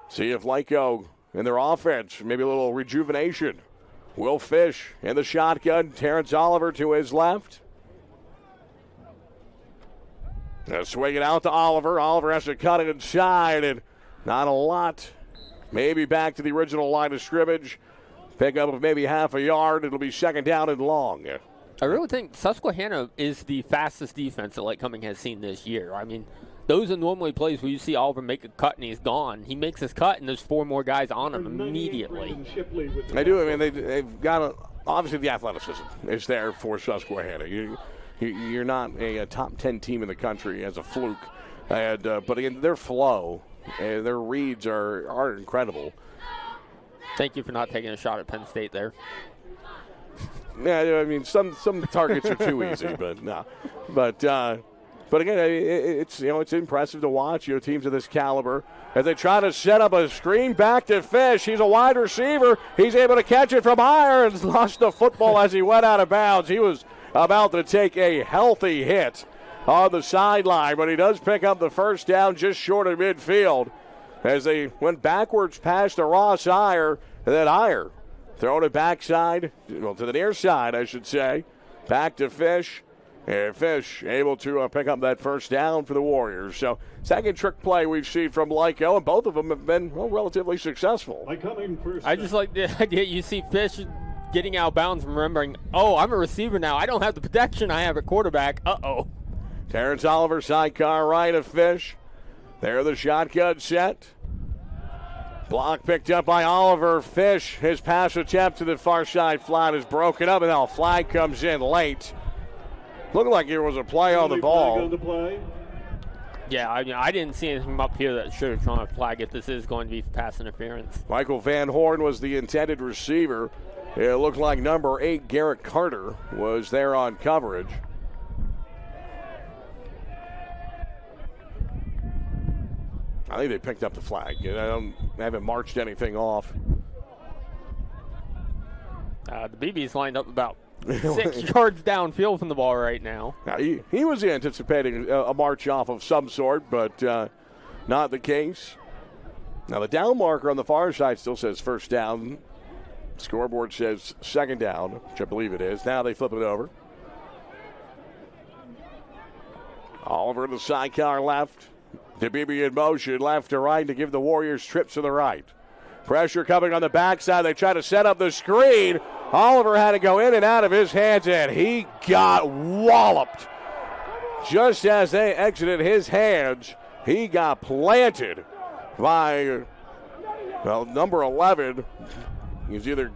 See if Lyco in their offense, maybe a little rejuvenation. Will Fish in the shotgun. Terrence Oliver to his left. Swing it out to Oliver. Oliver has to cut it inside, and not a lot. Maybe back to the original line of scrimmage. Pick up of maybe half a yard. It'll be second down and long. I really think Susquehanna is the fastest defense that Lycoming has seen this year. I mean, those are normally plays where you see Oliver make a cut and he's gone. He makes his cut and there's 4 more guys on him immediately. They do. I mean, they've got obviously the athleticism is there for Susquehanna. You're not a top 10 team in the country as a fluke, but again, their flow and their reads are incredible. Thank you for not taking a shot at Penn State there. Yeah, I mean, some targets are too easy, but no. But again, it's impressive to watch teams of this caliber as they try to set up a screen back to Fish. He's a wide receiver. He's able to catch it from higher and lost the football as he went out of bounds. He was about to take a healthy hit on the sideline, but he does pick up the first down just short of midfield as they went backwards past to Ross Iyer, and then Iyer throwing it backside, to the near side, I should say. Back to Fish, and Fish able to pick up that first down for the Warriors. So second trick play we've seen from Lyco, and both of them have been relatively successful. I just like the idea you see Fish getting out of bounds and remembering, oh, I'm a receiver now. I don't have the protection I have at quarterback. Uh-oh. Terrence Oliver, sidecar right of Fish. There the shotgun set. Block picked up by Oliver. Fish, his pass attempt to the far side flat is broken up, and now a flag comes in late. Looked like there was a play on the ball. Yeah, I didn't see anything up here that should have drawn a flag if this is going to be pass interference. Michael Van Horn was the intended receiver. It looked like number 8, Garrett Carter, was there on coverage. I think they picked up the flag. They haven't marched anything off. The BB's lined up about 6 yards downfield from the ball right now. Now he was anticipating a march off of some sort, but not the case. Now the down marker on the far side still says first down. Scoreboard says second down, which I believe it is. Now they flip it over. Oliver the sidecar left. DeBibi in motion, left to right to give the Warriors trips to the right. Pressure coming on the backside. They try to set up the screen. Oliver had to go in and out of his hands, and he got walloped. Just as they exited his hands, he got planted by, number 11. He's either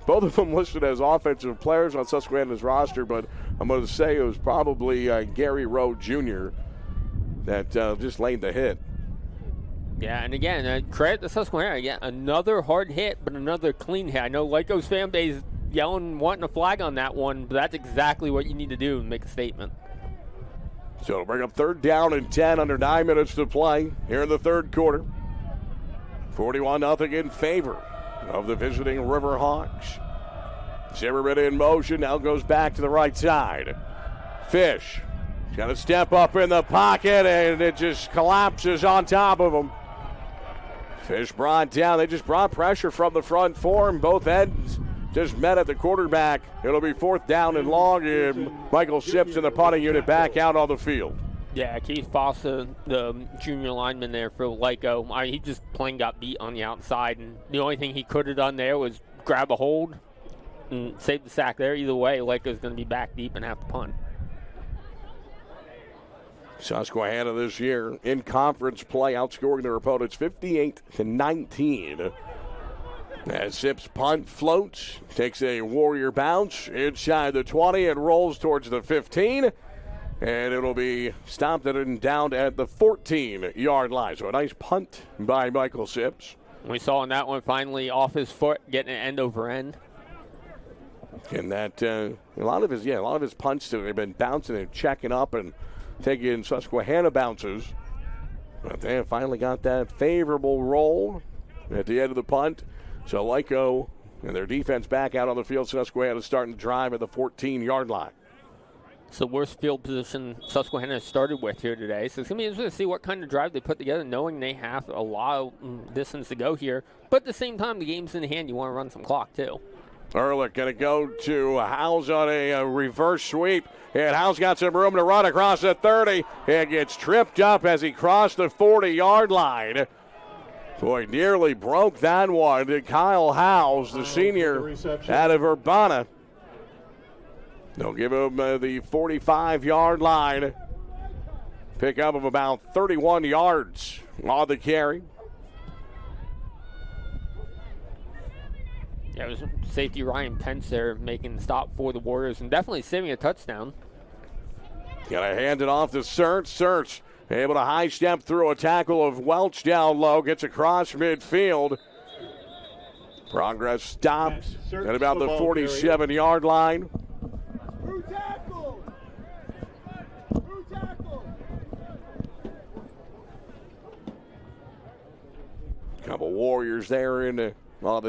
both of them listed as offensive players on Susquehanna's roster, but I'm going to say it was probably Gary Rowe Jr. that just laid the hit. Yeah, and again, credit to Susquehanna. Again, another hard hit, but another clean hit. I know Lyco's fan base yelling, wanting a flag on that one, but that's exactly what you need to do and make a statement. So it'll bring up third down and 10 under 9 minutes to play here in the third quarter. 41-0 in favor of the visiting Riverhawks. Zimmerman in motion, now goes back to the right side. Fish got to step up in the pocket, and it just collapses on top of him. Fish brought down. They just brought pressure from the front four, and both ends just met at the quarterback. It'll be fourth down and long, and Michael Sips in the punting unit back out on the field. Yeah, Keith Fossa, the junior lineman there for Lyco, he just plain got beat on the outside, and the only thing he could have done there was grab a hold and save the sack there. Either way, Lyco's going to be back deep and have to punt. Susquehanna this year in conference play, outscoring their opponents 58-19. As Sips punt floats, takes a Warrior bounce inside the 20 and rolls towards the 15. And it'll be stopped and down at the 14-yard line. So a nice punt by Michael Sips. We saw on that one finally off his foot, getting an end over end. And that a lot of his punts today have been bouncing and checking up and taking Susquehanna bounces. But they have finally got that favorable roll at the end of the punt. So Lyco and their defense back out on the field. Susquehanna starting to drive at the 14-yard line. It's the worst field position Susquehanna started with here today. So it's going to be interesting to see what kind of drive they put together, knowing they have a lot of distance to go here. But at the same time, the game's in hand. You want to run some clock, too. Ehrlich going to go to Howes on a reverse sweep. And Howes got some room to run across the 30 and gets tripped up as he crossed the 40-yard line. Boy, nearly broke that one. Kyle Howes, the senior out of Urbana. They'll give him the 45-yard line. Pickup of about 31 yards on the carry. Yeah, it was safety Ryan Pence there making the stop for the Warriors and definitely saving a touchdown. Got to hand it off to Search. Search able to high step through a tackle of Welch down low. Gets across midfield. Progress stopped at about the 47-yard line. Couple Warriors there in the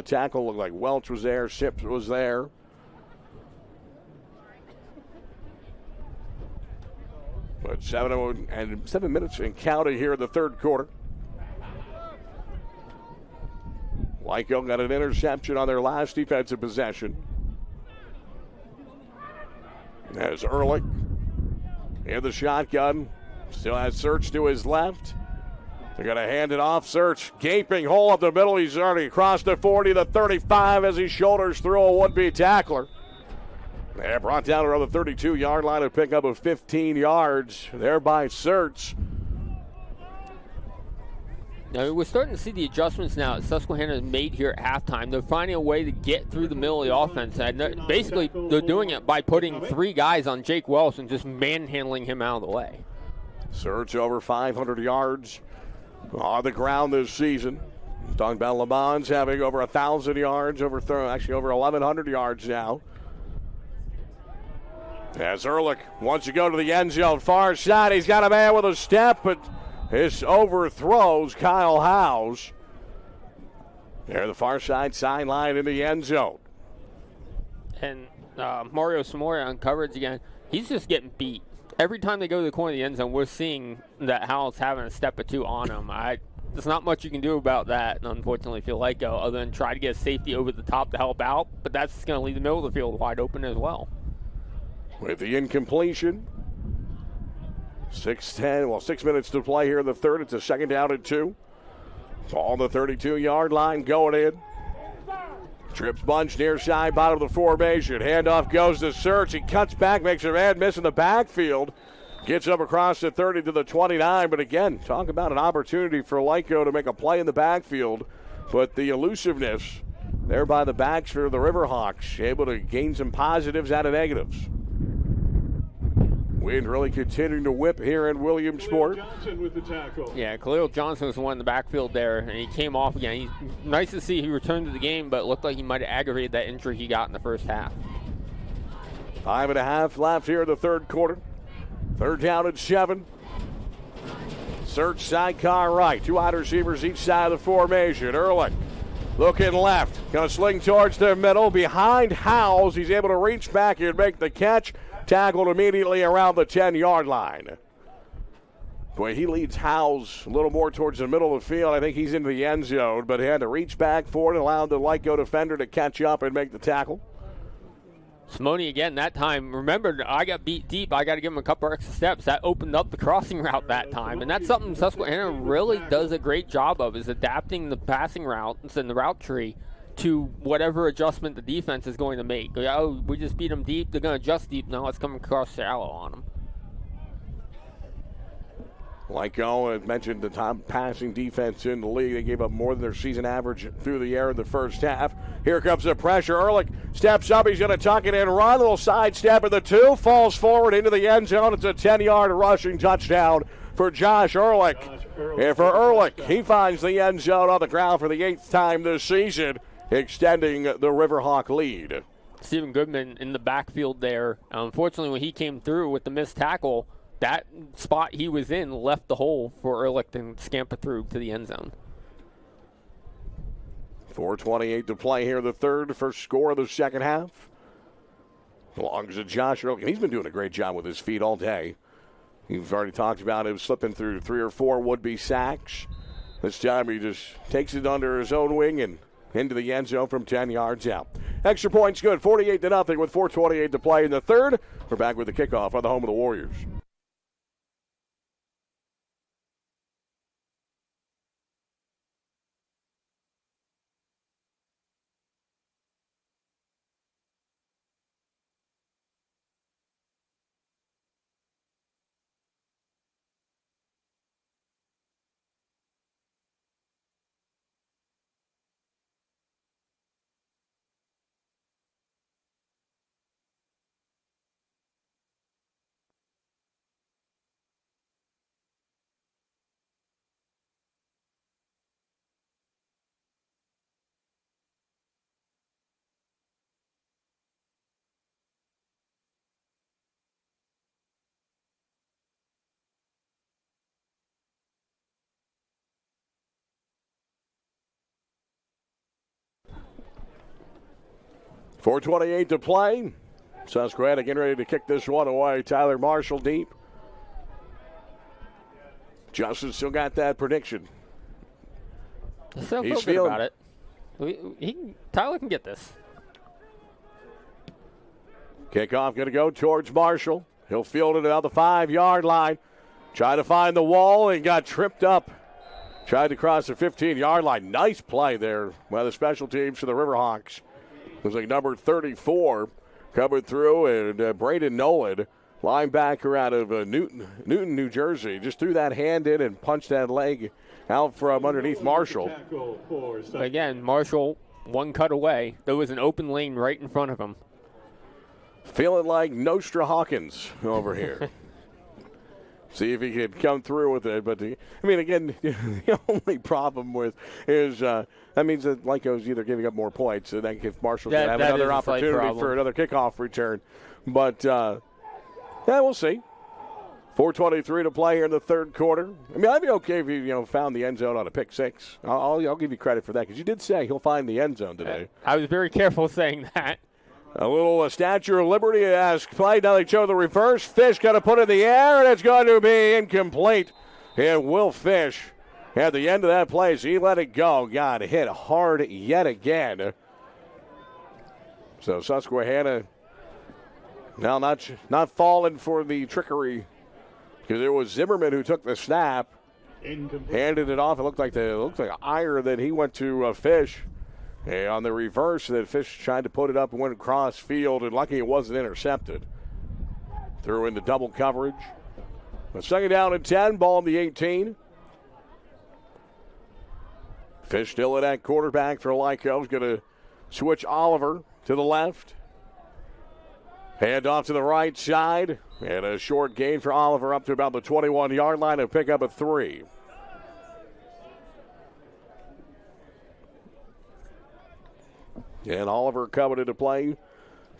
tackle. Looked like Welch was there. Sips was there. But 7 minutes and counting here in the third quarter. Lyco got an interception on their last defensive possession. As Ehrlich in the shotgun. Still has Search to his left. They're going to hand it off. Search, gaping hole up the middle. He's already crossed the 40, the 35 as he shoulders through a would-be tackler. They're brought down around the 32-yard line, a pickup of 15 yards there by Search. Now, we're starting to see the adjustments now that Susquehanna has made here at halftime. They're finding a way to get through the middle of the offense. And basically, they're doing it by putting three guys on Jake Welsh and just manhandling him out of the way. Search over 500 yards on the ground this season. Talking about Le Mans having over 1,000 yards, over 1,100 yards now. As Ehrlich wants to go to the end zone, far side, he's got a man with a step, but this overthrows Kyle Howes. There, the far side sideline in the end zone. And Mario Samora on coverage again. He's just getting beat. Every time they go to the corner of the end zone, we're seeing that Howes having a step or two on him. There's not much you can do about that, unfortunately, if you like go, other than try to get safety over the top to help out. But that's just going to leave the middle of the field wide open as well. With the incompletion, 6 minutes to play here in the third. It's a second down and 2. On the 32-yard line, going in. Trips bunch near side, bottom of the formation. Handoff goes to Search. He cuts back, makes a bad miss in the backfield. Gets up across the 30 to the 29. But again, talk about an opportunity for Lyco to make a play in the backfield. But the elusiveness there by the backs for the Riverhawks, able to gain some positives out of negatives. Wind really continuing to whip here in Williamsport. Johnson with the tackle. Yeah, Khalil Johnson was the one in the backfield there, and he came off again. Nice to see he returned to the game, but it looked like he might have aggravated that injury he got in the first half. 5.5 left here in the third quarter. Third down and 7. Search sidecar right. 2 wide receivers each side of the formation. Ehrlich looking left. Going to sling towards the middle. Behind Howes. He's able to reach back and make the catch. Tackled immediately around the 10-yard line. Boy, he leads Howes a little more towards the middle of the field. I think he's into the end zone, but he had to reach back for it, allowed the Lyco defender to catch up and make the tackle. Simone again that time. Remember, I got beat deep. I got to give him a couple extra steps. That opened up the crossing route that time, and that's something Susquehanna really does a great job of, is adapting the passing routes and the route tree to whatever adjustment the defense is going to make. Oh, we just beat them deep. They're going to adjust deep. No, it's coming across shallow on them. Lycoming, I mentioned the top passing defense in the league. They gave up more than their season average through the air in the first half. Here comes the pressure. Ehrlich steps up. He's going to tuck it in. Run, a little sidestep at the 2. Falls forward into the end zone. It's a 10-yard rushing touchdown for Josh Ehrlich. And for Ehrlich, he finds the end zone on the ground for the 8th time this season, extending the Riverhawk lead. Stephen Goodman in the backfield there. Unfortunately, when he came through with the missed tackle, that spot he was in left the hole for Ehrlich to scamper through to the end zone. 4:28 to play here, the third. First score of the second half belongs to Josh Ehrlich. And he's been doing a great job with his feet all day. We've already talked about him slipping through 3 or 4 would-be sacks. This time he just takes it under his own wing and into the end zone from 10 yards out. Extra points good, 48-0 with 4:28 to play in the third. We're back with the kickoff on the home of the Warriors. .428 to play. Susquehanna getting ready to kick this one away. Tyler Marshall deep. Justin still got that prediction. I still feel good about it. Tyler can get this. Kickoff going to go towards Marshall. He'll field it about the 5-yard line. Tried to find the wall and got tripped up. Tried to cross the 15-yard line. Nice play there by the special teams for the Riverhawks. It was like number 34 coming through, and Braden Nolan, linebacker out of Newton, New Jersey, just threw that hand in and punched that leg out from underneath Marshall. Again, Marshall, one cut away. There was an open lane right in front of him. Feeling like Nostra Hawkins over here. See if he could come through with it. But, again, the only problem with is that means that Lyco's either giving up more points, and then if Marshall can have another opportunity for another kickoff return. But, yeah, we'll see. 4:23 to play here in the third quarter. I'd be okay if you found the end zone on a pick six. I'll give you credit for that because you did say he'll find the end zone today. I was very careful saying that. A little Statue of Liberty-esque play. Now they show the reverse. Fish got to put it in the air, and it's going to be incomplete. And Will Fish, at the end of that play, so he let it go. Got hit hard yet again. So Susquehanna now not falling for the trickery because it was Zimmerman who took the snap, handed it off. It looked like Iyer that he went to Fish. And on the reverse, that Fish tried to put it up and went across field, and lucky it wasn't intercepted. Threw into double coverage. But second down and 10, ball on the 18. Fish still at quarterback for Lyco. He's going to switch Oliver to the left. Hand off to the right side. And a short gain for Oliver up to about the 21-yard line and pick up a 3. And Oliver coming into play,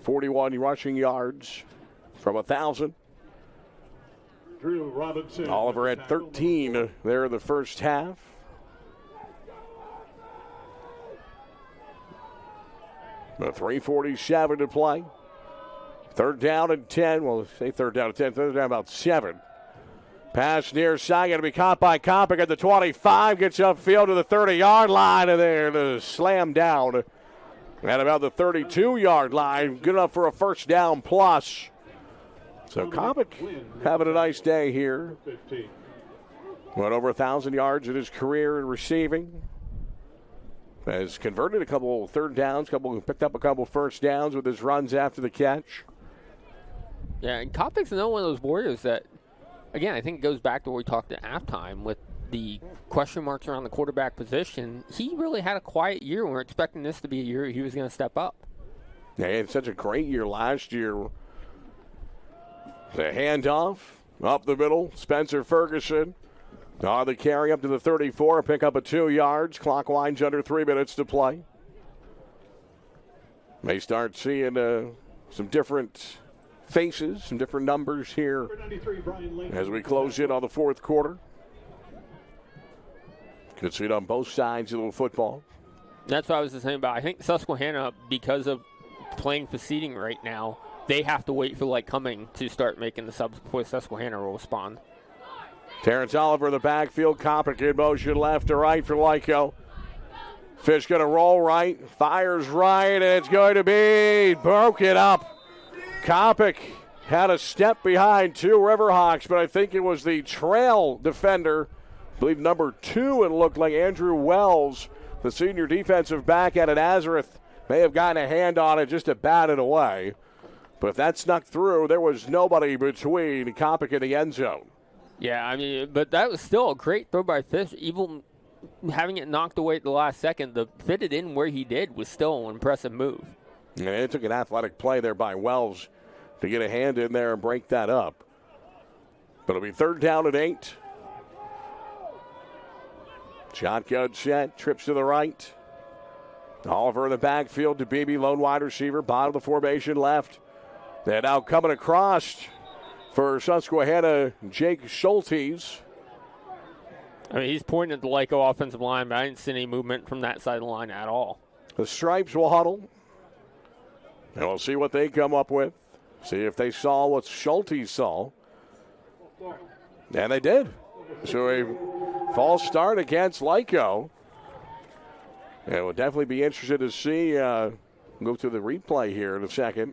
41 rushing yards from 1,000. Drew Robinson. Oliver had 13 there in the first half. But 3:47 to play. Third down and 10. Well, say third down and 10. Third down about 7. Pass near side, going to be caught by Kopic at the 25. Gets upfield to the 30-yard line, and there to slam down at about the 32-yard line. Good enough for a first down plus. So Kopic having a nice day here. Went over 1,000 yards in his career in receiving. Has converted a couple third downs, picked up a couple first downs with his runs after the catch. Yeah, and Kopic's another one of those Warriors that, again, I think it goes back to what we talked at halftime with the question marks around the quarterback position. He really had a quiet year. We're expecting this to be a year he was going to step up. Yeah, he had such a great year last year. The handoff up the middle, Spencer Ferguson. On the carry up to the 34, pick up 2 yards. Clock winds under 3 minutes to play. May start seeing some different faces, some different numbers here as we close in on the fourth quarter. Could see it on both sides of the football. That's what I was just saying about. I think Susquehanna, because of playing for seeding right now, they have to wait for Lycoming to start making the subs before Susquehanna will respond. Terrence Oliver in the backfield. Kopic in motion left to right for Lyco. Fish going to roll right. Fires right. And it's going to be broken up. Kopic had a step behind 2 Riverhawks, but I think it was the trail defender, I believe number 2, it looked like Andrew Wells, the senior defensive back out of Nazareth, may have gotten a hand on it just to bat it away. But if that snuck through, there was nobody between Kopic and the end zone. Yeah, I mean, but that was still a great throw by Fish. Even having it knocked away at the last second, the fit it in where he did was still an impressive move. And it took an athletic play there by Wells to get a hand in there and break that up. But it'll be 3rd down and 8. Shotgun set, trips to the right. Oliver in the backfield to Beebe, lone wide receiver, bottom of the formation left. And now coming across for Susquehanna, Jake Schultes. I mean, he's pointing at the Lyco offensive line, but I didn't see any movement from that side of the line at all. The Stripes will huddle. And we'll see what they come up with. See if they saw what Schultes saw. And they did. So a false start against Lyco. And we'll definitely be interested to see, go through the replay here in a second.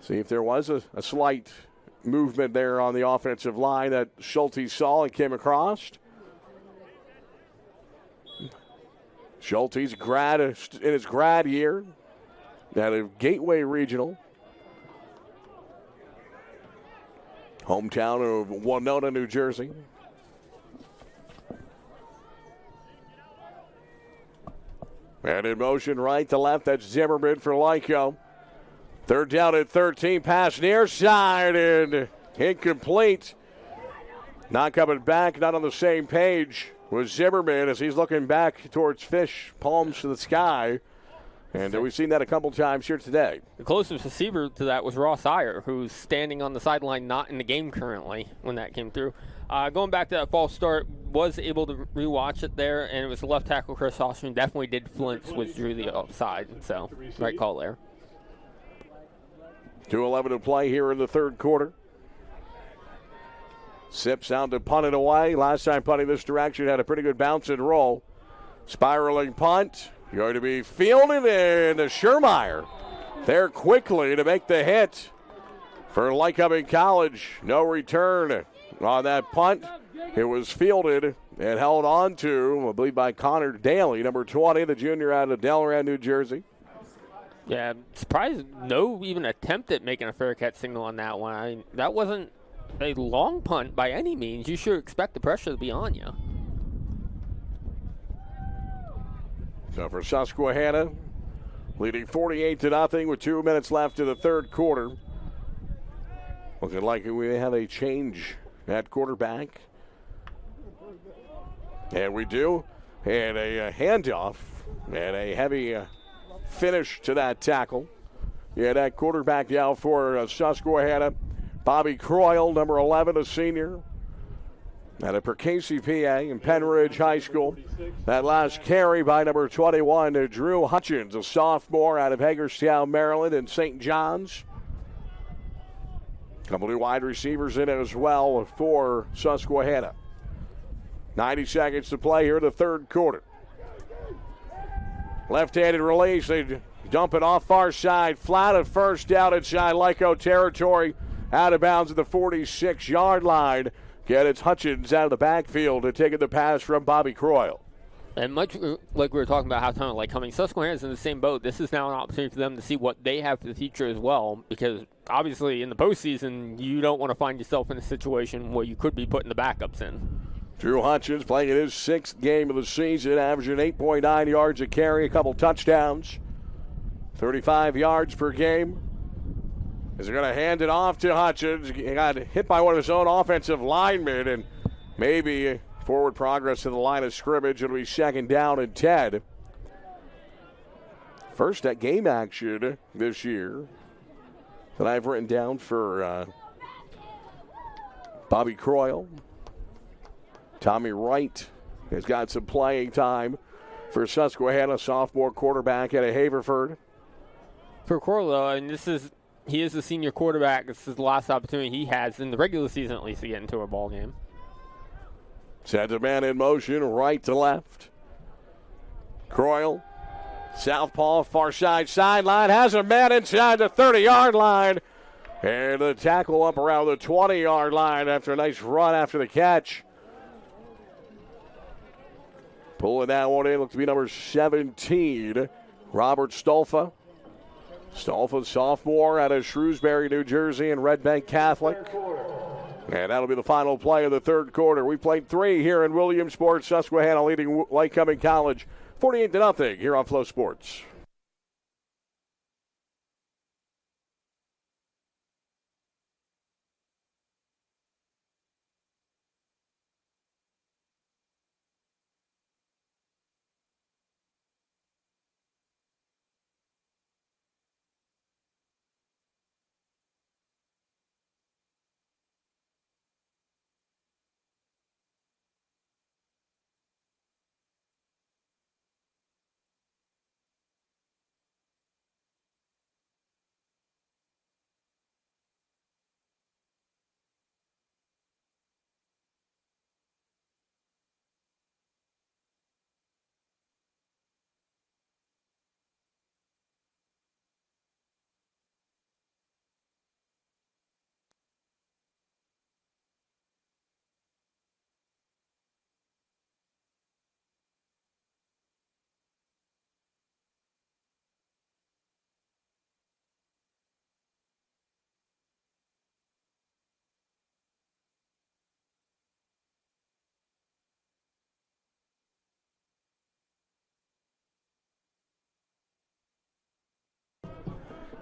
See if there was a slight movement there on the offensive line that Schultes saw and came across. Schultes in his grad year at a Gateway Regional. Hometown of Winona, New Jersey. And in motion right to left, that's Zimmerman for Lyco. 3rd down and 13, pass near side and incomplete. Not coming back, not on the same page with Zimmerman as he's looking back towards Fish, palms to the sky. And we've seen that a couple times here today. The closest receiver to that was Ross Iyer, who's standing on the sideline, not in the game currently when that came through. Going back to that false start, was able to rewatch it there, and it was the left tackle Chris Austin definitely did flinch, which drew the offside. So, right call there. 2:11 to play here in the 3rd quarter. Sips out to punt it away. Last time punting this direction had a pretty good bounce and roll. Spiraling punt. Going to be fielded in Schermeyer there quickly to make the hit for Lycoming College. No return on that punt. It was fielded and held on to, I believe, by Connor Daly, number 20, the junior out of Delran, New Jersey. Yeah, surprised no even attempt at making a fair catch signal on that one. I mean, that wasn't a long punt by any means. You should expect the pressure to be on you. So for Susquehanna, leading 48-0 with 2 minutes left in the 3rd quarter. Looking like we have a change at quarterback. And we do. And a handoff and a heavy finish to that tackle. Yeah, that quarterback now for Susquehanna. Bobby Croyle, number 11, a senior. Out of Percasey, PA, in Penridge High School. That last carry by number 21, Drew Hutchins, a sophomore out of Hagerstown, Maryland, and St. John's. A couple new wide receivers in as well for Susquehanna. 90 seconds to play here in the 3rd quarter. Left-handed release, they dump it off far side, flat at first down inside Lyco territory, out of bounds at the 46-yard line. Get it's Hutchins out of the backfield to take the pass from Bobby Croyle. And much like we were talking about halftime, like coming, Susquehanna's in the same boat. This is now an opportunity for them to see what they have for the future as well, because obviously in the postseason, you don't want to find yourself in a situation where you could be putting the backups in. Drew Hutchins playing in his 6th game of the season, averaging 8.9 yards a carry, a couple touchdowns, 35 yards per game. As they're going to hand it off to Hutchins. He got hit by one of his own offensive linemen, and maybe forward progress to the line of scrimmage. It'll be 2nd down and 10. First at game action this year that I've written down for Bobby Croyle. Tommy Wright has got some playing time for Susquehanna, sophomore quarterback out of Haverford. For Croyle, and he is the senior quarterback. This is the last opportunity he has in the regular season, at least, to get into a ball game. Sends a man in motion, right to left. Croyle, southpaw, far side sideline, has a man inside the 30-yard line. And the tackle up around the 20-yard line after a nice run after the catch. Pulling that one in, looks to be number 17, Robert Stolfa. Stolfa, sophomore out of Shrewsbury, New Jersey, and Red Bank Catholic. And that'll be the final play of the 3rd quarter. We played 3 here in Williamsport. Susquehanna leading Lycoming College 48-0 here on Flow Sports.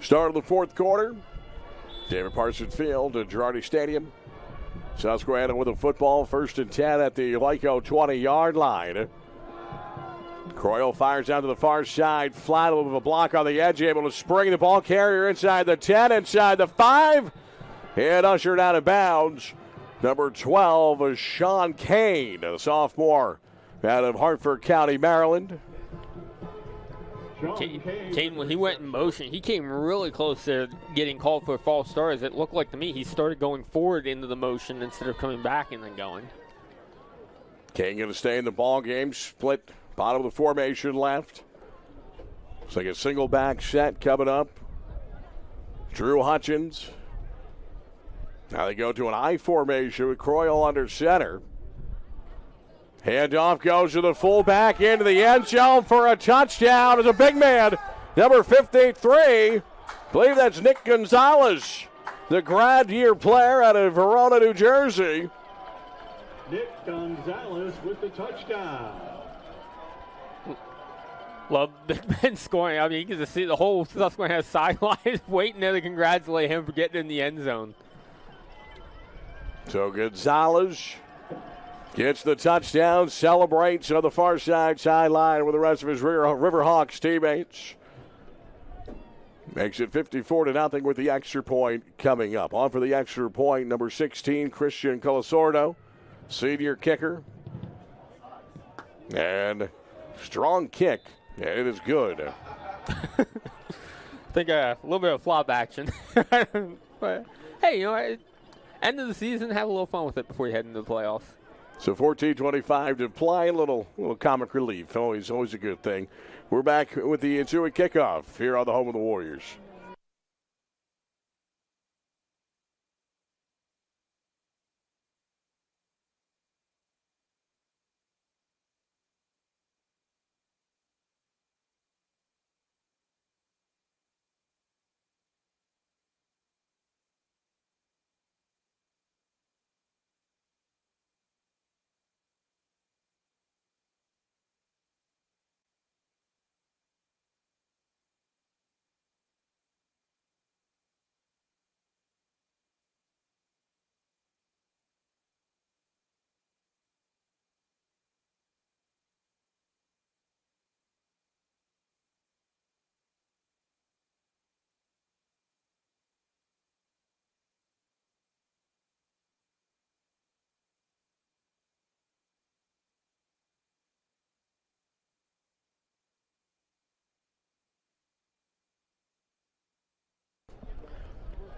Start of the 4th quarter. David Parsons Field at Girardi Stadium. Susquehanna with a football, 1st and 10 at the Lyco 20-yard line. Croyle fires out to the far side, flat with a block on the edge, able to spring the ball carrier inside the 10, inside the 5, and ushered out of bounds. Number 12 is Sean Kane, a sophomore out of Hartford County, Maryland. Kane, when he went in motion, he came really close to getting called for a false start. As it looked like to me, he started going forward into the motion instead of coming back and then going. Kane going to stay in the ball game, split bottom of the formation left. It's like a single back set coming up. Drew Hutchins. Now they go to an I formation with Croyle under center. Handoff goes to the fullback into the end zone for a touchdown. It's a big man, number 53. I believe that's Nick Gonzalez, the grad year player out of Verona, New Jersey. Nick Gonzalez with the touchdown. Love Big Ben scoring. I mean, you can just see the whole Susquehanna sideline waiting there to congratulate him for getting in the end zone. So Gonzalez gets the touchdown, celebrates on the far sideline with the rest of his Riverhawks teammates. Makes it 54-0 with the extra point coming up. On for the extra point, number 16, Christian Colasordo, senior kicker. And strong kick, and it is good. I think a little bit of flop action. But, hey, you know, end of the season, have a little fun with it before you head into the playoffs. So 14:25 to play, a little comic relief. Always a good thing. We're back with the ensuing kickoff here on the home of the Warriors.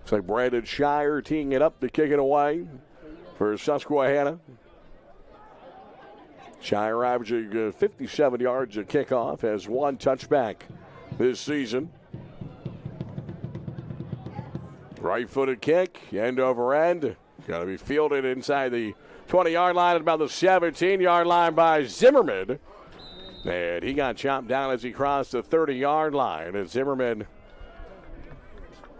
Looks like Brandon Shire teeing it up to kick it away for Susquehanna. Shire averaging 57 yards at kickoff, has 1 touchback this season. Right-footed kick, end over end. Got to be fielded inside the 20-yard line at about the 17-yard line by Zimmerman. And he got chopped down as he crossed the 30-yard line. And Zimmerman,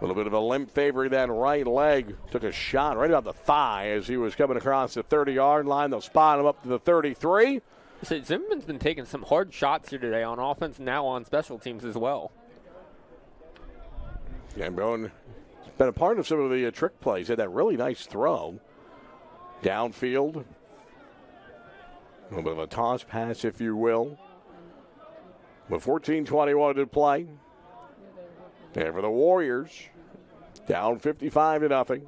a little bit of a limp favoring that right leg. Took a shot right about the thigh as he was coming across the 30-yard line. They'll spot him up to the 33. So Zimmerman's been taking some hard shots here today on offense and now on special teams as well. Gambone has been a part of some of the trick plays. Had that really nice throw downfield. A little bit of a toss pass, if you will. With 14:21 to play. And for the Warriors, down 55-0.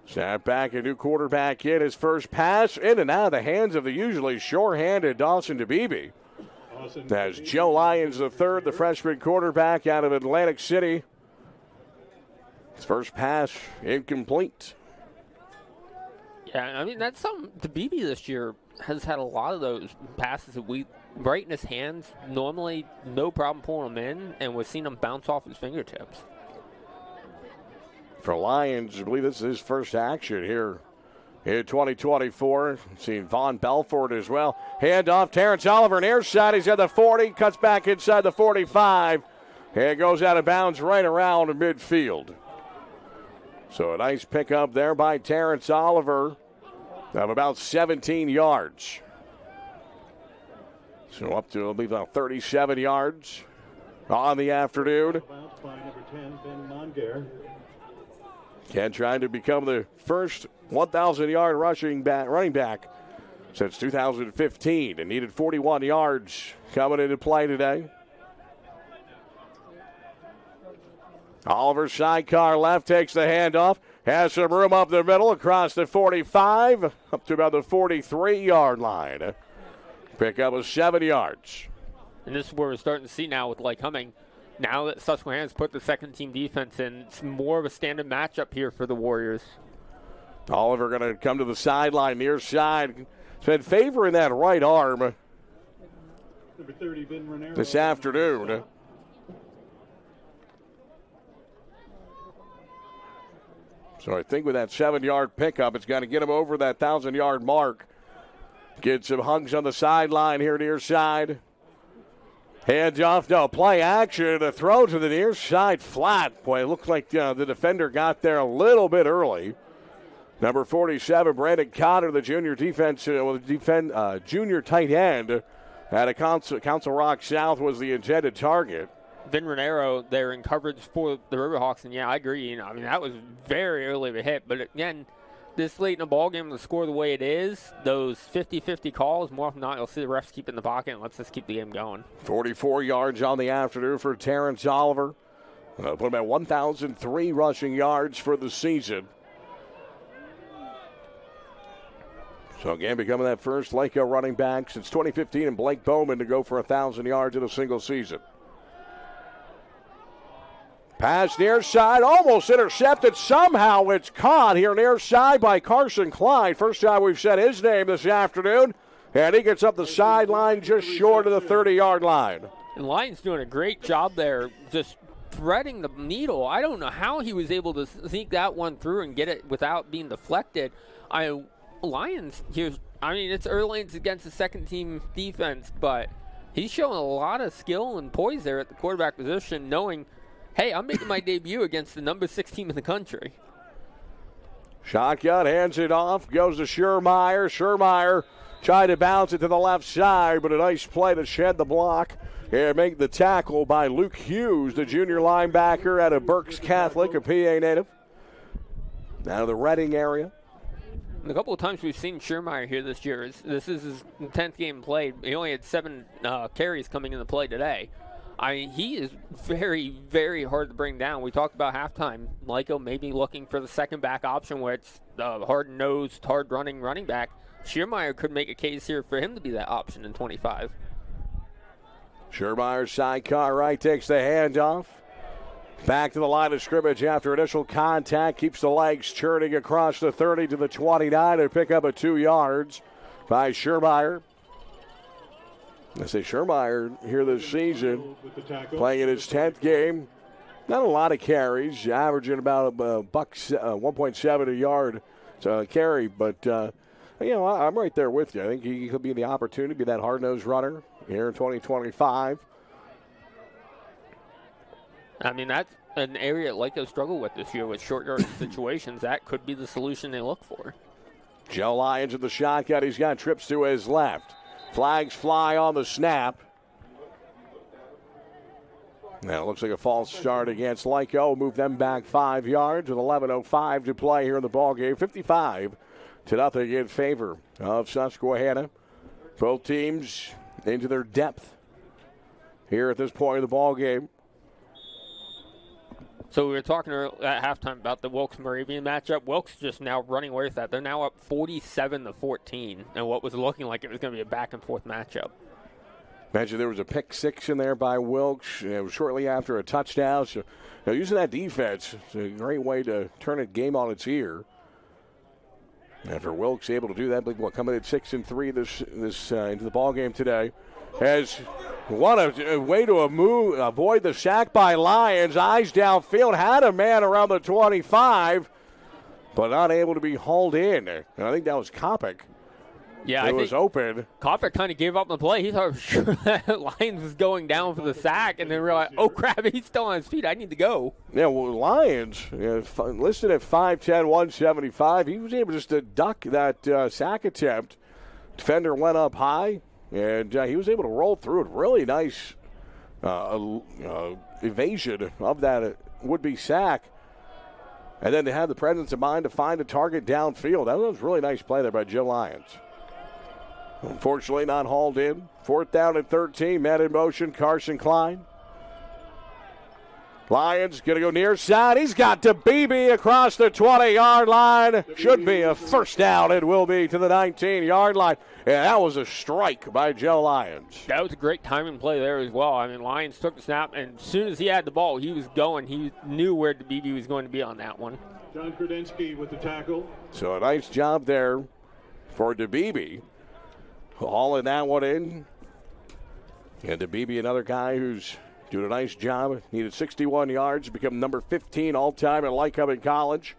Snap back, a new quarterback in. His first pass in and out of the hands of the usually sure-handed Dawson DeBeebe. As Joe Lyons III, the freshman quarterback out of Atlantic City. His first pass incomplete. Yeah, I mean, that's something. DeBeebe this year has had a lot of those passes that right in his hands. Normally, no problem pulling them in, and we've seen them bounce off his fingertips. For Lyons, I believe this is his first action here in 2024. Seen Vaughn Belfort as well. Hand off, Terrence Oliver, near side. He's at the 40, cuts back inside the 45, and goes out of bounds right around midfield. So a nice pickup there by Terrence Oliver of about 17 yards. So up to, I believe, about 37 yards on the afternoon. Ken trying to become the first 1,000-yard running back since 2015 and needed 41 yards coming into play today. Oliver sidecar left, takes the handoff, has some room up the middle across the 45, up to about the 43-yard line. Pick up of 7 yards. And this is where we're starting to see now with Lycoming. Now that Susquehanna's put the second-team defense in, it's more of a standard matchup here for the Warriors. Oliver going to come to the sideline, near side. He's been favoring that right arm Number 30, Ben Renero, this afternoon. So I think with that 7-yard pickup, it's going to get him over that 1,000-yard mark. Get some hugs on the sideline here near side. Hands off, no, play action, a throw to the near side flat. Boy, it looked like the defender got there a little bit early. Number 47, Brandon Cotter, the junior junior tight end at a Council Rock South was the intended target. Vin Renero there in coverage for the Riverhawks, and yeah, I agree. I mean, that was very early of a hit, but again, this late in the ballgame, the score the way it is, those 50-50 calls, more often than not, you'll see the refs keep in the pocket, and let's just keep the game going. 44 yards on the afternoon for Terrence Oliver. Put him at 1,003 rushing yards for the season. So again, becoming that first Lyco running back since 2015, and Blake Bowman to go for 1,000 yards in a single season. Pass near side, almost intercepted. Somehow it's caught here near side by Carson Klein. First time we've said his name this afternoon. And he gets up the sideline just short of the 30-yard line. And Lyon's doing a great job there, just threading the needle. I don't know how he was able to sneak that one through and get it without being deflected. Lyons here, I mean, it's early, it's against the second-team defense, but he's showing a lot of skill and poise there at the quarterback position, knowing, hey, I'm making my debut against the number 6 team in the country. Shotgun, hands it off, goes to Schermeyer. Schermeyer tried to bounce it to the left side, but a nice play to shed the block and make the tackle by Luke Hughes, the junior linebacker out of Berks Catholic, a PA native. Now the Reading area. And a couple of times we've seen Schermeyer here this year. This is his 10th game played. He only had 7 carries coming into play today. He is very, very hard to bring down. We talked about halftime. Lyco maybe looking for the second back option where it's hard-nosed, hard-running running back. Schermeyer could make a case here for him to be that option in 25. Schermeyer sidecar right, takes the handoff. Back to the line of scrimmage after initial contact. Keeps the legs churning across the 30 to the 29 and pick up a 2 yards by Schermeyer. I say Schermeyer here this season, playing in his 10th game. Not a lot of carries, averaging about $1.7 a yard carry. But, I'm right there with you. I think he could be the opportunity to be that hard-nosed runner here in 2025. I mean, that's an area Lyco struggled with this year with short yard situations. That could be the solution they look for. Joe Lyons in the shotgun. He's got trips to his left. Flags fly on the snap. Now it looks like a false start against Lyco. Move them back 5 yards with 11:05 to play here in the ballgame. 55-0 in favor of Susquehanna. Both teams into their depth here at this point of the ballgame. So we were talking at halftime about the Wilkes-Moravian matchup. Wilkes just now running away with that. They're now up 47-14, and what was looking like it was going to be a back-and-forth matchup. Imagine there was a pick six in there by Wilkes. It was shortly after a touchdown. So using that defense, it's a great way to turn a game on its ear. After Wilkes able to do that, coming at 6-3 this into the ball game today, has what a way to avoid the sack by Lyons. Eyes downfield, had a man around the 25, but not able to be hauled in. And I think that was Kopic. Yeah, it was open. Kopic kind of gave up on the play. He thought sure that Lyons was going down for the sack, and then realized, oh crap, he's still on his feet. I need to go. Yeah, well, Lyons listed at 5'10", 175. He was able just to duck that sack attempt. Defender went up high, and he was able to roll through it. Really nice evasion of that would-be sack. And then to have the presence of mind to find a target downfield. That was a really nice play there by Joe Lyons. Unfortunately, not hauled in. 4th down and 13. Man in motion, Carson Klein. Lyons going to go near side. He's got to BB across the 20-yard line. Should be a first down. It will be to the 19-yard line. Yeah, that was a strike by Joe Lyons. That was a great timing play there as well. I mean, Lyons took the snap, and as soon as he had the ball, he was going. He knew where the BB was going to be on that one. John Krudensky with the tackle. So a nice job there for DeBeebe. Hauling that one in. And DeBeebe, another guy who's doing a nice job. Needed 61 yards to become number 15 all-time at Lycoming College.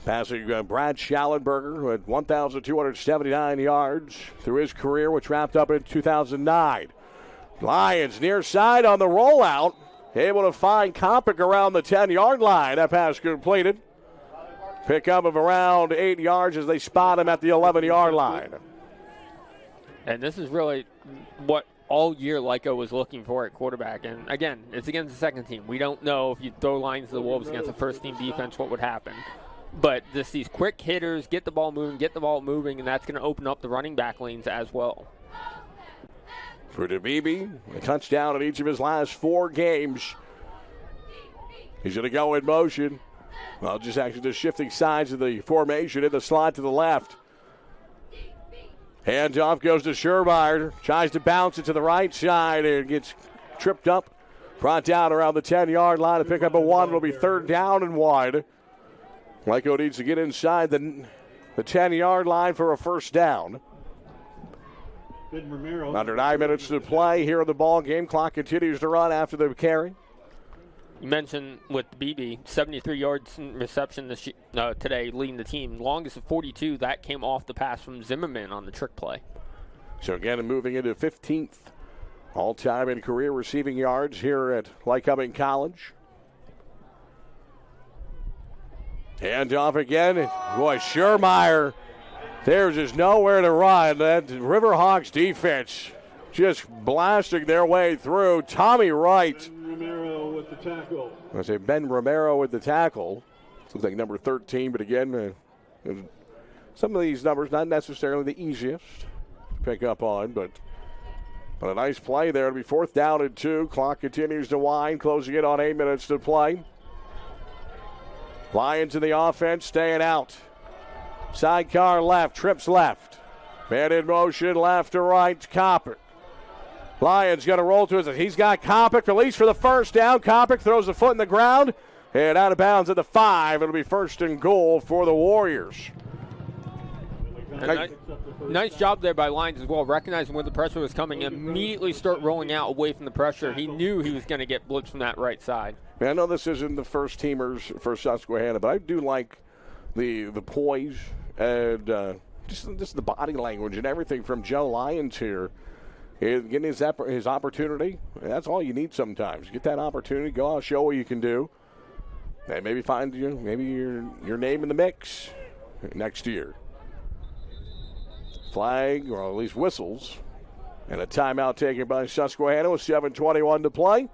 Passing Brad Schallenberger, who had 1,279 yards through his career, which wrapped up in 2009. Lyons near side on the rollout. Able to find Kopic around the 10-yard line. That pass completed. Pickup of around 8 yards as they spot him at the 11-yard line. And this is really what all year Lyco was looking for at quarterback. And, again, it's against the second team. We don't know if you throw lines to the Wolves against the first-team defense what would happen. But just these quick hitters, get the ball moving, and that's going to open up the running back lanes as well. For DeBeebe, a touchdown in each of his last 4 games. He's going to go in motion. Well, just shifting sides of the formation in the slot to the left. Handoff goes to Schermeyer. Tries to bounce it to the right side and gets tripped up. Brought down around the 10-yard line to pick up a 1. It'll be 3rd down and 1. Lyco needs to get inside the 10-yard line for a first down. Under 9 minutes to play here in the ball game. Clock continues to run after the carry. You mentioned with BB, 73 yards in reception today, leading the team. Longest of 42, that came off the pass from Zimmerman on the trick play. So again, moving into 15th all-time in career receiving yards here at Lycoming College. Hand off again. Boy, Schermeyer, there's just nowhere to run. That Riverhawks defense just blasting their way through. Tommy Wright. Ben Romero with the tackle. I say Ben Romero with the tackle. Looks like number 13, but again, some of these numbers not necessarily the easiest to pick up on, but a nice play there. It'll be 4th down and 2. Clock continues to wind, closing in on 8 minutes to play. Lions in the offense, staying out. Sidecar left, trips left. Man in motion, left to right, Kopic. Lions going to roll to his. He's got Kopic released for the first down. Kopic throws the foot in the ground and out of bounds at the 5. It'll be first and goal for the Warriors. Nice job there by Lions as well, recognizing where the pressure was coming and immediately start rolling out away from the pressure. He knew he was going to get blitzed from that right side. I know this isn't the first teamers for Susquehanna, but I do like the poise and just the body language and everything from Joe Lyons here. Getting his opportunity, that's all you need sometimes. Get that opportunity, go out, show what you can do, and maybe find your name in the mix next year. Flag, or at least whistles, and a timeout taken by Susquehanna with 7:21 to play.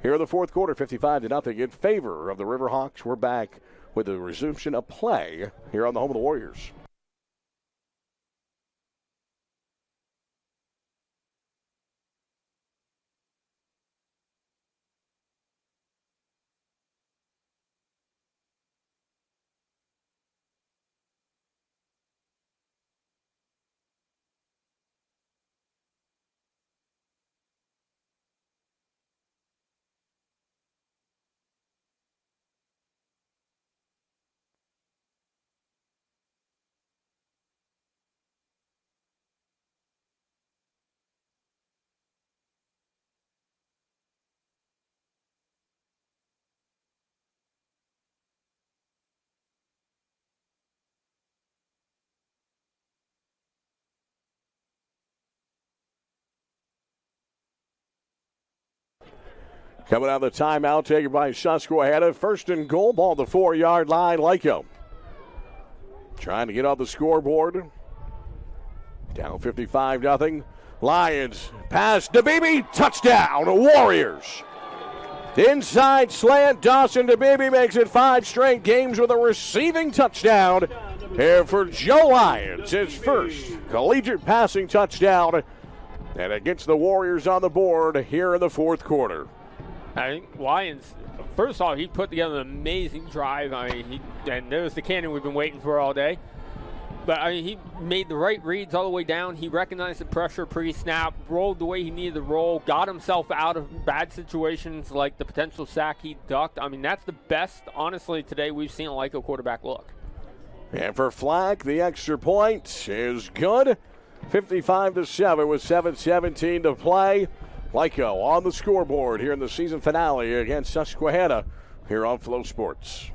Here in the fourth quarter, 55-0 in favor of the Riverhawks. We're back with the resumption of play here on the home of the Warriors. Coming out of the timeout taken by Susquehanna. First and goal, ball at the 4-yard line. Lycoming trying to get off the scoreboard. Down 55-0. Lions pass DeBebe, touchdown, Warriors. Inside slant, Dawson DeBebe makes it 5 straight games with a receiving touchdown. Here for Joe Lyons, his first collegiate passing touchdown. And it gets the Warriors on the board here in the fourth quarter. I think Lions, first off, he put together an amazing drive. And there's the cannon we've been waiting for all day. But he made the right reads all the way down. He recognized the pressure pre-snap, rolled the way he needed to roll, got himself out of bad situations like the potential sack he ducked. That's the best, honestly, today we've seen a Lyco quarterback look. And for Flack, the extra point is good. 55-7 with 7:17 to play. Lyco on the scoreboard here in the season finale against Susquehanna here on Flow Sports.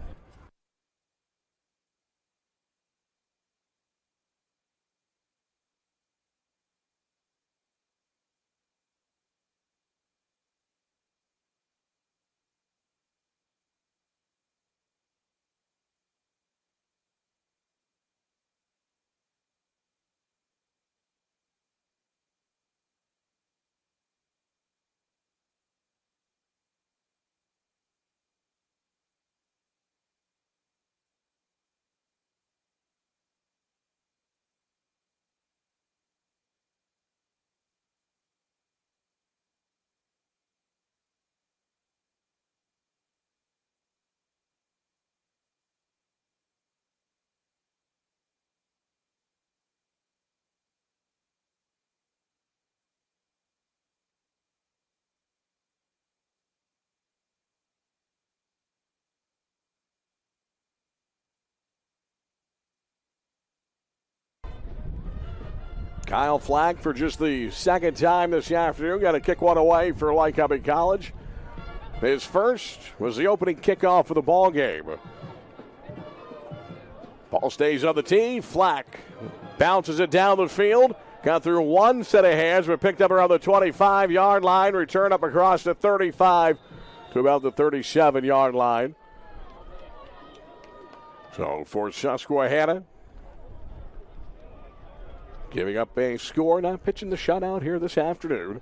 Kyle Flack for just the second time this afternoon. Got to kick one away for Lycoming College. His first was the opening kickoff of the ball game. Ball stays on the tee. Flack bounces it down the field. Got through one set of hands, but picked up around the 25-yard line. Return up across the 35 to about the 37-yard line. So for Susquehanna, giving up a score, not pitching the shutout here this afternoon.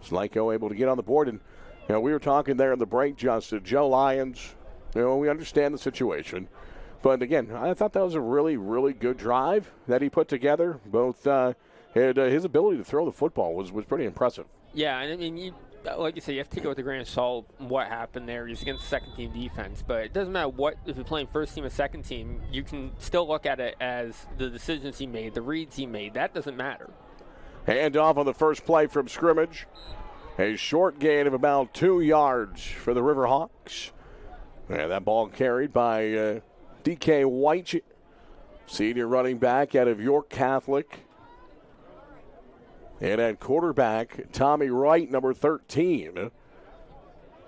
It's Lyco able to get on the board. And, we were talking there in the break, Justin. Joe Lyons, we understand the situation. But, again, I thought that was a really, really good drive that he put together. Both his ability to throw the football was pretty impressive. Yeah, and like you say, you have to take it with a grain of salt what happened there. He's against second-team defense. But it doesn't matter if you're playing first team or second team, you can still look at it as the decisions he made, the reads he made. That doesn't matter. Hand off on the first play from scrimmage. A short gain of about 2 yards for the Riverhawks. And that ball carried by D.K. White, senior running back out of York Catholic. And at quarterback, Tommy Wright, number 13.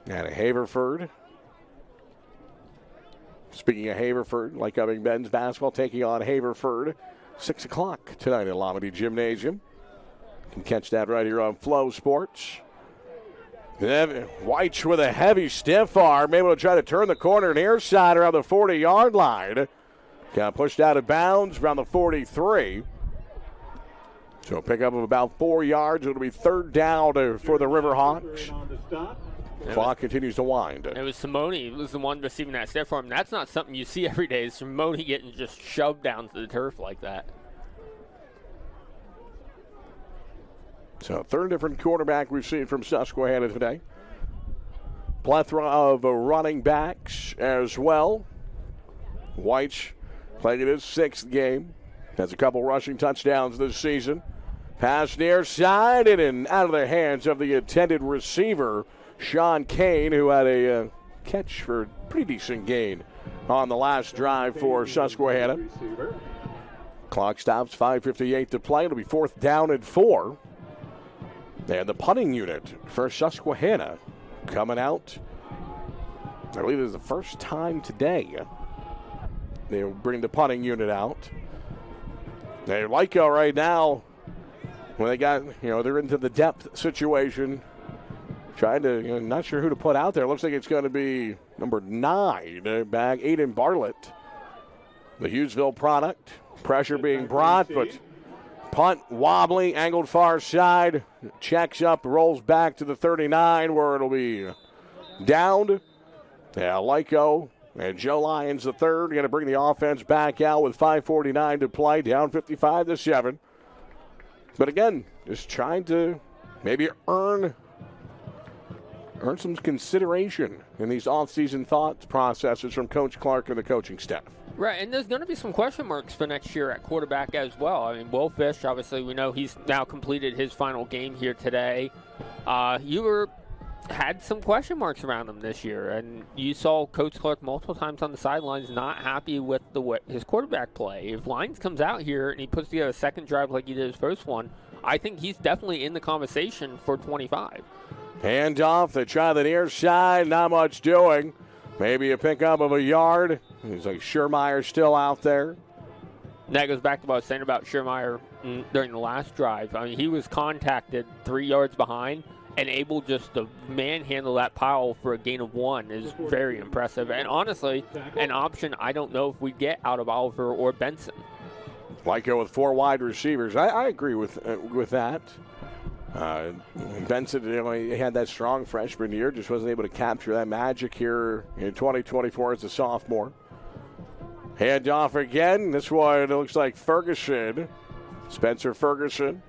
And Haverford. Speaking of Haverford, Lycoming men's basketball taking on Haverford. 6 o'clock tonight at Lamedy Gymnasium. You can catch that right here on Flow Sports. White with a heavy stiff arm, able to try to turn the corner near side around the 40-yard line. Got pushed out of bounds around the 43. So a pickup of about 4 yards. It'll be third down for the Riverhawks. Clock continues to wind. It was Simone who was the one receiving that stiff arm. That's not something you see every day. Simone getting just shoved down to the turf like that. So third different quarterback we've seen from Susquehanna today. Plethora of running backs as well. White's playing in his 6th game. Has a couple rushing touchdowns this season. Pass near side and out of the hands of the intended receiver, Sean Kane, who had a catch for a pretty decent gain on the last drive for Susquehanna. Clock stops, 5:58 to play. It'll be 4th down and 4. And the punting unit for Susquehanna coming out. I believe this is the first time today they'll bring the punting unit out. They're Lyco right now, when they got, they're into the depth situation, trying to, not sure who to put out there. Looks like it's going to be number 9, back Aiden Bartlett, the Hughesville product. Pressure being brought, but punt wobbly, angled far side, checks up, rolls back to the 39 where it'll be downed. Yeah, Lyco and Joe Lyons, the third, going to bring the offense back out with 5:49 to play, down 55-7. But again, just trying to maybe earn some consideration in these offseason thought processes from Coach Clark and the coaching staff. Right, and there's going to be some question marks for next year at quarterback as well. I mean, Will Fish, obviously, we know he's now completed his final game here today. Had some question marks around him this year, and you saw Coach Clark multiple times on the sidelines not happy with his quarterback play. If Lyons comes out here and he puts together a second drive like he did his first one, I think he's definitely in the conversation for 25. Hand off, they try the near side, not much doing. Maybe a pickup of a yard. He's like Schermeyer still out there. And that goes back to what I was saying about Schermeyer during the last drive. I mean, he was contacted 3 yards behind and able just to manhandle that pile for a gain of 1 is very impressive. And honestly, an option I don't know if we get out of Oliver or Benson. Lyco with 4 wide receivers. I agree with that. Benson, he had that strong freshman year, just wasn't able to capture that magic here in 2024 as a sophomore. Hand off again. This one, it looks like Ferguson. Spencer Ferguson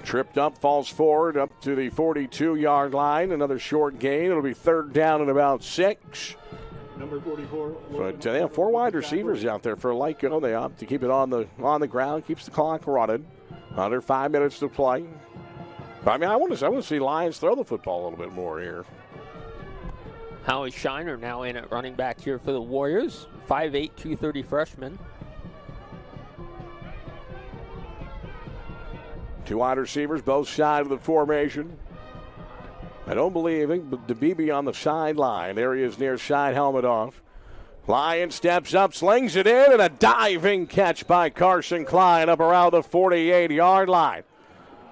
tripped up, falls forward up to the 42-yard line. Another short gain. It'll be third down at about 6. Number 44. But they have 4 wide receivers out there for Lyco. They opt to keep it on the ground, keeps the clock running. Under 5 minutes to play. I mean, I want to see Lyons throw the football a little bit more here. Howie Shiner now in at running back here for the Warriors. 5'8", 230 freshman. 2 wide receivers, both sides of the formation. I think DeBebe on the sideline. There he is near side, helmet off. Lyons steps up, slings it in, and a diving catch by Carson Klein up around the 48-yard line.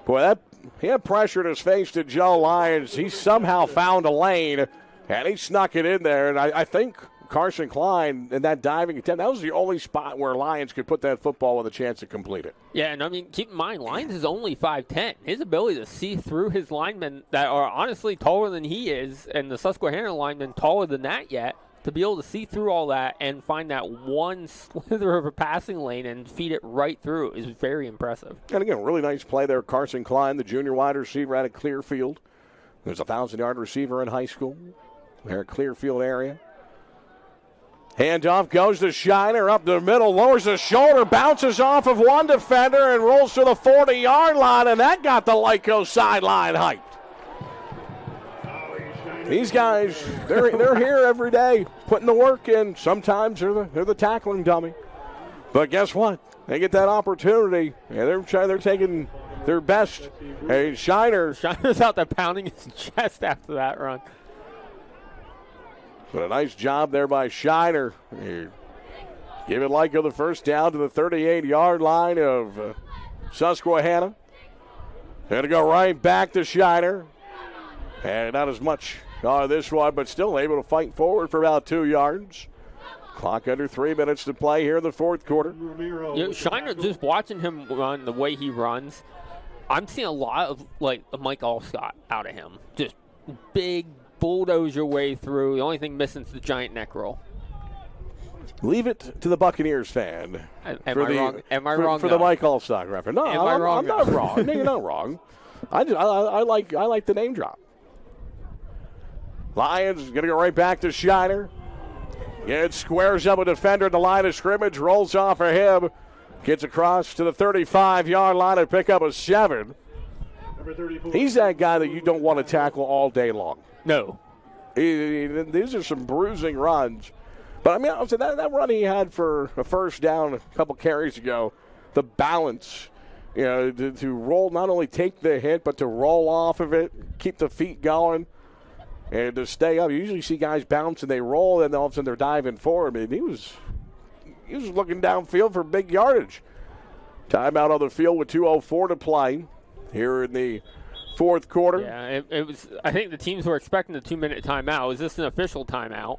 Boy, he had pressure in his face to Joe Lyons. He somehow found a lane, and he snuck it in there. And I think Carson Klein in that diving attempt, that was the only spot where Lyons could put that football with a chance to complete it. Yeah, and I mean, keep in mind, Lyons is only 5'10". His ability to see through his linemen that are honestly taller than he is, and the Susquehanna linemen taller than that yet, to be able to see through all that and find that one slither of a passing lane and feed it right through is very impressive. And again, really nice play there. Carson Klein, the junior wide receiver out of Clearfield. There's a 1,000-yard receiver in high school there at Clearfield area. Handoff goes to Shiner up the middle, lowers the shoulder, bounces off of one defender and rolls to the 40-yard line, and that got the Lyco sideline hyped. These guys, they're here every day, putting the work in. Sometimes they're the tackling dummy. But guess what? They get that opportunity, and they're taking their best. Hey, Shiner's out there pounding his chest after that run. But a nice job there by Shiner. Give it Lyco the first down to the 38-yard line of Susquehanna. Going to go right back to Shiner. And not as much on this one, but still able to fight forward for about 2 yards. Clock under 3 minutes to play here in the fourth quarter. Shiner, just watching him run the way he runs, I'm seeing a lot of like Mike Allscott out of him. Just big, bulldoze your way through. The only thing missing is the giant neck roll. Leave it to the Buccaneers fan. Am I wrong? For the Mike Allstott reference. No, I'm not wrong. No, you're not wrong. I like the name drop. Lions going to go right back to Shiner. It squares up a defender at the line of scrimmage, rolls off of him, gets across to the 35-yard line and pick up a 7. He's that guy that you don't want to tackle all day long. No. These are some bruising runs. But, I mean, I'll say that run he had for a first down a couple carries ago, the balance, to roll, not only take the hit, but to roll off of it, keep the feet going. And to stay up, you usually see guys bounce and they roll, and then all of a sudden they're diving forward. I mean, he was looking downfield for big yardage. Timeout on the field with 2:04 to play here in the fourth quarter. Yeah, it was. I think the teams were expecting a 2-minute timeout. Is this an official timeout?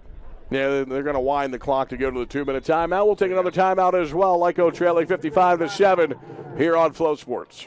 Yeah, they're going to wind the clock to go to the 2-minute timeout. We'll take another timeout as well. Lyco trailing 55-7 here on Flow Sports.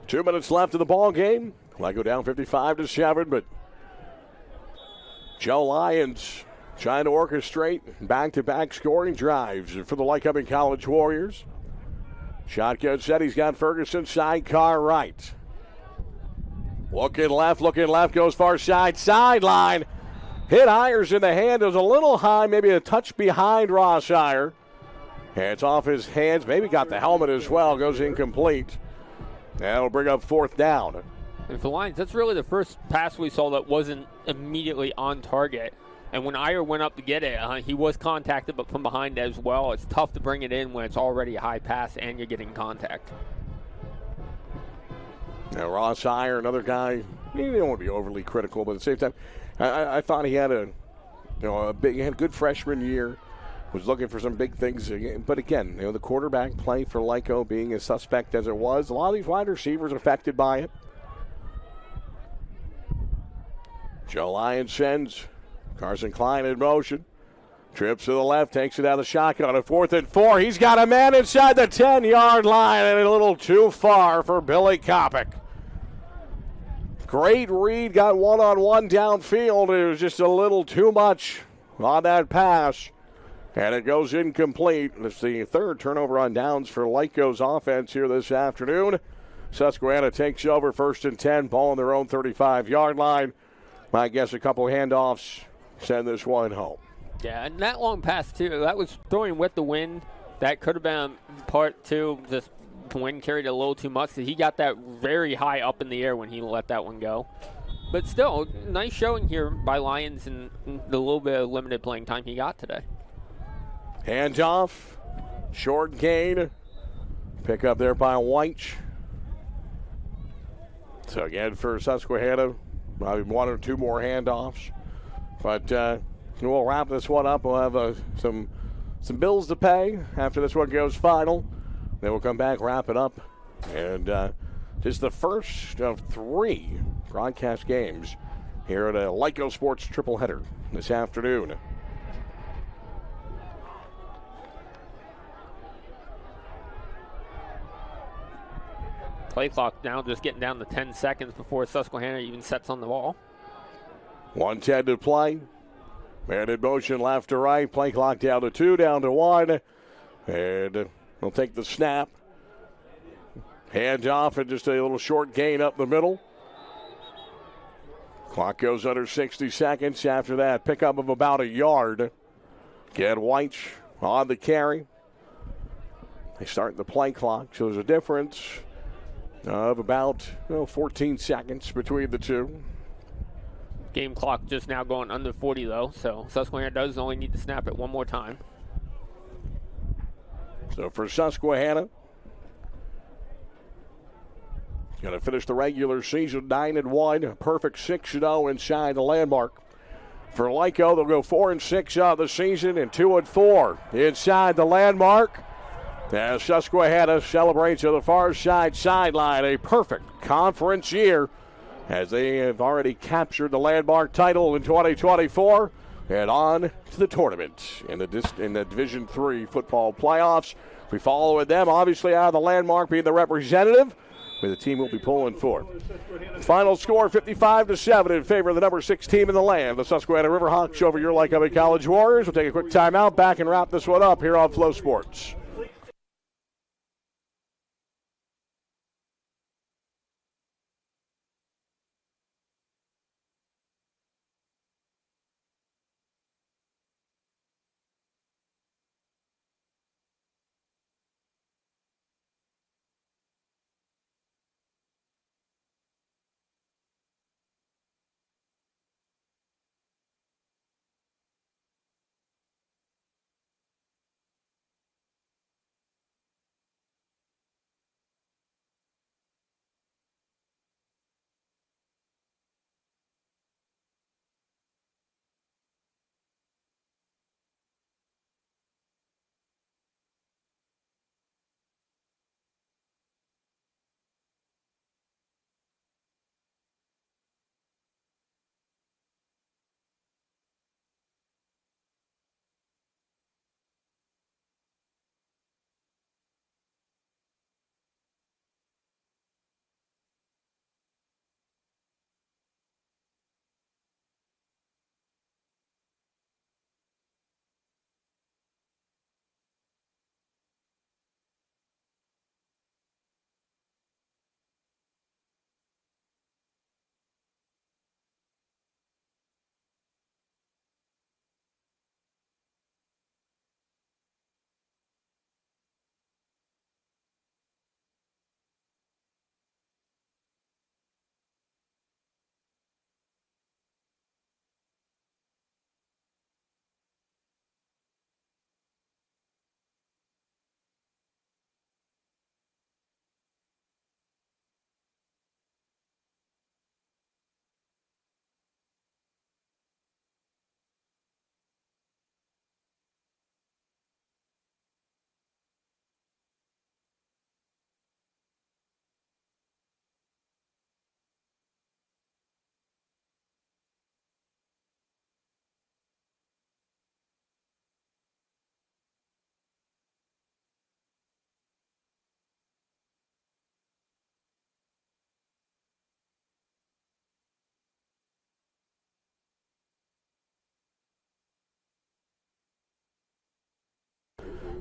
Two minutes left of the ball game. Lyco down 55-7, but Joe Lyons trying to orchestrate back-to-back scoring drives for the Lycoming College Warriors. Shotgun set. He's got Ferguson sidecar right. Looking left, goes far side, sideline. Hit Ayers in the hand. It was a little high, maybe a touch behind Ross Ayer. Hands off his hands, maybe got the helmet as well, goes incomplete. That'll bring up fourth down. And for Lions, that's really the first pass we saw that wasn't immediately on target. And when Ayer went up to get it, he was contacted, but from behind as well. It's tough to bring it in when it's already a high pass and you're getting contact. Now, Ross Ayer, another guy, you don't want to be overly critical, but at the same time, I thought he had he had a good freshman year. Was looking for some big things. But again, the quarterback play for Lyco being as suspect as it was, a lot of these wide receivers affected by it. Joe Lyons sends Carson Klein in motion. Trips to the left, takes it out of the shotgun. A 4th and 4. He's got a man inside the 10-yard line and a little too far for Billy Kopic. Great read, got one-on-one downfield. It was just a little too much on that pass. And it goes incomplete. It's the third turnover on downs for Lyco's offense here this afternoon. Susquehanna takes over 1st and 10, ball on their own 35-yard line. I guess a couple handoffs send this one home. Yeah, and that long pass, too, that was throwing with the wind. That could have been part two. Just the wind carried a little too much. He got that very high up in the air when he let that one go. But still, nice showing here by Lions and the little bit of limited playing time he got today. Handoff, short gain. Pick up there by White. So again, for Susquehanna, probably one or two more handoffs. But we'll wrap this one up. We'll have some bills to pay after this one goes final. Then we'll come back, wrap it up. And just the first of 3 broadcast games here at a Lyco Sports triple header this afternoon. Play clock now just getting down to 10 seconds before Susquehanna even sets on the ball. 1:10 to play. Man in motion left to right. Play clock down to 2, down to 1. And they'll take the snap. Hand off and just a little short gain up the middle. Clock goes under 60 seconds. After that, pickup of about a yard. Again, White on the carry. They start the play clock, so there's a difference of about 14 seconds between the two. Game clock just now going under 40, though, so Susquehanna does only need to snap it one more time. So for Susquehanna, going to finish the regular season 9-1, a perfect 6-0 inside the landmark. For Lyco, they'll go 4-6 on the season and 2-4 inside the landmark. As Susquehanna celebrates on the far side sideline, a perfect conference year as they have already captured the landmark title in 2024 and on to the tournament in the Division III football playoffs. We follow with them, obviously out of the landmark being the representative, where the team will be pulling for. Final score 55-7 in favor of the number 6 team in the land, the Susquehanna Riverhawks over your Lycoming College Warriors. We'll take a quick timeout, back and wrap this one up here on Flow Sports.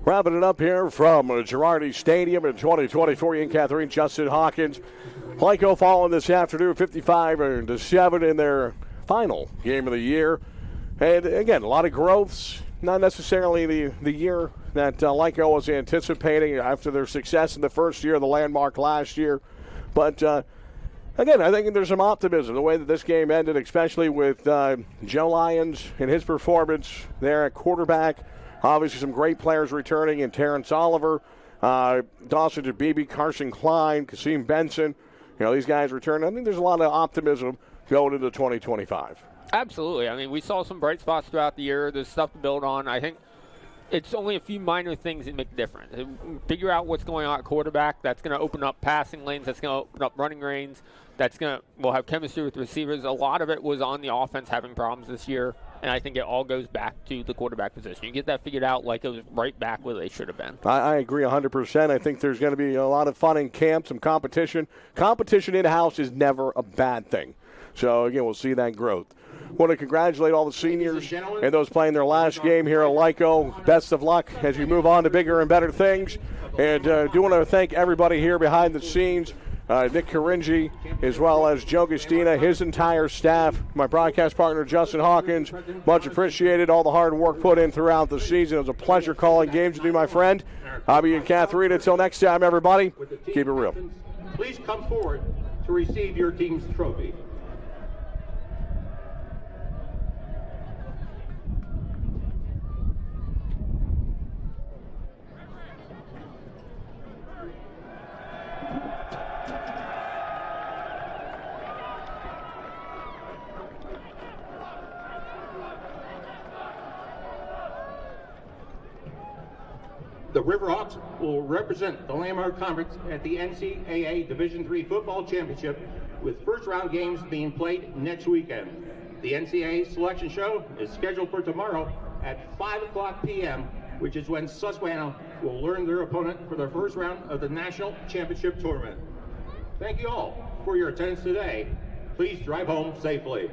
Wrapping it up here from Girardi Stadium in 2024. Ian Catherine, Justin Hawkins. Lyco following this afternoon 55-7 in their final game of the year. And again, a lot of growths. Not necessarily the year that Lyco was anticipating after their success in the first year of the landmark last year. But again, I think there's some optimism the way that this game ended, especially with Joe Lyons and his performance there at quarterback. Obviously, some great players returning in Terrence Oliver, Dawson DeBebe, Carson Klein, Kasim Benson, these guys return. I think there's a lot of optimism going into 2025. Absolutely. I mean, we saw some bright spots throughout the year. There's stuff to build on. I think it's only a few minor things that make a difference. Figure out what's going on at quarterback. That's going to open up passing lanes. That's going to open up running lanes. We'll have chemistry with receivers. A lot of it was on the offense having problems this year, and I think it all goes back to the quarterback position. You get that figured out, like it was right back where they should have been. I agree 100%. I think there's going to be a lot of fun in camp, some competition. Competition in-house is never a bad thing. So, again, we'll see that growth. Want to congratulate all the seniors and those playing their last game here at Lyco. Best of luck as you move on to bigger and better things. And do want to thank everybody here behind the scenes, Nick Caringi, as well as Joe Gustina, his entire staff, my broadcast partner Justin Hawkins. Much appreciated, all the hard work put in throughout the season. It was a pleasure calling games with you, my friend. Abby and Katharina. Until next time, everybody, keep it real. Please come forward to receive your team's trophy. The Riverhawks will represent the Landmark Conference at the NCAA Division III Football Championship, with first-round games being played next weekend. The NCAA selection show is scheduled for tomorrow at 5:00 p.m., which is when Susquehanna will learn their opponent for their first round of the National Championship Tournament. Thank you all for your attendance today. Please drive home safely.